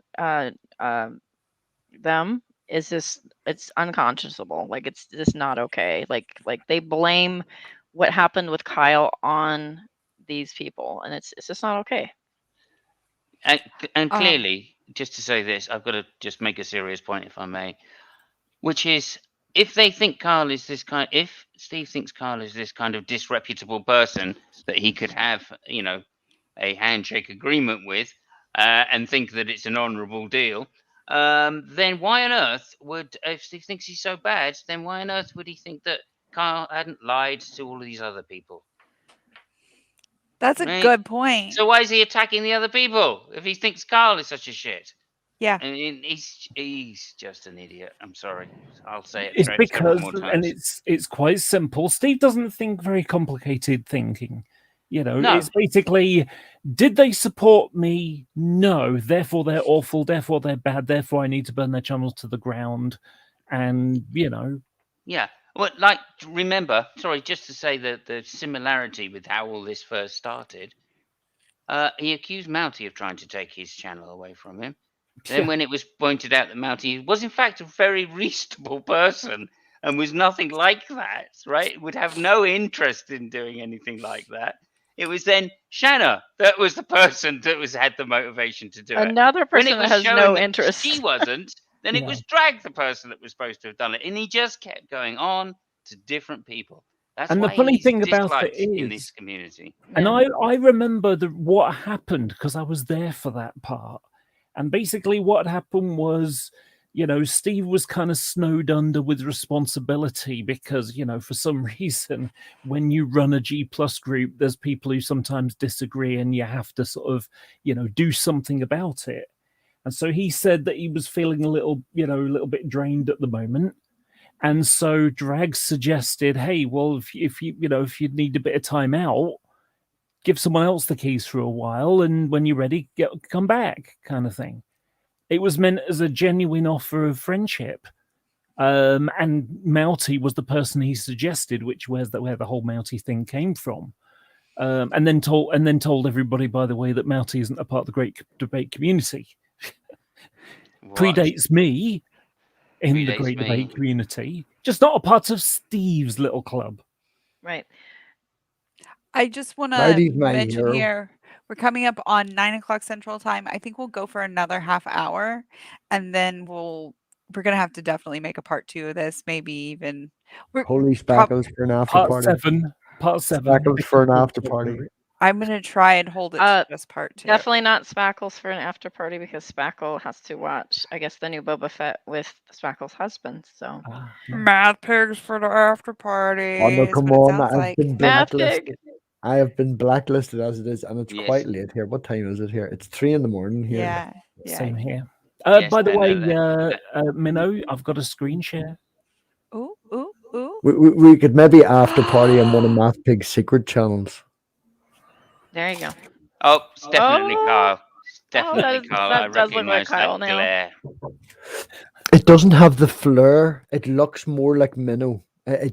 them is just, it's unconscionable. Like, it's just not okay. Like they blame what happened with Kyle on these people, and it's just not okay. And clearly, just to say this, I've got to just make a serious point, if I may, which is, if Steve thinks Kyle is this kind of disreputable person that he could have, a handshake agreement with, and think that it's an honourable deal, then why on earth would, if Steve thinks he's so bad, then why on earth would he think that Kyle hadn't lied to all of these other people? That's a good point. So why is he attacking the other people if he thinks Kyle is such a shit? Yeah. I mean, he's just an idiot. I'm sorry. I'll say it. It's because, more times. and it's quite simple. Steve doesn't think very complicated thinking. No. It's basically, did they support me? No. Therefore, they're awful. Therefore, they're bad. Therefore, I need to burn their channels to the ground. And, Yeah. Well, remember, sorry, just to say the similarity with how all this first started, he accused Mounty of trying to take his channel away from him. Then when it was pointed out that Mounty was in fact a very reasonable person and was nothing like that, right? Would have no interest in doing anything like that. It was then Shanna that was the person that had the motivation to do it. Another person that has no interest. She wasn't. Then it was Drag, the person that was supposed to have done it. And he just kept going on to different people. That's And the why funny he's thing about it disliked in is, this community. and Yeah. I remember what happened because I was there for that part. And basically, what happened was, Steve was kind of snowed under with responsibility because, for some reason, when you run a G plus group, there's people who sometimes disagree and you have to sort of, do something about it. And so he said that he was feeling a little bit drained at the moment. And so Drag suggested, hey, well, if you need a bit of time out, give someone else the keys for a while, and when you're ready, come back, kind of thing. It was meant as a genuine offer of friendship. And Mouty was the person he suggested, which where the whole Mouty thing came from. And then told everybody, by the way, that Mouty isn't a part of the Great Debate community. What? Predates me in the Predates Great me. Debate community, just not a part of Steve's little club. Right. I just want to Mighty's my mention hero. here, we're coming up on 9 o'clock Central Time. I think we'll go for another half hour, and then we're gonna have to definitely make a part 2 of this. Maybe even Holy prob- spackles for an after Part party. seven. Spackles for an after party. I'm gonna try and hold it to just part 2. Definitely not Spackles for an after party because Spackle has to watch, I guess, the new Boba Fett with Spackle's husband. So Math pigs for the after party. Oh no, is come what it on! sounds I've like. been Math blacklisted. pig. I have been blacklisted as it is, and it's Yes. quite late here. What time is it here? It's 3 in the morning here. Yeah. Same here. Yes, By the I know way, that. Minnow, I've got a screen share. Ooh, ooh, ooh. We could maybe after party on one of Math Pig's secret channels. There you go. Oh, it's definitely Oh. Kyle. It's definitely Kyle. that I does look like recognise Kyle that now. glare. It doesn't have the flair. It looks more like Minnow. I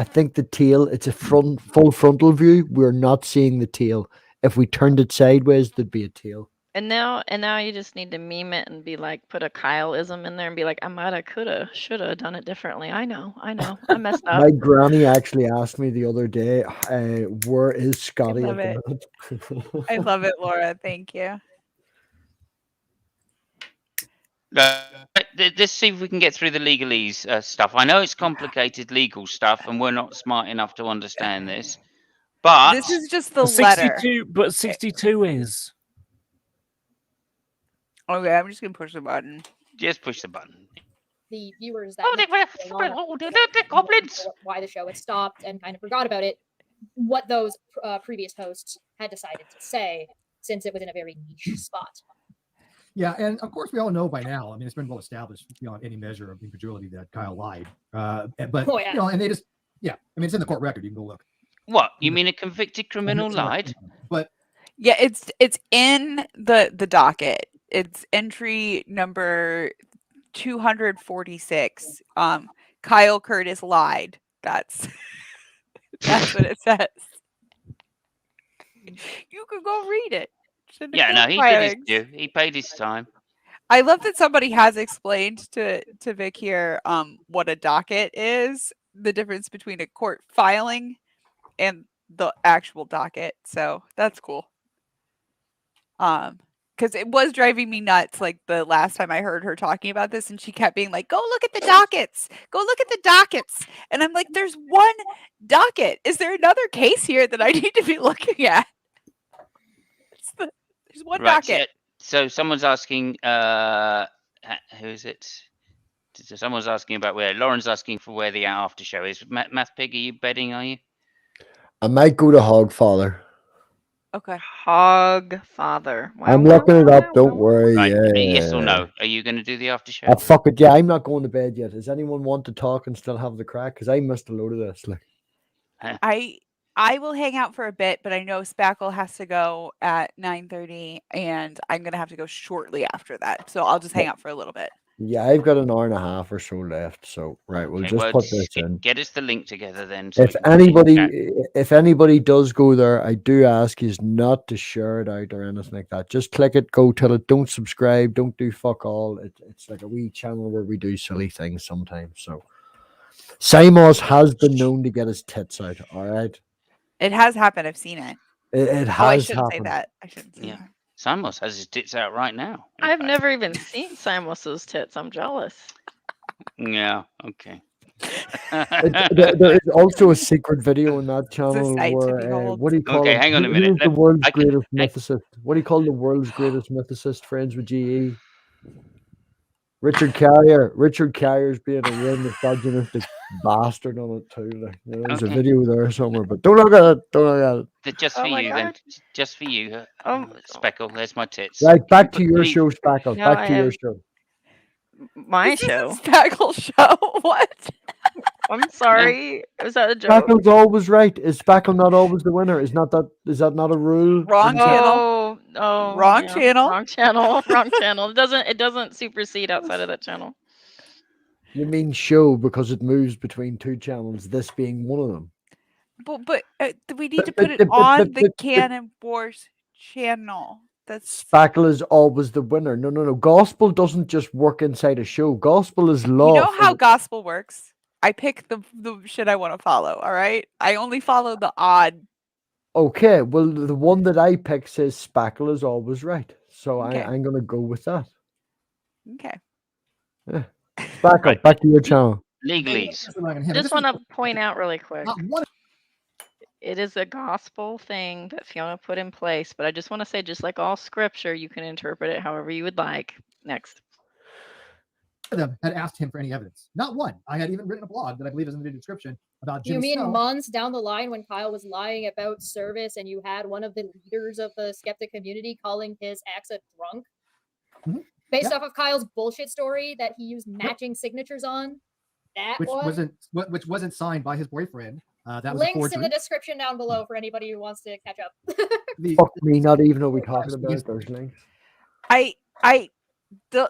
think the tail. It's a full frontal view. We're not seeing the tail. If we turned it sideways, there'd be a tail. And now you just need to meme it and be like, put a Kyleism in there and be like, I mighta, coulda, shoulda done it differently. I know, I messed up. My granny actually asked me the other day, where is Scotty love at it. the minute? I love it, Laura. Thank you. Let's see if we can get through the legalese stuff. I know it's complicated legal stuff, and we're not smart enough to understand this. But This is just the letter. 62 is. Okay, I'm just gonna push the button. Just push the button. The viewers that Oh, the goblins! why the show had stopped and kind of forgot about it, what those previous hosts had decided to say, since it was in a very niche spot. Yeah, and of course we all know by now. I mean, it's been well established beyond any measure of incredulity that Kyle lied. But and they just, I mean, it's in the court record. You can go look. What, you mean a convicted criminal lied? But yeah, it's in the docket. It's entry number 246. Kyle Curtis lied. That's what it says. You could go read it. Yeah, no, he did his due. He paid his time. I love that somebody has explained to Vic here what a docket is, the difference between a court filing and the actual docket. So that's cool. Because it was driving me nuts, like the last time I heard her talking about this, and she kept being like, "Go look at the dockets. Go look at the dockets." And I'm like, "There's one docket. Is there another case here that I need to be looking at?" There's one docket. So someone's asking, who is it? So someone's asking about where. Lauren's asking for where the after show is. Math Pig, are you betting? Are you? I might go to Hogfather. Okay. Hogfather. I'm looking it up. Don't worry. Right. Yeah. Yes or no? Are you going to do the after show? Oh, fuck it. Yeah, I'm not going to bed yet. Does anyone want to talk and still have the crack? Because I missed a load of this. Like, I will hang out for a bit, but I know Spackle has to go at 9:30, and I'm gonna have to go shortly after that. So I'll just hang out for a little bit. yeah, I've got an hour and a half or so left. So right, we'll just put this in. Get us the link together then. So If anybody does go there, I do ask you not to share it out or anything like that. Just click it, go tell it. Don't subscribe. Don't do fuck all. It's like a wee channel where we do silly things sometimes. So Simos has been known to get his tits out. All right. It has happened. I've seen it. It has I shouldn't happened. say that. I shouldn't say that. Simos has his tits out right now. I've never even seen Simos's tits. I'm jealous. Yeah. Okay. There is also a secret video in that channel sight to where behold. what do you call Okay, him? hang on a Who minute. is the world's I can- greatest I- mythicist? What do you call the world's greatest mythicist? Friends with GE. Richard Carrier. Richard Carrier's being a real misogynistic bastard on it too. Like, there's a Okay. video there somewhere, but don't look at it. Don't look at it. Just Oh for my you then. God. Just for you, Um, Speckle. There's my tits. Right, back to Put- your put- show, Spackle. No, Back to your show. my This show. isn't Spackle show. What? I'm sorry. Was that a joke? Spackle's always right. Is Spackle not always the winner? Is that not a rule? Wrong channel. Oh, Wrong yeah. channel. Wrong channel. Wrong channel. It doesn't supersede outside of that channel. You mean show because it moves between two channels, this being one of them. But we need to But- put it but- on but- the but- Canon Wars channel. That's Spackle is always the winner. No. Gospel doesn't just work inside a show. Gospel is law. you know how gospel works. I pick the shit I want to follow. All right, I only follow the odd. Okay, well, the one that I pick says Spackle is always right. So Okay. I'm going to go with that. Okay. Spackle, Right. back to your channel. Legalese. Just want to point out really quick. Not one. It is a gospel thing that Fiona put in place, but I just want to say, just like all scripture, you can interpret it however you would like. Next. Of them had asked him for any evidence. Not one. I had even written a blog that I believe is in the description about Jimmy You mean Snow. months down the line when Kyle was lying about service and you had one of the leaders of the skeptic community calling his ex a drunk? Mhm. Based Yeah. off of Kyle's bullshit story that he used matching signatures on? That which one? wasn't signed by his boyfriend. That was a Links forgery. in the description down below for anybody who wants to catch up. The- Fuck me, not even are we talking about those links.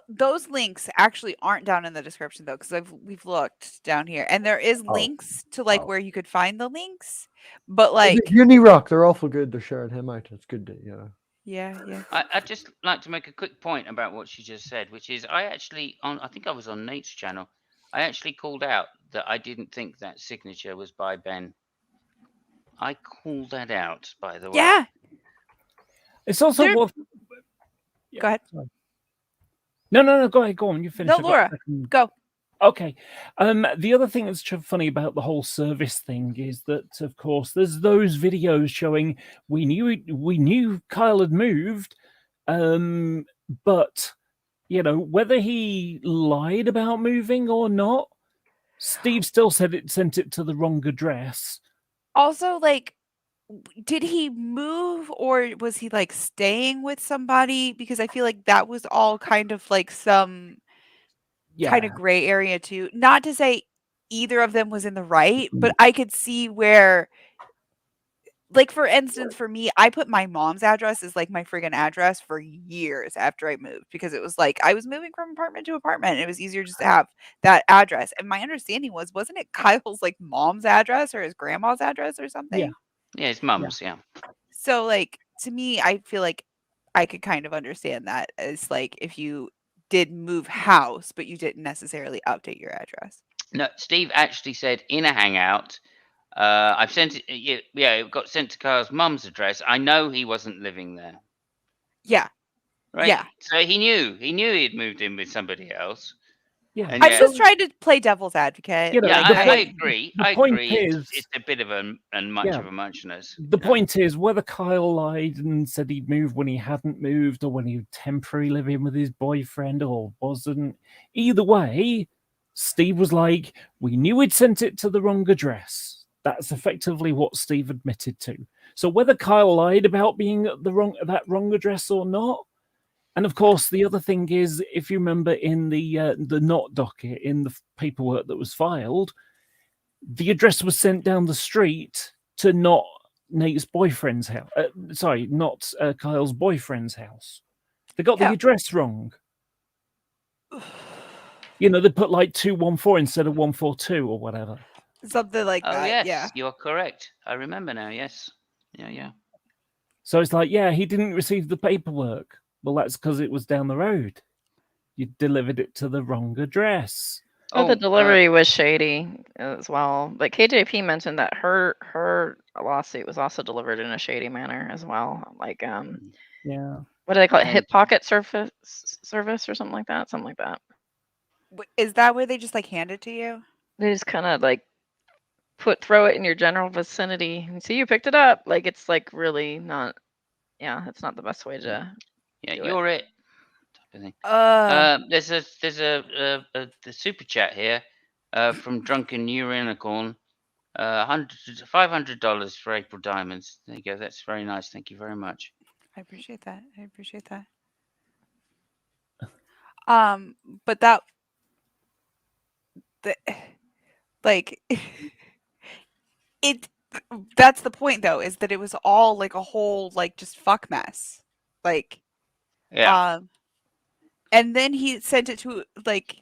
Those links actually aren't down in the description though, because we've looked down here, and there is links to like where you could find the links, but like Unirock, they're awful good. They're sharing him out. It's good to, yeah. I'd just like to make a quick point about what she just said, which is I think I was on Nate's channel. I actually called out that I didn't think that signature was by Ben. I called that out, by the way. Yeah. It's also There- worth. Go ahead. Sorry. No. Go ahead. Go on. You finish. No, I've got a Laura, second. go. Okay. The other thing that's funny about the whole service thing is that, of course, there's those videos showing we knew Kyle had moved, but whether he lied about moving or not, Steve still said it sent it to the wrong address. Also, like, did he move or was he like staying with somebody? Because I feel like that was all kind of like some kind of gray area too. Not to say either of them was in the right, but I could see where, like, for instance, for me, I put my mom's address as like my friggin' address for years after I moved because it was like I was moving from apartment to apartment. And it was easier just to have that address. And my understanding wasn't it Kyle's like mom's address or his grandma's address or something? Yeah, his mum's, yeah. So, like, to me, I feel like I could kind of understand that as like if you did move house, but you didn't necessarily update your address. No, Steve actually said in a hangout, I've sent it. Yeah, it got sent to Kyle's mum's address. I know he wasn't living there. Yeah. Right. Yeah. So he knew he'd moved in with somebody else. Yeah. And I'm yet- just trying to play devil's advocate. You know, yeah, the I point- agree. the I point agree. is- It's a bit of a much Yeah. of a muchness. The point is, whether Kyle lied and said he'd moved when he hadn't moved, or when he was temporarily living with his boyfriend, or wasn't, either way, Steve was like, "We knew he'd sent it to the wrong address." That's effectively what Steve admitted to. So whether Kyle lied about being at that wrong address or not, and of course, the other thing is, if you remember in the not docket in the paperwork that was filed, the address was sent down the street to not Nate's boyfriend's house. Not Kyle's boyfriend's house. They got the address wrong. They put like 214 instead of 142 or whatever. Something like Oh that. yes, Yeah. you're correct. I remember now. Yes. Yeah. So it's like, yeah, he didn't receive the paperwork. Well, that's because it was down the road. You delivered it to the wrong address. The delivery was shady as well. But KJP mentioned that her lawsuit was also delivered in a shady manner as well. Like yeah, what do they call it? Hip pocket service or something like that. Something like that. Is that where they just like hand it to you? They just kind of like throw it in your general vicinity and see you picked it up. Like it's like really not. Yeah, it's not the best way to. Yeah, do you're it. Type of thing. There's a super chat here from Drunken Urinicorn. $500 for April Diamonds. There you go. That's very nice. Thank you very much. I appreciate that. But that the like it that's the point though, is that it was all like a whole like just fuck mess. Like Yeah. And then he sent it to like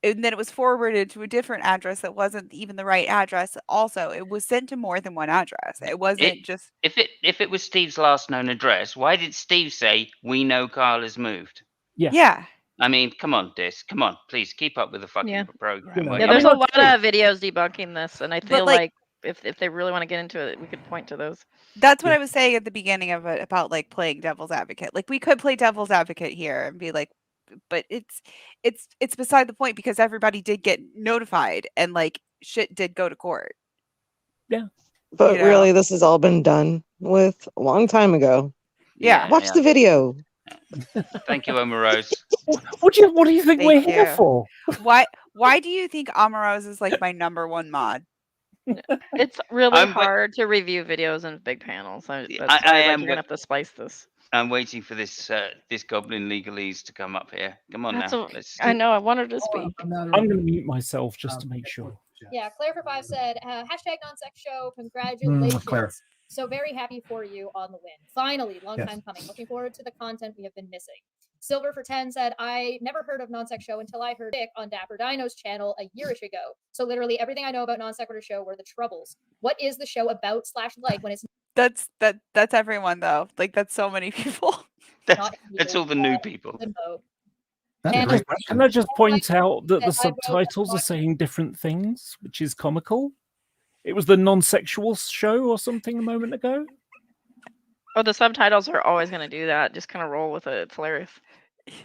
and then it was forwarded to a different address that wasn't even the right address. Also, it was sent to more than one address. It wasn't just if it was Steve's last known address, why did Steve say we know Carl has moved? Yeah. I mean, come on, Dis. Come on, please keep up with the fucking program. know, Yeah, there's a lot of videos debunking this, and I feel like if they really want to get into it, we could point to those. That's what I was saying at the beginning of it about like playing devil's advocate. Like we could play devil's advocate here and be like, but it's beside the point because everybody did get notified and like shit did go to court. Yeah. But really, this has all been done with a long time ago. Yeah. Watch the video. Thank you, Omarose. What do you think we're here for? Why do you think Omarose is like my number one mod? It's really hard to review videos in big panels. I am you're gonna have to splice this. I'm waiting for this this goblin legalese to come up here. Come on now. I know. I wanted to speak. I'm going to mute myself just to make sure. Yeah, Claire for 5 said, hashtag non-sex show. Congratulations. Claire. So very happy for you on the win. Finally, long time coming. Looking forward to the content we have been missing. Silver for 10 said, I never heard of Non-Sex Show until I heard Dick on Dapper Dino's channel a yearish ago. So literally everything I know about Non-Sequitur Show were the troubles. What is the show about / like when it's That's everyone though. Like that's so many people. That's all the new people. Can I just point out that the subtitles are saying different things, which is comical? It was the non-sexual show or something a moment ago. Oh, the subtitles are always going to do that. Just kind of roll with it. It's hilarious. It's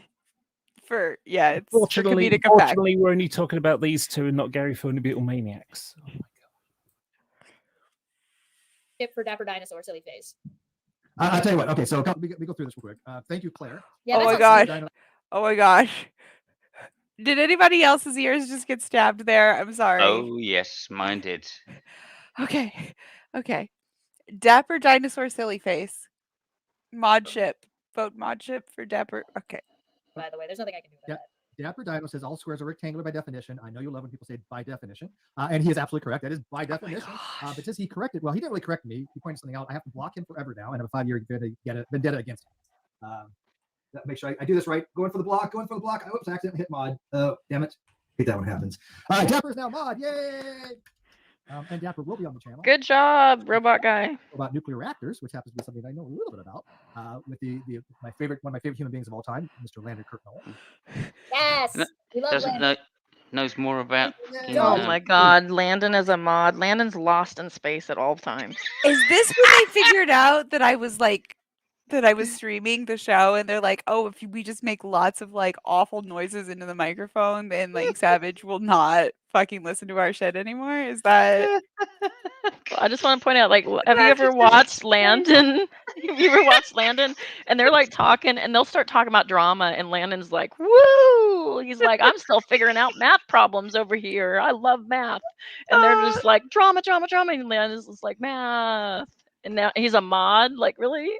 fortunately, for comedic effect. Fortunately, we're only talking about these two and not Gary Phony Beetle Maniacs. Oh my god! Tip for Dapper Dinosaur, silly face. I'll tell you what. Okay, so we go through this real quick. Thank you, Claire. Yeah, Oh my gosh. Did anybody else's ears just get stabbed there? I'm sorry. Oh yes, mine did. Okay. Dapper Dinosaur Silly Face. Mod ship. Vote mod ship for Dapper. Okay. By the way, there's nothing I can do about that. Dapper Dino says all squares are rectangular by definition. I know you love when people say by definition. And he is absolutely correct. That is by definition. But since he corrected, well, he didn't really correct me. He pointed something out. I have to block him forever now and have a 5-year vendetta against him. Make sure I do this right. Going for the block. Oops, I accidentally hit mod. Oh, damn it. Hate that when it happens. All right, Dapper is now mod. Yay! And Dapper will be on the channel. Good job, robot guy. About nuclear reactors, which happens to be something I know a little bit about. With one of my favorite human beings of all time, Mr. Landon Kirknall. Yes, we love Landon. Knows more about. Oh my God, Landon is a mod. Landon's lost in space at all times. Is this when they figured out that I was streaming the show and they're like, oh, if we just make lots of like awful noises into the microphone, then like Savage will not fucking listen to our shit anymore? Is that? I just want to point out, like, have you ever watched Landon? Have you ever watched Landon? And they're like talking, and they'll start talking about drama, and Landon's like, "Woo!" He's like, "I'm still figuring out math problems over here. I love math." And they're just like, "Drama." And Landon's just like, "Math." And now he's a mod. Like, really?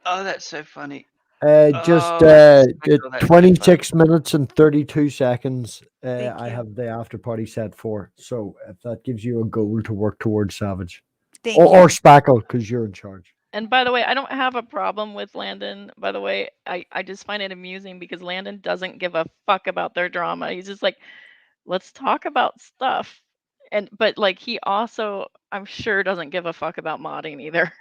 Oh, that's so funny. 26 minutes and 32 seconds. I have the after party set for. So if that gives you a goal to work towards, Savage, or Spackle, because you're in charge. And by the way, I don't have a problem with Landon. By the way, I just find it amusing because Landon doesn't give a fuck about their drama. He's just like, let's talk about stuff. But like he also, I'm sure, doesn't give a fuck about modding either.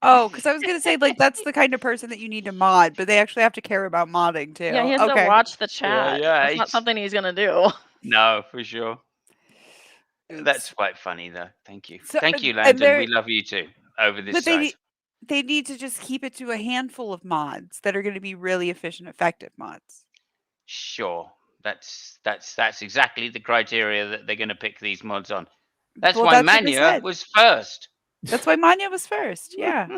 Oh, because I was gonna say like that's the kind of person that you need to mod, but they actually have to care about modding too. Yeah, he has to watch the chat. Yeah, that's not something he's gonna do. No, for sure. That's quite funny though. Thank you. Thank you, Landon. We love you too. Over this side. They need to just keep it to a handful of mods that are going to be really efficient, effective mods. Sure. That's exactly the criteria that they're going to pick these mods on. That's Well, why that's what they Mania said. was first. That's why Manya was first. Yeah.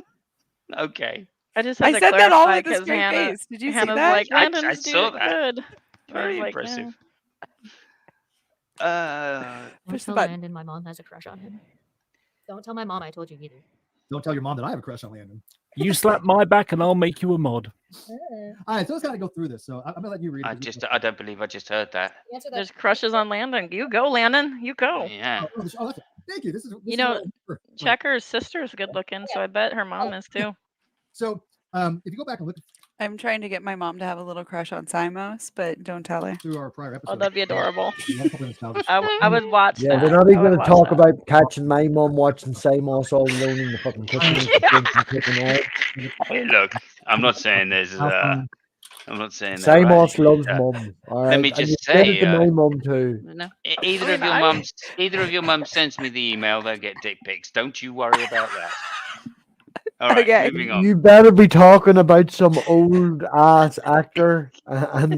Okay. I just had I to said that all clarify with a because straight Hannah, face. Did you see Hannah's that? like, I Landon's saw doing that. good. And I Very was like, impressive. yeah. Don't Push the tell button. Landon my mom has a crush on him. Don't tell my mom I told you either. Don't tell your mom that I have a crush on Landon. You slap my back and I'll make you a mod. All right, so let's kind of go through this. So I'm gonna let you read it. I don't believe I just heard that. Answer that. There's crushes on Landon. You go, Landon. You go. Yeah. Thank you. This is You is know, what I remember. Checker's sister's good looking, so I bet her mom is too. So if you go back and look I'm trying to get my mom to have a little crush on Simos, but don't tell her. through our prior episodes, Oh, that'd be adorable. we had a couple of nostalgia I would watch Yeah, that. we're not I even would going to watch talk that. about catching my mum watching Samos all alone in the fucking kitchen. Hey, look, I'm not saying there's. Alpha. I'm not saying that. Samos Right? loves mum. All right, Let me and you just did it say, to my mum too. no, I either mean, of your mums, sends me the email, they'll get dick pics. Don't you worry about that. All right, Okay. moving on. You better be talking about some old ass actor, and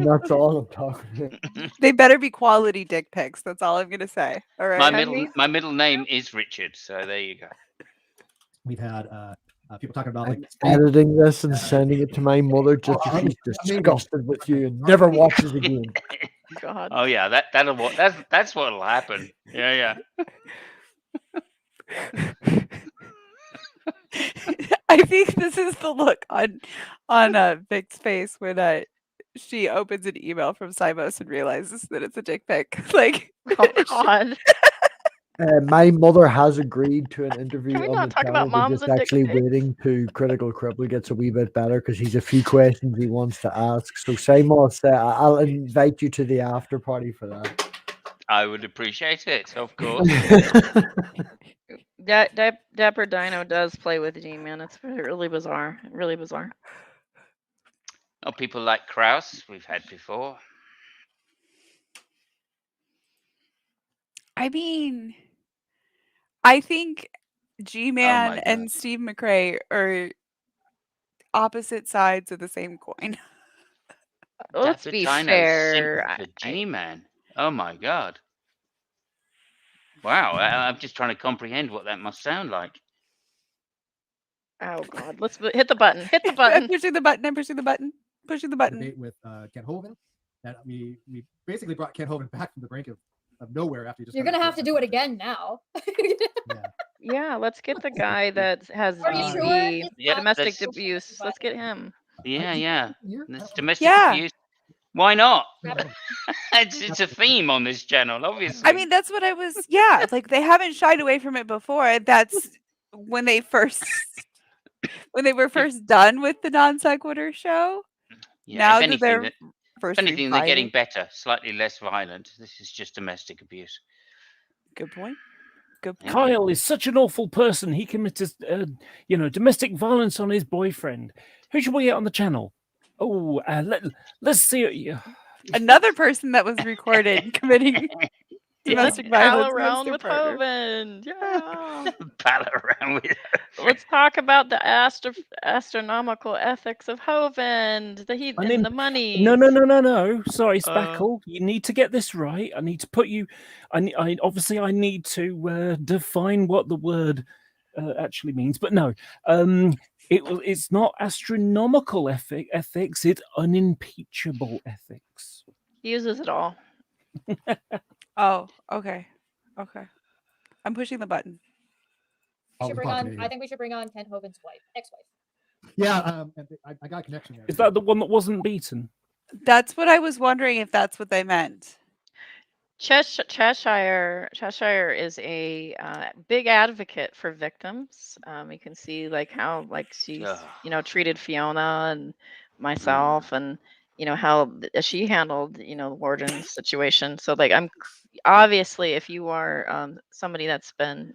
that's all I'm talking about. They better be quality dick pics. That's all I'm gonna say. All right. My middle name is Richard, so there you go. We've had people talking about I'm like editing this and sending it to my mother just so she's disgusted with you and never watches again. God. Oh yeah, that's what'll happen. Yeah. I think this is the look on Vic's face when she opens an email from Simos and realizes that it's a dick pic. Like, Oh God. My mother has agreed to an interview Can we on not the talk about channel. We're moms just and dick actually pics? waiting to Critical Cripple gets a wee bit better because he's a few questions he wants to ask. So Simos, I'll invite you to the after party for that. I would appreciate it, of course. Dapper Dino does play with G-Man. It's really bizarre. Really bizarre. Oh, people like Kraus, we've had before. I mean, I think Oh G-Man my and God. Steve McRae are opposite sides of the same coin. Let's Dapper be Dino's fair. simping for G-Man. Oh my God. Wow, I'm just trying to comprehend what that must sound like. Oh God. Let's hit the button. Hit the I'm button. pushing the button. I'm pushing the button. Pushing the button. debate with Kent Hovind that we basically brought Kent Hovind back from the brink of nowhere after he just. You're gonna have to do it again now. Yeah, let's get the guy that has Are you the sure? Yeah, domestic that's- abuse. Let's get him. Yeah. Here? It's domestic Yeah. abuse. Why not? it's a theme on this channel, obviously. I mean, that's what I was. Yeah, like they haven't shied away from it before. That's when they were first done with the Non-Sequitur show. yeah, Now if that anything, they're first they're getting refining. better, slightly less violent. This is just domestic abuse. Good point. Good point. Kyle is such an awful person. He committed, domestic violence on his boyfriend. Who should we get on the channel? Oh, let's see. Another person that was recorded committing domestic Pal violence around against with their partner. Hovind. Yeah. Pal around with. Let's talk about the astronomical ethics of Hovind. The money. No. Sorry, Spackle. You need to get this right. I need to put you. I need to define what the word actually means. But no, it's not astronomical ethics. It's unimpeachable ethics. He uses it all. Oh, okay. I'm pushing the button. I think we should bring on Kent Hovind's ex-wife. Yeah, I got a connection there. Is that the one that wasn't beaten? That's what I was wondering if that's what they meant. Cheshire is a big advocate for victims. You can see how she's treated Fiona and myself, and how she handled Warden's situation. So I'm obviously, if you are somebody that's been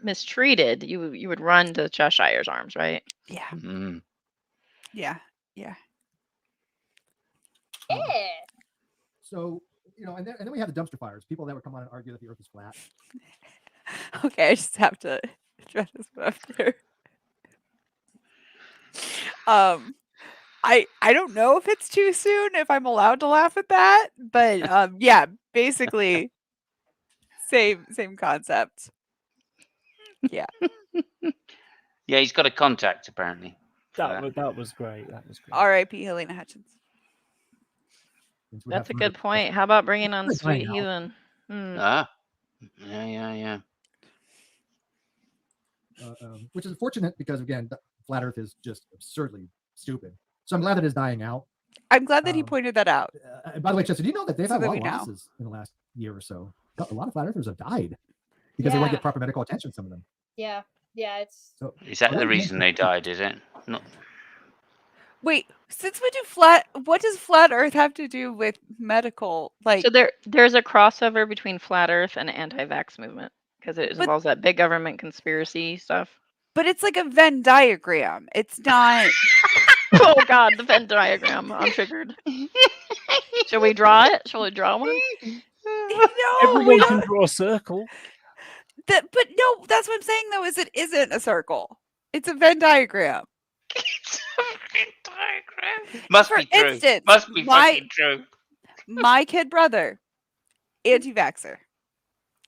mistreated, you would run to Cheshire's arms, right? Yeah. Mm. Yeah. So and then we have the dumpster fires. People that would come on and argue that the Earth is flat. Okay, I just have to address this one up there. I don't know if it's too soon, if I'm allowed to laugh at that, but yeah, basically same concept. Yeah. Yeah, he's got a contact apparently. That was great. That was great. R.I.P. Helena Hutchins. Since we have That's a some good other- point. How about bringing on It's dying Sweet out. Heathen? Ah, yeah. Which is unfortunate because again, flat Earth is just absurdly stupid. So I'm glad that it's dying out. I'm glad that he pointed that out. And by the way, Chester, do you know that they've So had a that lot we of know. losses in the last year or so? A lot of flat earthers have died because they won't Yeah. get proper medical attention. Some of them. Yeah, it's So Is that well, the that- reason they died? Is it? Not. Wait, since we do what does flat Earth have to do with medical? Like, So there's a crossover between flat Earth and anti-vax movement because it involves that big government conspiracy stuff. but it's like a Venn diagram. It's not. Oh God, the Venn diagram. I'm triggered. Shall we draw it? Shall we draw one? No, Everyone we can don't. draw a circle. But no, that's what I'm saying though. Is it isn't a circle? It's a Venn diagram. Must For be true. instance, Must be fucking true. My kid brother, anti-vaxxer.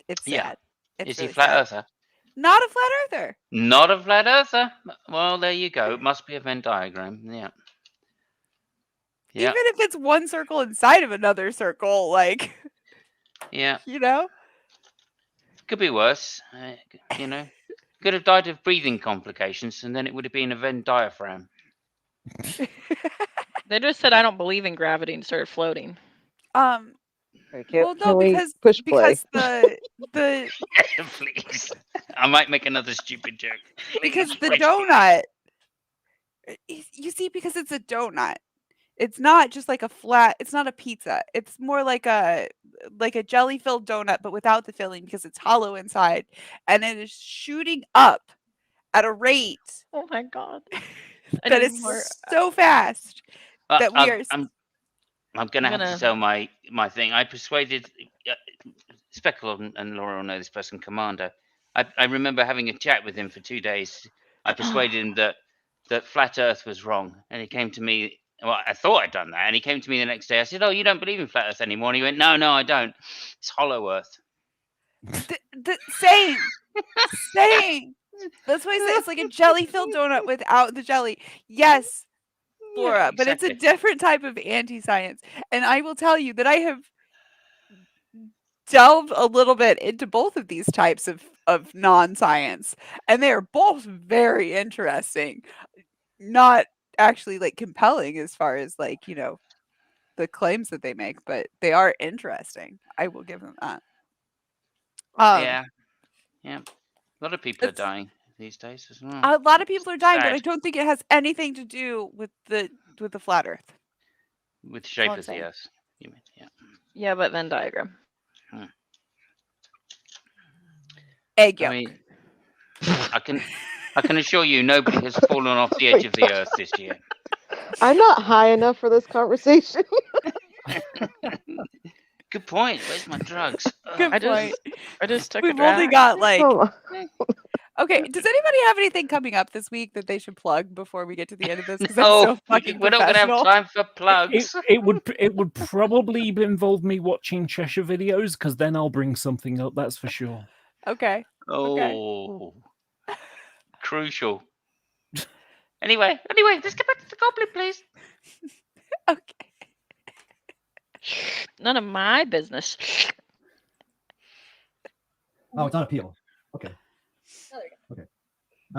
It's sad. Yeah. It's Is really he flat sad. earther? Not a flat earther. Not a flat earther. Well, there you go. It must be a Venn diagram. Yeah. Yeah. Even if it's one circle inside of another circle, like, Yeah. you know? Could be worse. You know, could have died of breathing complications, and then it would have been a Venn diaphragm. They just said I don't believe in gravity and started floating. Can, Well, no, can we because push play? the Please. I might make another stupid joke. because Please, the please. donut. You see, because it's a donut. It's not just like a flat. It's not a pizza. It's more like a jelly-filled donut, but without the filling because it's hollow inside, and it is shooting up at a rate Oh my God. I that need is more. so fast that we are. I'm gonna have gonna- to sell my thing. I persuaded Speckle and Laura will know this person, Commander. I remember having a chat with him for 2 days. I persuaded him that flat Earth was wrong, and he came to me. Well, I thought I'd done that, and he came to me the next day. I said, "Oh, you don't believe in flat Earth anymore?" And he went, "No, I don't. It's hollow Earth." Same. That's why I say it's like a jelly-filled donut without the jelly. Yes, Laura, Yeah, but it's a exactly. different type of anti-science. And I will tell you that I have delved a little bit into both of these types of non-science, and they are both very interesting. Not actually like compelling as far as like, the claims that they make, but they are interesting. I will give them that. Yeah. A lot of people are it's- dying these days as well. A lot of people are dying, but I Sad. don't think it has anything to do with the flat Earth. With the all shape I'm of saying. the Earth. You mean, yeah. Yeah, but Venn diagram. Egg I yolk. mean, I can assure you, nobody has fallen off the edge of the Earth this year. I'm not high enough for this conversation. Good point. Where's my drugs? Good I point. just took a We've only drag. got like. Come on. Okay, does anybody have anything coming up this week that they should plug before we get to the end of this? Because No, I'm so fucking we're not going to have professional. time for plugs. It would probably involve me watching Cheshire videos because then I'll bring something up. That's for sure. Okay. Oh, crucial. Anyway, let's get back to the goblin, please. Okay. None of my business. Oh, it's on appeal. Okay. Oh, there you go.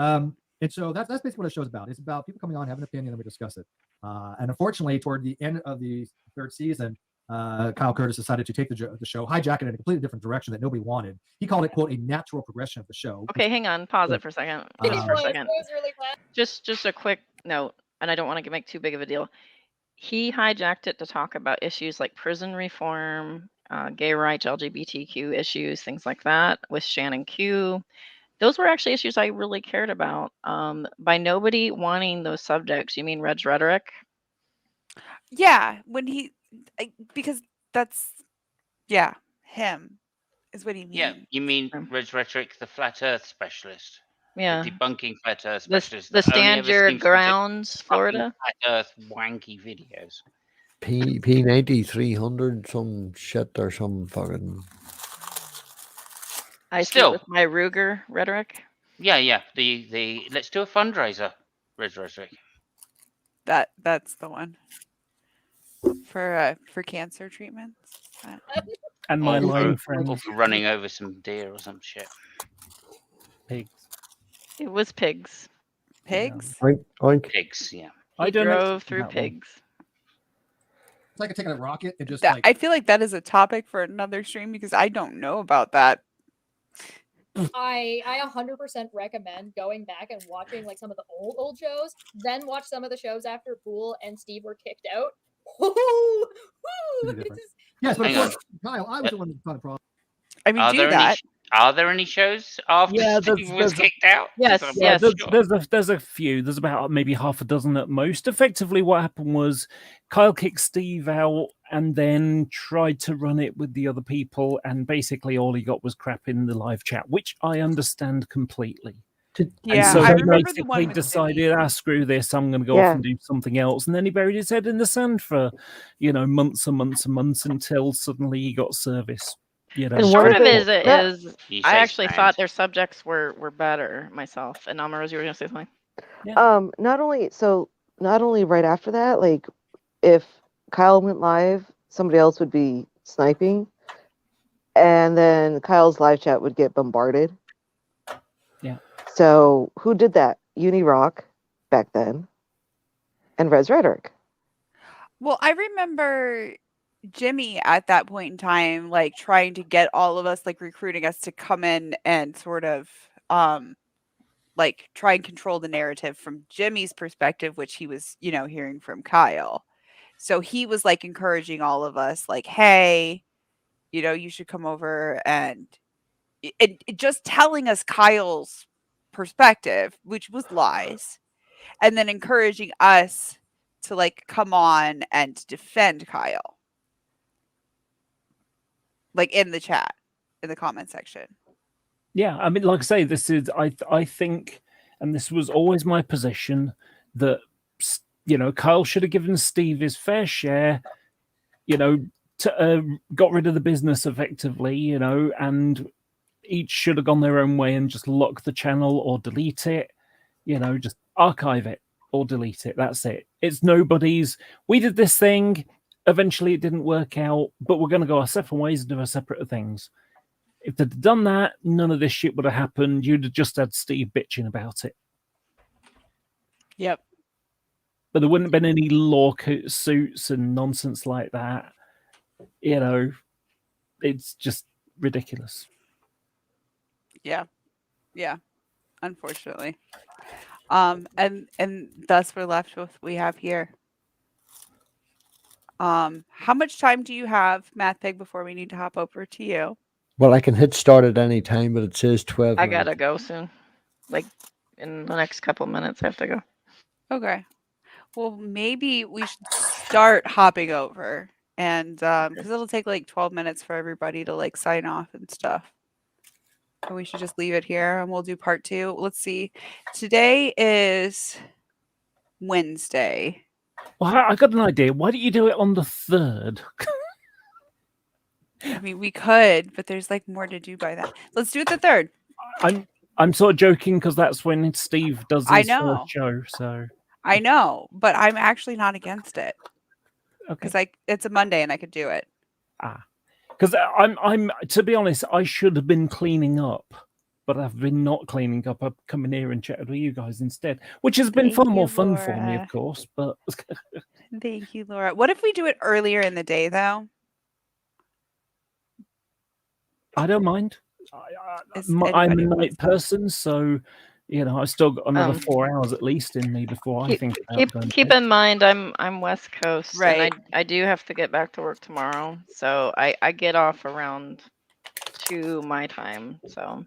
Okay. And so that's basically what the show's about. It's about people coming on, having an opinion, and we discuss it. And unfortunately, toward the end of the third season, Kyle Curtis decided to take the show, hijack it in a completely different direction that nobody wanted. He called it, quote, a natural progression of the show. Okay, hang on. Pause it for a second. Just for a second. Really fast. Just a quick note, and I don't want to make too big of a deal. He hijacked it to talk about issues like prison reform, gay rights, LGBTQ issues, things like that with Shannon Q. Those were actually issues I really cared about. By nobody wanting those subjects, you mean Red's rhetoric? Yeah, because that's him is what he means. Yeah, you mean Red's Rhetoric, the flat Earth specialist? Yeah. Debunking flat Earth The specialist. the that only stand ever your seems to do grounds, fucking Florida. flat Earth wanky videos. P90 300 some shit or some fucking. I see it Still. with my Ruger rhetoric. Yeah. The let's do a fundraiser. Rhetoric. That's the one for cancer treatments. And my Or lying for, or friends, for running over some deer or some shit. pigs. It was pigs. Pigs. Oink, oink. Pigs, yeah. I He don't drove through that one. pigs. It's like taking a rocket and just That, like I feel like that is a topic for another stream because I don't know about that. I 100% recommend going back and watching like some of the old shows, then watch some of the shows after Pool and Steve were kicked out. yes, but of Hang on. course, Kyle, I was the one that found a problem. I mean, Are do there that. are there any shows after Yeah, Steve was there's a- kicked out? Yes, I'm Yeah, not yes. sure. there's a few. There's about maybe half a dozen at most. Effectively, what happened was Kyle kicked Steve out and then tried to run it with the other people, and basically all he got was crap in the live chat, which I understand completely. Yeah, so I he remember the one basically with decided, screw this, I'm going to go off and do something else. And then he buried his head in the sand for, months and months and months until suddenly he got service. The short of it is You I say actually stand. thought their subjects were better myself. And Almaroz, you were going to say something? Not only right after that, like if Kyle went live, somebody else would be sniping, and then Kyle's live chat would get bombarded. Yeah. So who did that? UniRock back then, and Res Rhetoric. Well, I remember Jimmy at that point in time, like trying to get all of us, like recruiting us to come in and sort of like try and control the narrative from Jimmy's perspective, which he was, hearing from Kyle. So he was like encouraging all of us, like, hey, you should come over and just telling us Kyle's perspective, which was lies, and then encouraging us to like come on and defend Kyle. Like in the chat, in the comment section. Yeah, I mean, like I say, this is I think, and this was always my position, that Kyle should have given Steve his fair share, got rid of the business effectively, and each should have gone their own way and just lock the channel or delete it, just archive it or delete it. That's it. It's nobody's. We did this thing. Eventually, it didn't work out, but we're going to go our separate ways and do our separate things. If they'd done that, none of this shit would have happened. You'd have just had Steve bitching about it. Yep. But there wouldn't have been any lawsuits and nonsense like that. It's just ridiculous. Yeah. Yeah. Unfortunately. And thus we're left with what we have here. How much time do you have, MathPig, before we need to hop over to you? Well, I can hit start at any time, but it says 12 I minutes. gotta go soon. Like in the next couple minutes, I have to go. Okay. Well, maybe we should start hopping over, and because it'll take like 12 minutes for everybody to like sign off and stuff. And we should just leave it here, and we'll do part 2. Let's see. Today is Wednesday. Well, I got an idea. Why don't you do it on the 3rd? I mean, we could, but there's like more to do by then. Let's do it the 3rd. I'm sort of joking because that's when Steve does I his know. first show. So I know, but I'm actually not against it okay, because it's a Monday and I could do it. because I'm to be honest, I should have been cleaning up, but I've been not cleaning up. I've come in here and chatted with you guys instead, which has been far more fun for me, of course. But Thank you, Laura. What if we do it earlier in the day, though? I don't mind. I'm a night person, so I've still got another 4 hours at least in me before I think about going to keep bed. in mind I'm West Coast, right? And I do have to get back to work tomorrow, so I get off around 2 my time. So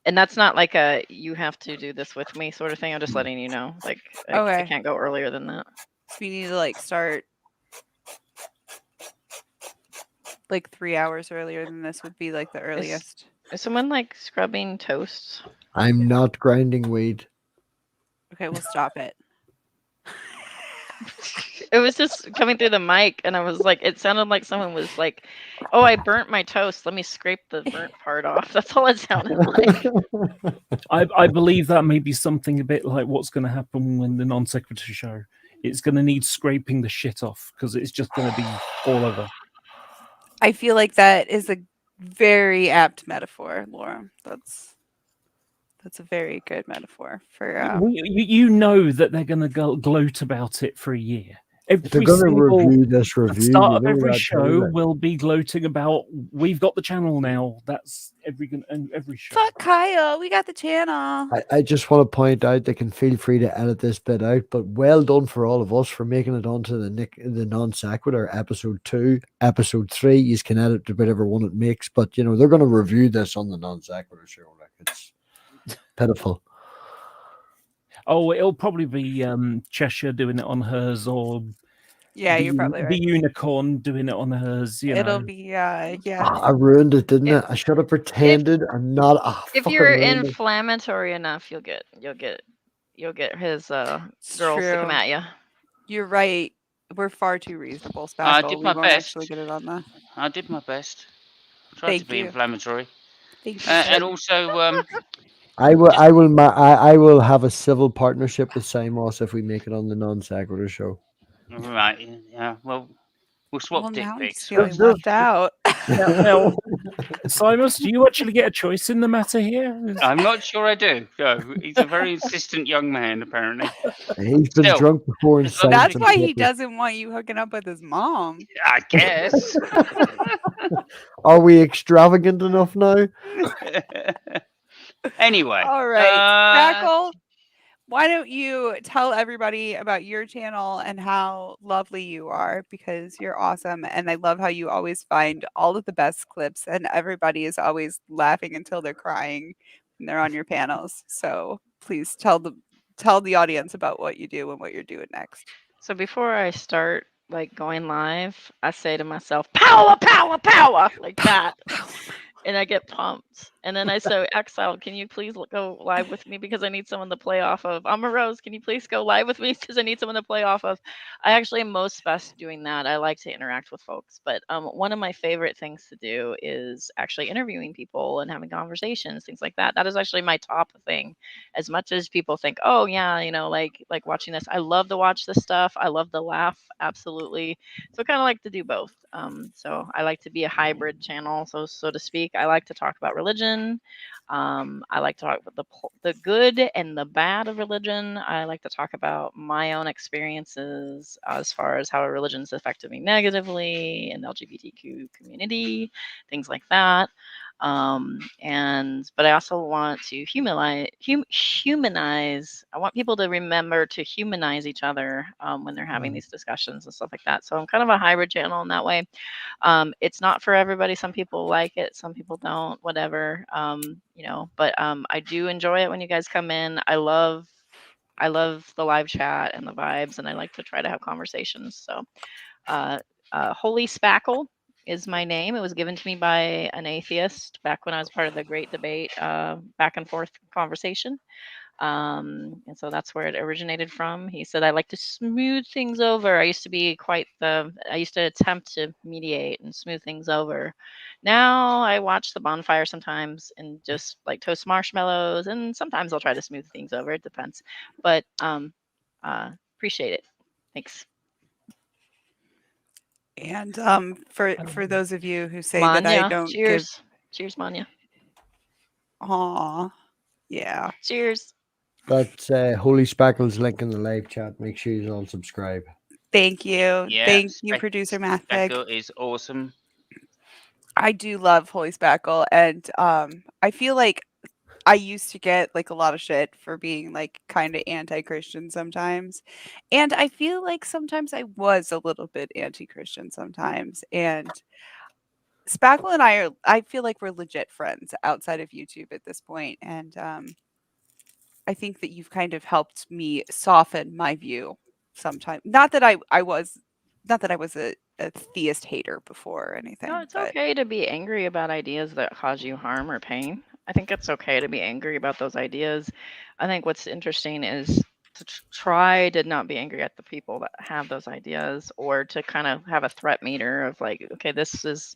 and that's not like a you have to do this with me sort of thing. I'm just letting you know, like I can't go earlier than that. We need to like start like 3 hours earlier than this would be like the earliest. Is someone like scrubbing toast? I'm not grinding weed. Okay, we'll stop it. It was just coming through the mic, and I was like, it sounded like someone was like, "Oh, I burnt my toast. Let me scrape the burnt part off." That's all it sounded like. I believe that may be something a bit like what's going to happen when the non-sequitur show. It's going to need scraping the shit off because it's just going to be all over. I feel like that is a very apt metaphor, Laura. That's a very good metaphor for. You know that they're going to gloat about it for a year. They're Every going to single review this the review. start You of know every that show too, like. will be gloating about we've got the channel now. That's every show. Fuck Kyle, we got the channel. I just want to point out they can feel free to edit this bit out, but well done for all of us for making it onto the non-sequitur episode 2, episode 3. You can edit to whatever one it makes, but you know they're going to review this on the non-sequitur show. Like it's pitiful. Oh, it'll probably be Cheshire doing it on hers, or Yeah, you're probably the right. unicorn doing it on hers. It'll Know. be yeah. I ruined it, didn't I? I should have pretended I'm not. If fucking you're ruined it. inflammatory enough, you'll get his It's girls to come true. at you. You're right. We're far too reasonable, I Spackle. did We my won't actually best. get it on the. I did my best. Tried Thank to be you. inflammatory. Thank you. And also, I will have a civil partnership with Simos if we make it on the non-sequitur show. right, yeah, well, we'll swap Well, dick now he's pics. feeling left out. Now, Simus, do you actually get a choice in the matter here? I'm not sure I do. No, he's a very insistent young man, apparently. He's been Still, drunk before and as long as signed That's some why he papers. doesn't want you hooking up with his mom. I guess. Are we extravagant enough now? Anyway. All right, Spackle. Why don't you tell everybody about your channel and how lovely you are, because you're awesome, and I love how you always find all of the best clips, and everybody is always laughing until they're crying when they're on your panels. So please tell the audience about what you do and what you're doing next. So before I start like going live, I say to myself, "Power, power, power," like that. And I get pumped. And then I say, Exile, can you please go live with me because I need someone to play off of? I'm a Rose. Can you please go live with me because I need someone to play off of? I actually am most best doing that. I like to interact with folks. But one of my favorite things to do is actually interviewing people and having conversations, things like that. That is actually my top thing. As much as people think, oh yeah, like watching this. I love to watch this stuff. I love to laugh. Absolutely. So I kind of like to do both. So I like to be a hybrid channel, so to speak. I like to talk about religion. I like to talk about the good and the bad of religion. I like to talk about my own experiences as far as how religion's affected me negatively in the LGBTQ community, things like that. But I also want to humanize. I want people to remember to humanize each other when they're having these discussions and stuff like that. So I'm kind of a hybrid channel in that way. It's not for everybody. Some people like it, some people don't, whatever. But I do enjoy it when you guys come in. I love the live chat and the vibes, and I like to try to have conversations. So Holy Spackle is my name. It was given to me by an atheist back when I was part of the Great Debate back and forth conversation. And so that's where it originated from. He said, I like to smooth things over. I used to attempt to mediate and smooth things over. Now I watch the bonfire sometimes and just like toast marshmallows. And sometimes I'll try to smooth things over. It depends. But appreciate it. Thanks. And for those of you who say Manya, that I don't cheers. Cheers, Manya. Aw, yeah. Cheers. That's Holy Spackle's link in the live chat. Make sure you all subscribe. Thank you. Yeah, Thank you, producer Mathpig. Spackle is awesome. I do love Holy Spackle, and I feel like I used to get like a lot of shit for being like kind of anti-Christian sometimes. And I feel like sometimes I was a little bit anti-Christian sometimes. And Spackle and I feel like we're legit friends outside of YouTube at this point. And I think that you've kind of helped me soften my view sometimes. Not that I was a theist hater before or anything. No, it's but okay to be angry about ideas that cause you harm or pain. I think it's okay to be angry about those ideas. I think what's interesting is to try to not be angry at the people that have those ideas, or to kind of have a threat meter of like, okay, this is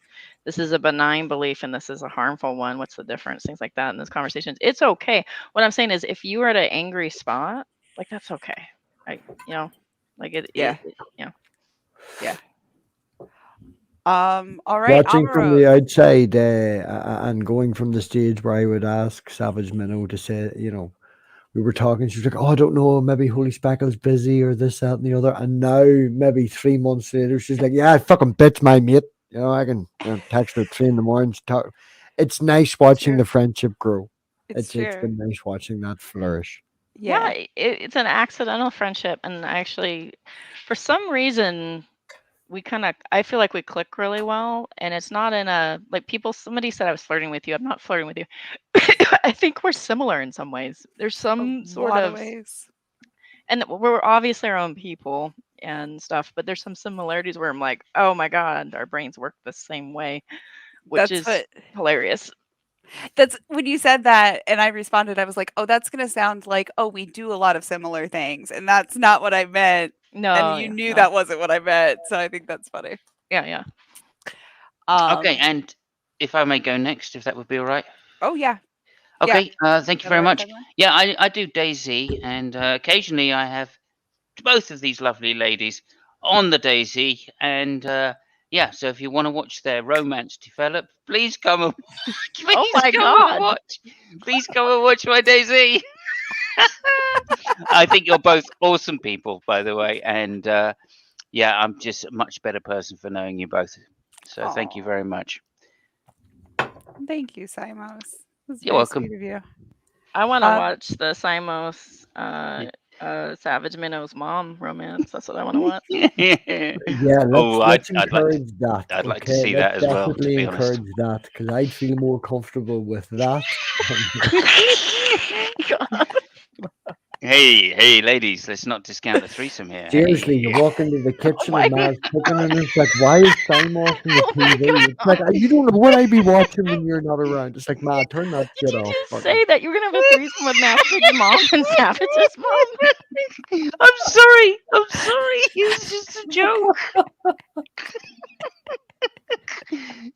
a benign belief and this is a harmful one. What's the difference? Things like that in those conversations. It's okay. What I'm saying is, if you are at an angry spot, like, that's okay. Like Yeah. you know. Yeah. All right, Watching from Amaro. the outside and going from the stage where I would ask Savage Minnow to say, we were talking. She was like, "Oh, I don't know. Maybe Holy Speckle's busy or this, that, and the other." And now, maybe 3 months later, she's like, "Yeah, I fucking bitch my mate. I can text her at 3 in the morning." Talk. It's nice watching True. the friendship grow. It's It's true. been nice watching that flourish. Yeah. It's an accidental friendship, and actually, for some reason, I feel like we click really well, and it's not in a like somebody said I was flirting with you. I'm not flirting with you. I think we're similar in some ways. There's A some sort lot of of, ways. and we're obviously our own people and stuff, but there's some similarities where I'm like, oh my God, our brains work the same way, which That's is what hilarious. that's when you said that and I responded, I was like, "Oh, that's gonna sound like, oh, we do a lot of similar things." And that's not what I meant. And No, you yeah, knew no. that wasn't what I meant. So I think that's funny. Yeah. Okay, Um, and if I may go next, if that would be all right. oh yeah. Yeah. Okay, thank you Got the very right much. timeline? Yeah, I do Daisy, and occasionally I have both of these lovely ladies on the Daisy, and yeah, so if you want to watch their romance develop, please come and Oh please my come and God. watch. Please come and watch my Daisy. I think you're both awesome people, by the way, and yeah, I'm just a much better person for knowing you both. So thank you Aw. very much. Thank you, Simos. It was You're very welcome. sweet of you. I want to Um, watch the Simos Savage Minnow's mom romance. That's what I want to watch. Yeah, Oh, let's I'd like encourage that. I'd like to Okay, see let's that as well, to definitely be honest. encourage that because I'd feel more comfortable with that. God. Hey, ladies, let's not discount the threesome here. Seriously, you Hey. walk into the Oh kitchen my and God. Ma's cooking, and it's like, why is Simon watching the Oh my TV? It's like, God. you don't know what I'd be watching when you're not around. It's like, Ma, turn that Did shit you off. just Fucking. say that you're gonna have a threesome with Matt Pig's mom and Savage's mom? I'm sorry. It was just a joke.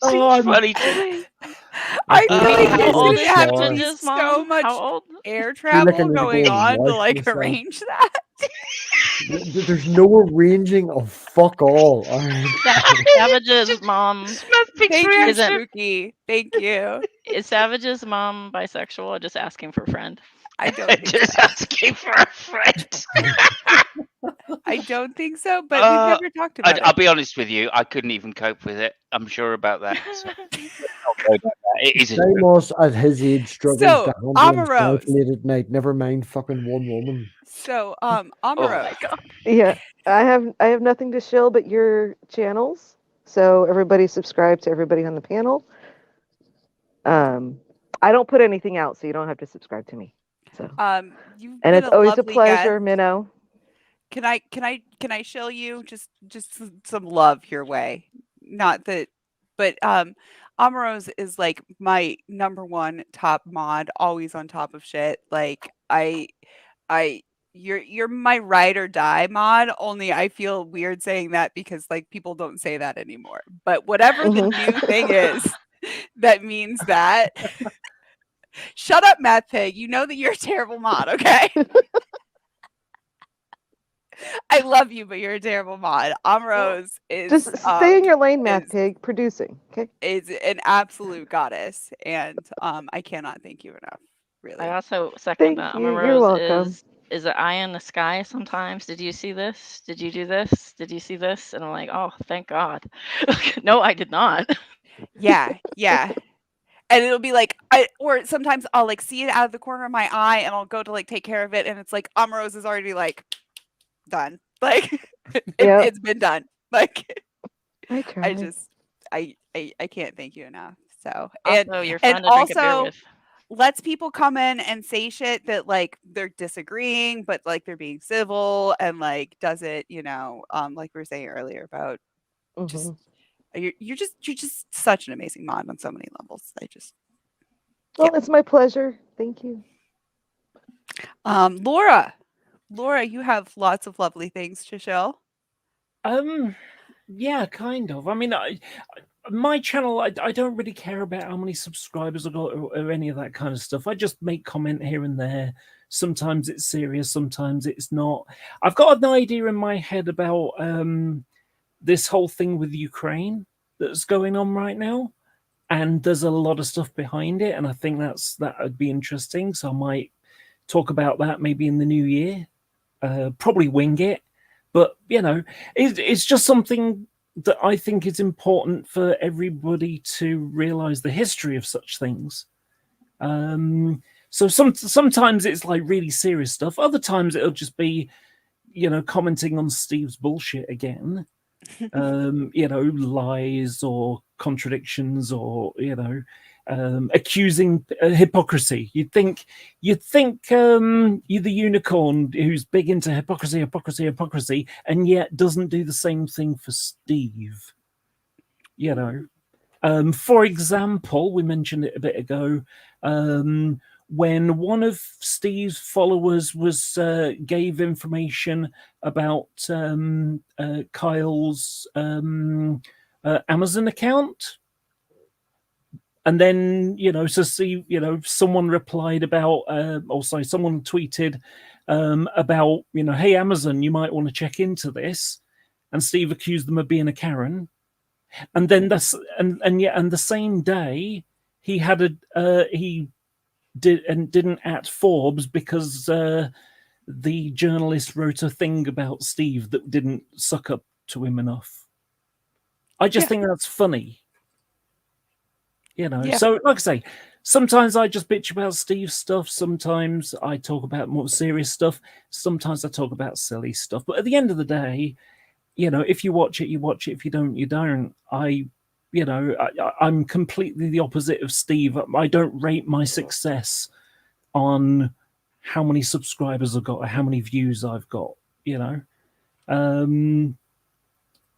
Oh, Seems funny to me. I feel feel like like I How need there's a old gonna is have to shower. be Savage's so mom? much How old? air Feel like I travel need to going go and on to wash like myself. arrange that. There's no arranging of fuck all. All right. Savage's Just mom Smith Pig's Thank you, isn't. reaction. Spooky. Thank you. Is Savage's mom bisexual or just asking for a friend? I don't think Just so. asking for a friend. I don't think so, but we've never talked about I'll it. be honest with you. I couldn't even cope with it. I'm sure about that. So I'll go down that. It is a joke. Simos at his age struggles So, to handle himself Amaros. late at night. Never mind fucking one woman. So, Oh, Amaros. Yeah, I have nothing to shill but your channels. So everybody subscribe to everybody on the panel. I don't put anything out, so you don't have to subscribe to me. So You've and been it's a always a lovely guest. pleasure, Minnow. Can I shill you just some love your way? Not that, but Amaros is like my number one top mod, always on top of shit. Like I you're my ride or die mod, only I feel weird saying that because like people don't say that anymore. But whatever the new thing is that means that. Shut up, Matt Pig. You know that you're a terrible mod, okay? I love you, but you're a terrible mod. Amrose Just stay in your lane, Math Pig, producing. Okay. is an absolute goddess, and I cannot thank you enough. Really. I also second that. Thank you. You're welcome. Is an eye in the sky sometimes. Did you see this? Did you do this? Did you see this? And I'm like, oh, thank God. No, I did not. Yeah. And it'll be like, or sometimes I'll like see it out of the corner of my eye, and I'll go to like take care of it, and it's like Amrose is already like done. Like it's been done. Like I try. I can't thank you enough. So Also, you're and fun to drink a beer also with. lets people come in and say shit that like they're disagreeing, but like they're being civil, and like does it, like we were saying earlier about just you're just such an amazing mod on so many levels. Well, it's my pleasure. Thank you. Laura, you have lots of lovely things to show. Yeah, kind of. I mean, my channel, I don't really care about how many subscribers I got or any of that kind of stuff. I just make comment here and there. Sometimes it's serious, sometimes it's not. I've got an idea in my head about this whole thing with Ukraine that's going on right now, and there's a lot of stuff behind it, and I think that would be interesting. So I might talk about that maybe in the new year. Probably wing it, but it's just something that I think is important for everybody to realize the history of such things. So sometimes it's like really serious stuff. Other times it'll just be, commenting on Steve's bullshit again. Lies or contradictions or accusing hypocrisy. You'd think you're the unicorn who's big into hypocrisy, and yet doesn't do the same thing for Steve. For example, we mentioned it a bit ago. When one of Steve's followers gave information about Kyle's Amazon account, and then someone replied about, someone tweeted about, hey Amazon, you might want to check into this, and Steve accused them of being a Karen, and then the same day he had didn't at Forbes because the journalist wrote a thing about Steve that didn't suck up to him enough. I just think that's funny. So like I say, sometimes I just bitch about Steve's stuff. Sometimes I talk about more serious stuff. Sometimes I talk about silly stuff. But at the end of the day, if you watch it, you watch it. If you don't, you don't. I'm completely the opposite of Steve. I don't rate my success on how many subscribers I've got or how many views I've got,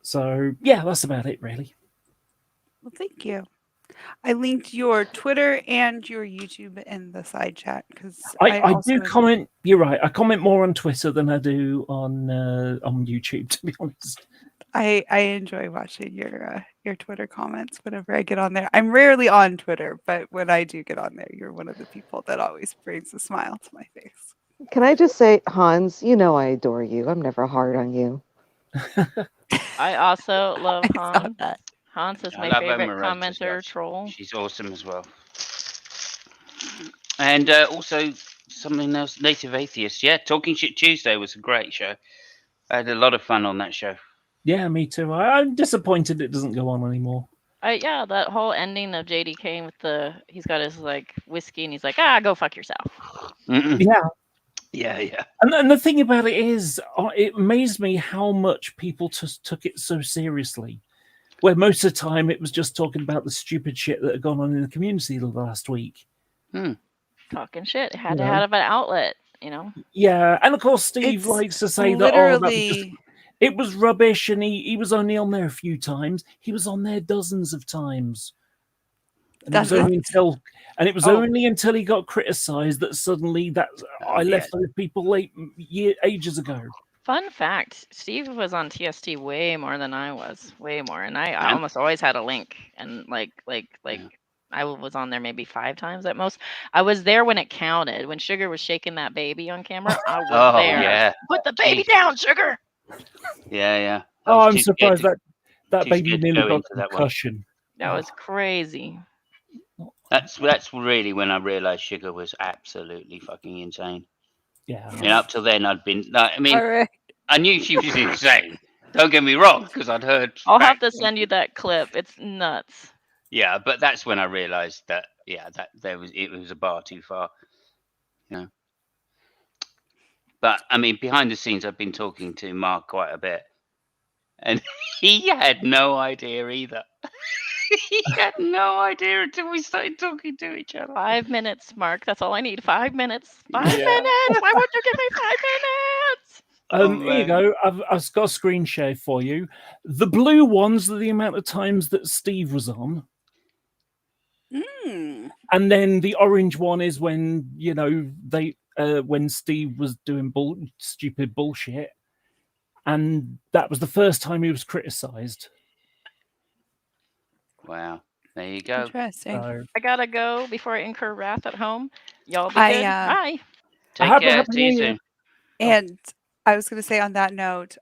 So yeah, that's about it really. Well, thank you. I linked your Twitter and your YouTube in the side chat because I do comment. You're right. I comment more on Twitter than I do on YouTube, to be honest. I enjoy watching your Twitter comments whenever I get on there. I'm rarely on Twitter, but when I do get on there, you're one of the people that always brings a smile to my face. Can I just say, Hans, I adore you. I'm never hard on you. I also love I saw Hans. that. Hans is I my love favorite Emma Rose as well. commenter troll. She's awesome as well. And also something else, Native Atheist. Yeah, Talking Shit Tuesday was a great show. I had a lot of fun on that show. Yeah, me too. I'm disappointed it doesn't go on anymore. Yeah, that whole ending of JDK with he's got his like whiskey and he's like, go fuck yourself. Yeah. And the thing about it is, it amazed me how much people took it so seriously. Where most of the time it was just talking about the stupid shit that had gone on in the community the last week. Talking shit. It had to have an outlet, Yeah, and of course Steve likes to say that it was rubbish, and he was only on there a few times. He was on there dozens of times. And it was only until he got criticised that suddenly I left those people ages ago. Fun fact, Steve was on TST way more than I was. Way more. And I almost always had a link. And I was on there maybe 5 times at most. I was there when it counted. When Sugar was shaking that baby on camera, I was there. Yeah. Put the baby down, Sugar! Yeah. I'm surprised that baby nearly got a concussion. That was crazy. That's really when I realised Sugar was absolutely fucking insane. Yeah. Up till then, I'd been. I knew she was insane. Don't get me wrong, because I'd heard. I'll have to send you that clip. It's nuts. Yeah, but that's when I realised that. Yeah, that it was a bar too far. But I mean, behind the scenes, I've been talking to Mark quite a bit, and he had no idea either. He had no idea until we started talking to each other. 5 minutes, Mark. That's all I need. 5 minutes. 5 minutes. Why won't you give me 5 minutes? Here you go. I've got a screen share for you. The blue ones are the amount of times that Steve was on. And then the orange one is when when Steve was doing stupid bullshit, and that was the first time he was criticised. Wow. There you go. Interesting. I gotta go before I incur wrath at home. Y'all be I, good. Bye. Take Happy care. See you New Year. soon. And I was going to say on that note,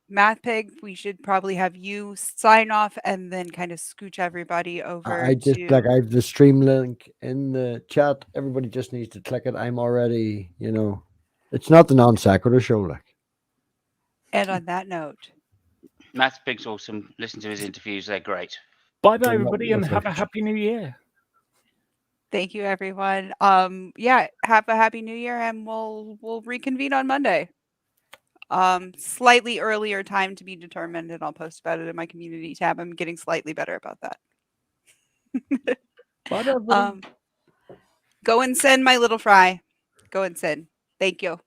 Math Pig, we should probably have you sign off and then kind of scooch everybody over I just to. like I have the stream link in the chat. Everybody just needs to click it. I'm already, it's not the non-sequitur show. Like, And on that note, Matt Pig's awesome. Listen to his interviews; they're great. Bye bye, Well, everybody, and that's have a like- happy New Year. thank you, everyone. Yeah, have a happy New Year, and we'll reconvene on Monday. Slightly earlier time to be determined, and I'll post about it in my community tab. I'm getting slightly better about that. Bye bye, everybody. Go and send my little fry. Go and send. Thank you.